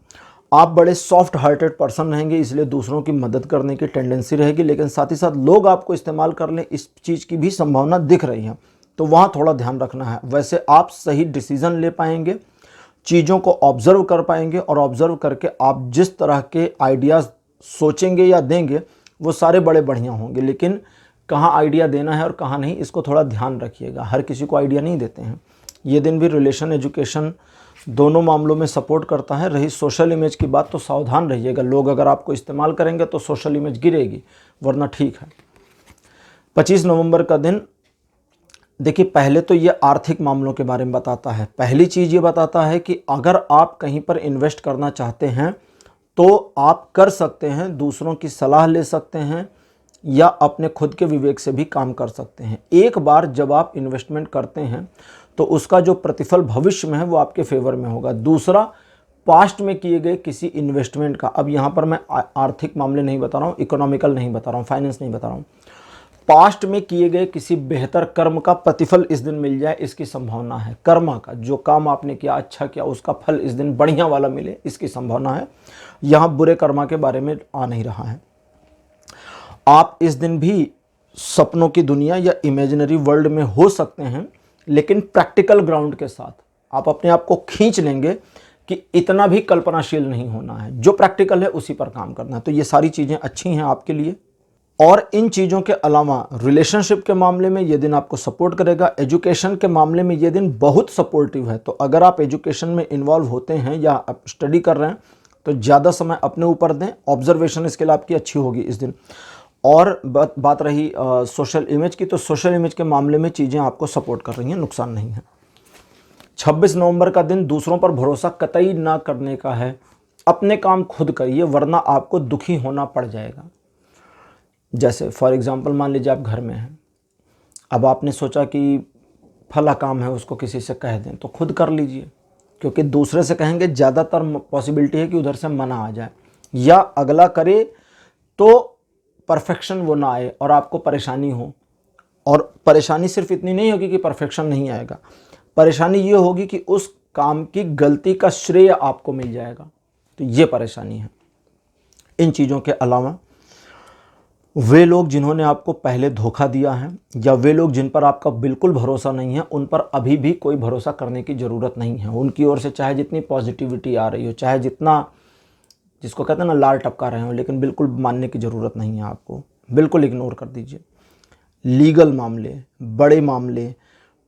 आप बड़े सॉफ्ट हार्टेड पर्सन रहेंगे, इसलिए दूसरों की मदद करने की टेंडेंसी रहेगी, लेकिन साथ ही साथ लोग आपको इस्तेमाल कर लें इस चीज़ की भी संभावना दिख रही है, तो वहाँ थोड़ा ध्यान रखना है। वैसे आप सही डिसीजन ले पाएंगे, चीज़ों को ऑब्जर्व कर पाएंगे और ऑब्जर्व करके आप जिस तरह के आइडियाज़ सोचेंगे या देंगे वो सारे बड़े बढ़िया होंगे। लेकिन कहाँ आइडिया देना है और कहाँ नहीं, इसको थोड़ा ध्यान रखिएगा। हर किसी को आइडिया नहीं देते हैं। ये दिन भी रिलेशन, एजुकेशन दोनों मामलों में सपोर्ट करता है। रही सोशल इमेज की बात तो सावधान रहिएगा, लोग अगर आपको इस्तेमाल करेंगे तो सोशल इमेज गिरेगी, वरना ठीक है। 25 नवंबर का दिन देखिए, पहले तो ये आर्थिक मामलों के बारे में बताता है। पहली चीज़ ये बताता है कि अगर आप कहीं पर इन्वेस्ट करना चाहते हैं तो आप कर सकते हैं, दूसरों की सलाह ले सकते हैं या अपने खुद के विवेक से भी काम कर सकते हैं। एक बार जब आप इन्वेस्टमेंट करते हैं तो उसका जो प्रतिफल भविष्य में है वो आपके फेवर में होगा। दूसरा, पास्ट में किए गए किसी इन्वेस्टमेंट का, अब यहाँ पर मैं आर्थिक मामले नहीं बता रहा हूँ, इकोनॉमिकल नहीं बता रहा हूँ, फाइनेंस नहीं बता रहा हूँ, पास्ट में किए गए किसी बेहतर कर्म का प्रतिफल इस दिन मिल जाए, इसकी संभावना है। कर्मा का जो काम आपने किया, अच्छा किया, उसका फल इस दिन बढ़िया वाला मिले, इसकी संभावना है। यहाँ बुरे कर्मा के बारे में आ नहीं रहा है। आप इस दिन भी सपनों की दुनिया या इमेजिनरी वर्ल्ड में हो सकते हैं, लेकिन प्रैक्टिकल ग्राउंड के साथ आप अपने आप को खींच लेंगे कि इतना भी कल्पनाशील नहीं होना है, जो प्रैक्टिकल है उसी पर काम करना है। तो ये सारी चीज़ें अच्छी हैं आपके लिए। और इन चीज़ों के अलावा रिलेशनशिप के मामले में ये दिन आपको सपोर्ट करेगा। एजुकेशन के मामले में ये दिन बहुत सपोर्टिव है। तो अगर आप एजुकेशन में इन्वॉल्व होते हैं या आप स्टडी कर रहे हैं तो ज़्यादा समय अपने ऊपर दें। ऑब्जर्वेशन स्किल आपकी अच्छी होगी इस दिन। और बात रही सोशल इमेज की, तो सोशल इमेज के मामले में चीज़ें आपको सपोर्ट कर रही हैं, नुकसान नहीं है। 26 नवंबर का दिन दूसरों पर भरोसा कतई ना करने का है। अपने काम खुद करिए, वरना आपको दुखी होना पड़ जाएगा। जैसे फॉर एग्जांपल मान लीजिए आप घर में हैं, अब आपने सोचा कि फला काम है उसको किसी से कह दें, तो खुद कर लीजिए, क्योंकि दूसरे से कहेंगे ज़्यादातर पॉसिबिलिटी है कि उधर से मना आ जाए, या अगला करे तो परफेक्शन वो ना आए और आपको परेशानी हो। और परेशानी सिर्फ इतनी नहीं होगी कि परफेक्शन नहीं आएगा, परेशानी ये होगी कि उस काम की गलती का श्रेय आपको मिल जाएगा, तो ये परेशानी है। इन चीज़ों के अलावा वे लोग जिन्होंने आपको पहले धोखा दिया है, या वे लोग जिन पर आपका बिल्कुल भरोसा नहीं है, उन पर अभी भी कोई भरोसा करने की ज़रूरत नहीं है। उनकी ओर से चाहे जितनी पॉजिटिविटी आ रही हो, चाहे जितना, जिसको कहते हैं ना, लाल टपका रहे हो, लेकिन बिल्कुल मानने की ज़रूरत नहीं है आपको, बिल्कुल इग्नोर कर दीजिए। लीगल मामले, बड़े मामले,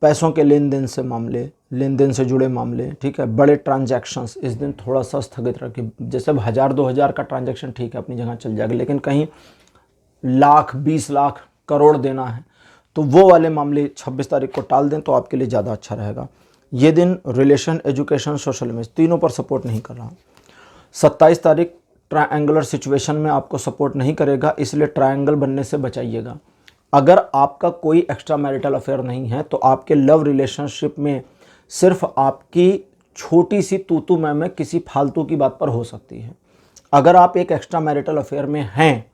पैसों के लेन देन से मामले, लेन देन से जुड़े मामले, ठीक है, बड़े ट्रांजैक्शंस इस दिन थोड़ा सा स्थगित रखिए। जैसे 1000-2000 का ट्रांजैक्शन ठीक है, अपनी जगह चल जाएगा, लेकिन कहीं लाख, 20 लाख, करोड़ देना है, तो वो वाले मामले 26 तारीख को टाल दें तो आपके लिए ज़्यादा अच्छा रहेगा। ये दिन रिलेशन, एजुकेशन, सोशल इमेज तीनों पर सपोर्ट नहीं कर रहा। 27 तारीख ट्रायंगुलर सिचुएशन में आपको सपोर्ट नहीं करेगा, इसलिए ट्रायंगल बनने से बचाइएगा। अगर आपका कोई एक्स्ट्रा मैरिटल अफेयर नहीं है तो आपके लव रिलेशनशिप में सिर्फ आपकी छोटी सी तू मैं किसी फालतू की बात पर हो सकती है। अगर आप एक एक्स्ट्रा मैरिटल अफेयर में हैं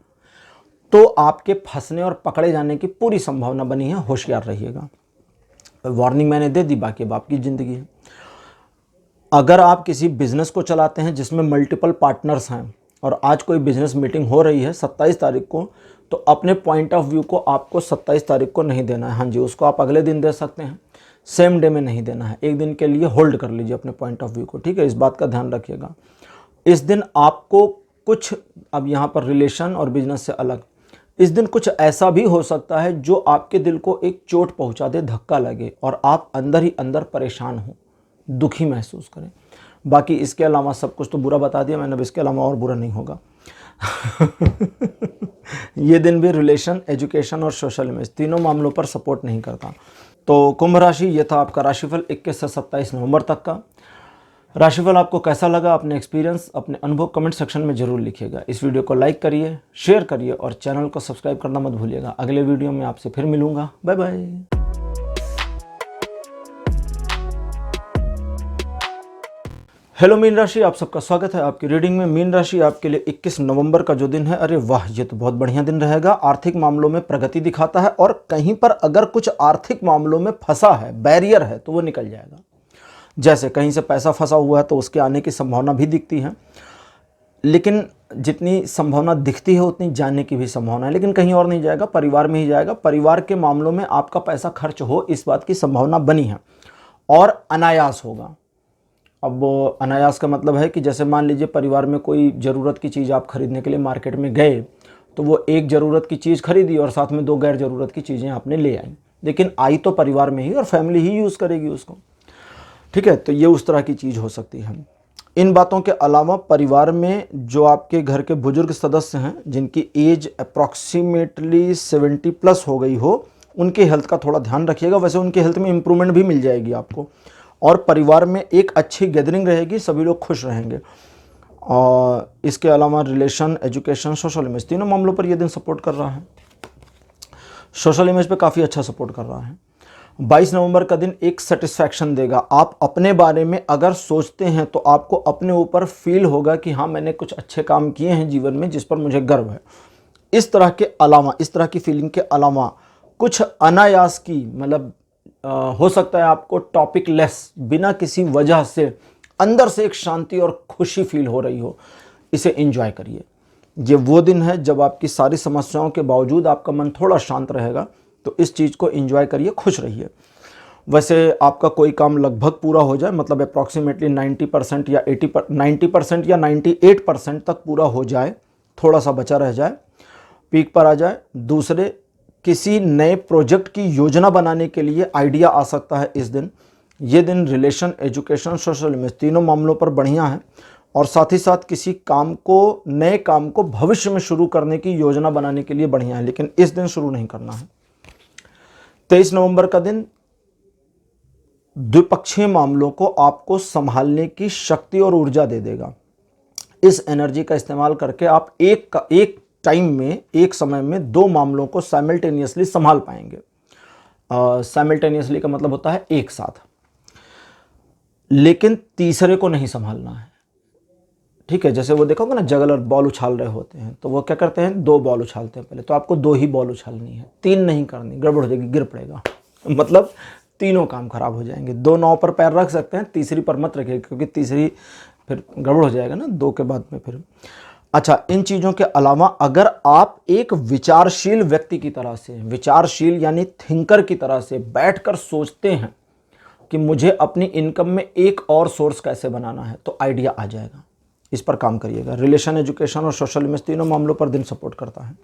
तो आपके फंसने और पकड़े जाने की पूरी संभावना बनी है, होशियार रहिएगा। वार्निंग मैंने दे दी, बाकी अब आपकी ज़िंदगी है। अगर आप किसी बिजनेस को चलाते हैं जिसमें मल्टीपल पार्टनर्स हैं और आज कोई बिजनेस मीटिंग हो रही है 27 तारीख को, तो अपने पॉइंट ऑफ व्यू को आपको 27 तारीख को नहीं देना है। हाँ जी, उसको आप अगले दिन दे सकते हैं, सेम डे में नहीं देना है। एक दिन के लिए होल्ड कर लीजिए अपने पॉइंट ऑफ व्यू को, ठीक है, इस बात का ध्यान रखिएगा। इस दिन आपको कुछ, अब यहाँ पर रिलेशन और बिजनेस से अलग, इस दिन कुछ ऐसा भी हो सकता है जो आपके दिल को एक चोट पहुँचा दे, धक्का लगे और आप अंदर ही अंदर परेशान हो, दुखी महसूस करें। बाकी इसके अलावा सब कुछ तो बुरा बता दिया मैंने, अब इसके अलावा और बुरा नहीं होगा। ये दिन भी रिलेशन, एजुकेशन और सोशल इमेज तीनों मामलों पर सपोर्ट नहीं करता। तो कुंभ राशि, ये था आपका राशिफल 21 से 27 नवंबर तक का। राशिफल आपको कैसा लगा, अपने एक्सपीरियंस, अपने अनुभव कमेंट सेक्शन में जरूर लिखिएगा। इस वीडियो को लाइक करिए, शेयर करिए और चैनल को सब्सक्राइब करना मत भूलिएगा। अगले वीडियो में आपसे फिर मिलूंगा। Bye bye. हेलो मीन राशि, आप सबका स्वागत है आपकी रीडिंग में। मीन राशि आपके लिए 21 नवंबर का जो दिन है, अरे वाह, ये तो बहुत बढ़िया दिन रहेगा। आर्थिक मामलों में प्रगति दिखाता है और कहीं पर अगर कुछ आर्थिक मामलों में फंसा है, बैरियर है, तो वो निकल जाएगा। जैसे कहीं से पैसा फंसा हुआ है तो उसके आने की संभावना भी दिखती है, लेकिन जितनी संभावना दिखती है उतनी जाने की भी संभावना है, लेकिन कहीं और नहीं जाएगा, परिवार में ही जाएगा। परिवार के मामलों में आपका पैसा खर्च हो, इस बात की संभावना बनी है और अनायास होगा। अब अनायास का मतलब है कि जैसे मान लीजिए परिवार में कोई ज़रूरत की चीज़ आप खरीदने के लिए मार्केट में गए, तो वो एक ज़रूरत की चीज़ खरीदी और साथ में 2 गैर ज़रूरत की चीज़ें आपने ले आई, लेकिन आई तो परिवार में ही और फैमिली ही यूज़ करेगी उसको, ठीक है। तो ये उस तरह की चीज़ हो सकती है। इन बातों के अलावा परिवार में जो आपके घर के बुजुर्ग सदस्य हैं, जिनकी एज अप्रॉक्सीमेटली 70+ हो गई हो, उनके हेल्थ का थोड़ा ध्यान रखिएगा। वैसे उनके हेल्थ में इम्प्रूवमेंट भी मिल जाएगी आपको, और परिवार में एक अच्छी गैदरिंग रहेगी, सभी लोग खुश रहेंगे। और इसके अलावा रिलेशन, एजुकेशन, सोशल इमेज तीनों मामलों पर यह दिन सपोर्ट कर रहा है। सोशल इमेज पे काफ़ी अच्छा सपोर्ट कर रहा है। 22 नवंबर का दिन एक सेटिस्फैक्शन देगा। आप अपने बारे में अगर सोचते हैं तो आपको अपने ऊपर फील होगा कि हाँ, मैंने कुछ अच्छे काम किए हैं जीवन में जिस पर मुझे गर्व है। इस तरह के अलावा, इस तरह की फीलिंग के अलावा कुछ अनायास की, मतलब हो सकता है आपको टॉपिक लेस, बिना किसी वजह से अंदर से एक शांति और खुशी फील हो रही हो, इसे एंजॉय करिए। ये वो दिन है जब आपकी सारी समस्याओं के बावजूद आपका मन थोड़ा शांत रहेगा, तो इस चीज़ को एंजॉय करिए, खुश रहिए। वैसे आपका कोई काम लगभग पूरा हो जाए, मतलब अप्रॉक्सीमेटली 90% या 90% या 98% तक पूरा हो जाए, थोड़ा सा बचा रह जाए, पीक पर आ जाए। दूसरे किसी नए प्रोजेक्ट की योजना बनाने के लिए आइडिया आ सकता है इस दिन। ये दिन रिलेशन, एजुकेशन, सोशल इमेज तीनों मामलों पर बढ़िया है, और साथ ही साथ किसी काम को, नए काम को भविष्य में शुरू करने की योजना बनाने के लिए बढ़िया है, लेकिन इस दिन शुरू नहीं करना है। 23 नवंबर का दिन द्विपक्षीय मामलों को आपको संभालने की शक्ति और ऊर्जा दे देगा। इस एनर्जी का इस्तेमाल करके आप एक टाइम में, एक समय में 2 मामलों को साइमल्टेनियसली संभाल पाएंगे। साइमल्टेनियसली का मतलब होता है एक साथ, लेकिन तीसरे को नहीं संभालना है। ठीक है, जैसे वो देखोगे ना जगलर बॉल उछाल रहे होते हैं, तो वो क्या करते हैं, 2 बॉल उछालते हैं पहले, तो आपको 2 ही बॉल उछालनी है, 3 नहीं करनी, गड़बड़ हो जाएगी, गिर पड़ेगा, मतलब तीनों काम खराब हो जाएंगे। 2 नाव पर पैर रख सकते हैं, तीसरी पर मत रखिए, क्योंकि तीसरी फिर गड़बड़ हो जाएगा ना 2 के बाद में फिर। अच्छा, इन चीज़ों के अलावा अगर आप एक विचारशील व्यक्ति की तरह से, विचारशील यानी थिंकर की तरह से बैठकर सोचते हैं कि मुझे अपनी इनकम में एक और सोर्स कैसे बनाना है, तो आइडिया आ जाएगा, इस पर काम करिएगा। रिलेशन, एजुकेशन और सोशल इमेज तीनों मामलों पर दिन सपोर्ट करता है।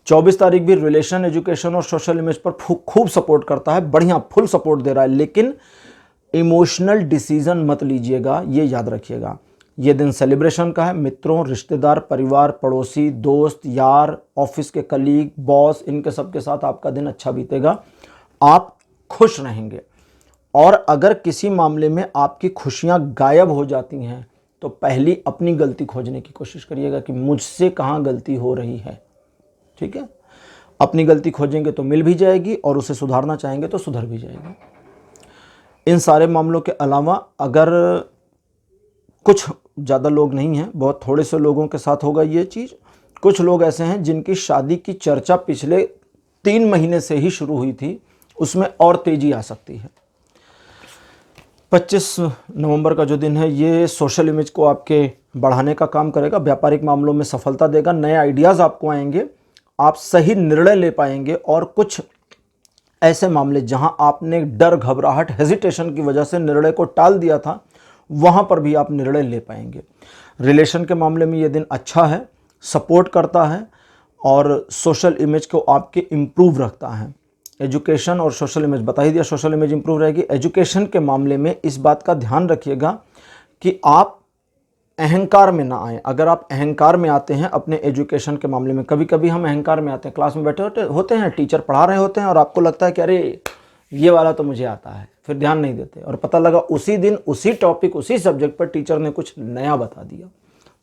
24 तारीख भी रिलेशन, एजुकेशन और सोशल इमेज पर खूब सपोर्ट करता है, बढ़िया फुल सपोर्ट दे रहा है, लेकिन इमोशनल डिसीजन मत लीजिएगा, ये याद रखिएगा। ये दिन सेलिब्रेशन का है, मित्रों, रिश्तेदार, परिवार, पड़ोसी, दोस्त, यार, ऑफिस के कलीग, बॉस, इनके सबके साथ आपका दिन अच्छा बीतेगा, आप खुश रहेंगे। और अगर किसी मामले में आपकी खुशियां गायब हो जाती हैं तो पहली अपनी गलती खोजने की कोशिश करिएगा कि मुझसे कहाँ गलती हो रही है। ठीक है, अपनी गलती खोजेंगे तो मिल भी जाएगी, और उसे सुधारना चाहेंगे तो सुधर भी जाएगी। इन सारे मामलों के अलावा अगर कुछ ज़्यादा लोग नहीं हैं, बहुत थोड़े से लोगों के साथ होगा ये चीज़। कुछ लोग ऐसे हैं जिनकी शादी की चर्चा पिछले 3 महीने से ही शुरू हुई थी, उसमें और तेज़ी आ सकती है। 25 नवंबर का जो दिन है ये सोशल इमेज को आपके बढ़ाने का काम करेगा, व्यापारिक मामलों में सफलता देगा, नए आइडियाज़ आपको आएंगे, आप सही निर्णय ले पाएंगे, और कुछ ऐसे मामले जहां आपने डर, घबराहट, हेजिटेशन की वजह से निर्णय को टाल दिया था, वहां पर भी आप निर्णय ले पाएंगे। रिलेशन के मामले में ये दिन अच्छा है, सपोर्ट करता है और सोशल इमेज को आपके इम्प्रूव रखता है। एजुकेशन और सोशल इमेज बता ही दिया, सोशल इमेज इंप्रूव रहेगी। एजुकेशन के मामले में इस बात का ध्यान रखिएगा कि आप अहंकार में ना आए। अगर आप अहंकार में आते हैं अपने एजुकेशन के मामले में, कभी कभी हम अहंकार में आते हैं, क्लास में बैठे होते हैं, टीचर पढ़ा रहे होते हैं और आपको लगता है कि अरे ये वाला तो मुझे आता है, फिर ध्यान नहीं देते और पता लगा उसी दिन उसी टॉपिक, उसी सब्जेक्ट पर टीचर ने कुछ नया बता दिया,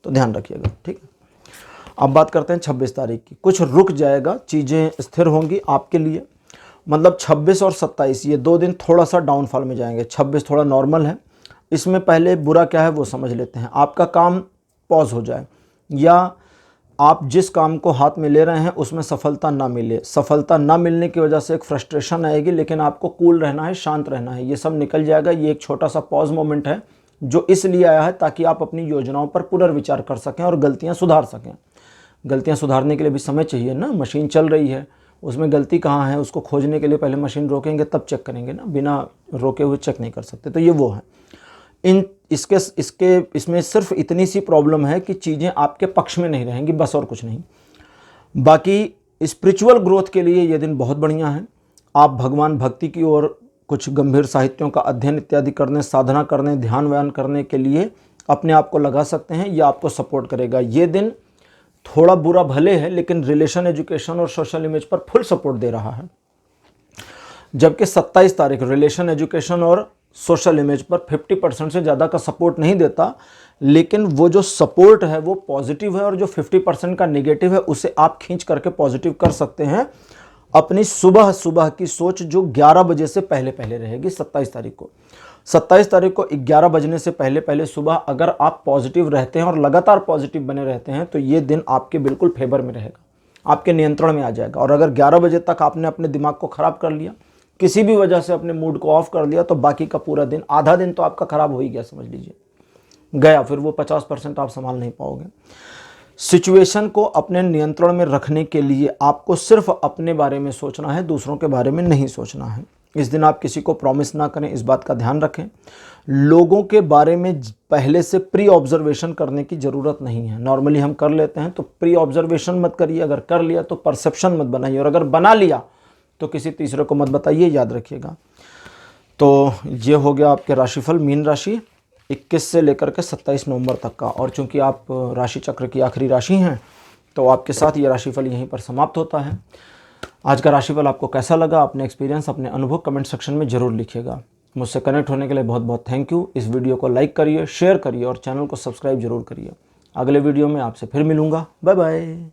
तो ध्यान रखिएगा। ठीक है, अब बात करते हैं 26 तारीख की। कुछ रुक जाएगा, चीज़ें स्थिर होंगी आपके लिए, मतलब 26 और 27 ये 2 दिन थोड़ा सा डाउनफॉल में जाएंगे। 26 थोड़ा नॉर्मल है, इसमें पहले बुरा क्या है वो समझ लेते हैं। आपका काम पॉज हो जाए, या आप जिस काम को हाथ में ले रहे हैं उसमें सफलता ना मिले, सफलता ना मिलने की वजह से एक फ्रस्ट्रेशन आएगी, लेकिन आपको कूल रहना है, शांत रहना है, ये सब निकल जाएगा। ये एक छोटा सा पॉज मोमेंट है जो इसलिए आया है ताकि आप अपनी योजनाओं पर पुनर्विचार कर सकें और गलतियाँ सुधार सकें। गलतियाँ सुधारने के लिए भी समय चाहिए ना, मशीन चल रही है, उसमें गलती कहाँ है उसको खोजने के लिए पहले मशीन रोकेंगे तब चेक करेंगे ना, बिना रोके हुए चेक नहीं कर सकते। तो ये वो है। इसमें सिर्फ इतनी सी प्रॉब्लम है कि चीज़ें आपके पक्ष में नहीं रहेंगी, बस, और कुछ नहीं। बाकी स्पिरिचुअल ग्रोथ के लिए ये दिन बहुत बढ़िया है। आप भगवान भक्ति की ओर कुछ गंभीर साहित्यों का अध्ययन इत्यादि करने, साधना करने, ध्यान व्यान करने के लिए अपने आप को लगा सकते हैं, ये आपको सपोर्ट करेगा। ये दिन थोड़ा बुरा भले है, लेकिन रिलेशन, एजुकेशन और सोशल इमेज पर फुल सपोर्ट दे रहा है। जबकि 27 तारीख रिलेशन, एजुकेशन और सोशल इमेज पर 50% से ज़्यादा का सपोर्ट नहीं देता, लेकिन वो जो सपोर्ट है वो पॉजिटिव है, और जो 50% का नेगेटिव है उसे आप खींच करके पॉजिटिव कर सकते हैं। अपनी सुबह सुबह की सोच जो 11 बजे से पहले पहले रहेगी 27 तारीख को। 27 तारीख को 11 बजने से पहले पहले सुबह अगर आप पॉजिटिव रहते हैं और लगातार पॉजिटिव बने रहते हैं तो ये दिन आपके बिल्कुल फेवर में रहेगा, आपके नियंत्रण में आ जाएगा। और अगर 11 बजे तक आपने अपने दिमाग को ख़राब कर लिया, किसी भी वजह से अपने मूड को ऑफ कर दिया, तो बाकी का पूरा दिन, आधा दिन तो आपका ख़राब हो ही गया, समझ लीजिए गया। फिर वो 50% आप संभाल नहीं पाओगे। सिचुएशन को अपने नियंत्रण में रखने के लिए आपको सिर्फ अपने बारे में सोचना है, दूसरों के बारे में नहीं सोचना है। इस दिन आप किसी को प्रॉमिस ना करें, इस बात का ध्यान रखें। लोगों के बारे में पहले से प्री ऑब्जर्वेशन करने की ज़रूरत नहीं है। नॉर्मली हम कर लेते हैं, तो प्री ऑब्जर्वेशन मत करिए। अगर कर लिया तो परसेप्शन मत बनाइए, और अगर बना लिया तो किसी तीसरे को मत बताइए, याद रखिएगा। तो ये हो गया आपके राशिफल, मीन राशि 21 से लेकर के 27 नवंबर तक का। और चूंकि आप राशि चक्र की आखिरी राशि हैं, तो आपके साथ ये राशिफल यहीं पर समाप्त होता है। आज का राशिफल आपको कैसा लगा, अपने एक्सपीरियंस, अपने अनुभव कमेंट सेक्शन में ज़रूर लिखिएगा। मुझसे कनेक्ट होने के लिए बहुत बहुत थैंक यू। इस वीडियो को लाइक करिए, शेयर करिए और चैनल को सब्सक्राइब जरूर करिए। अगले वीडियो में आपसे फिर मिलूँगा। Bye bye.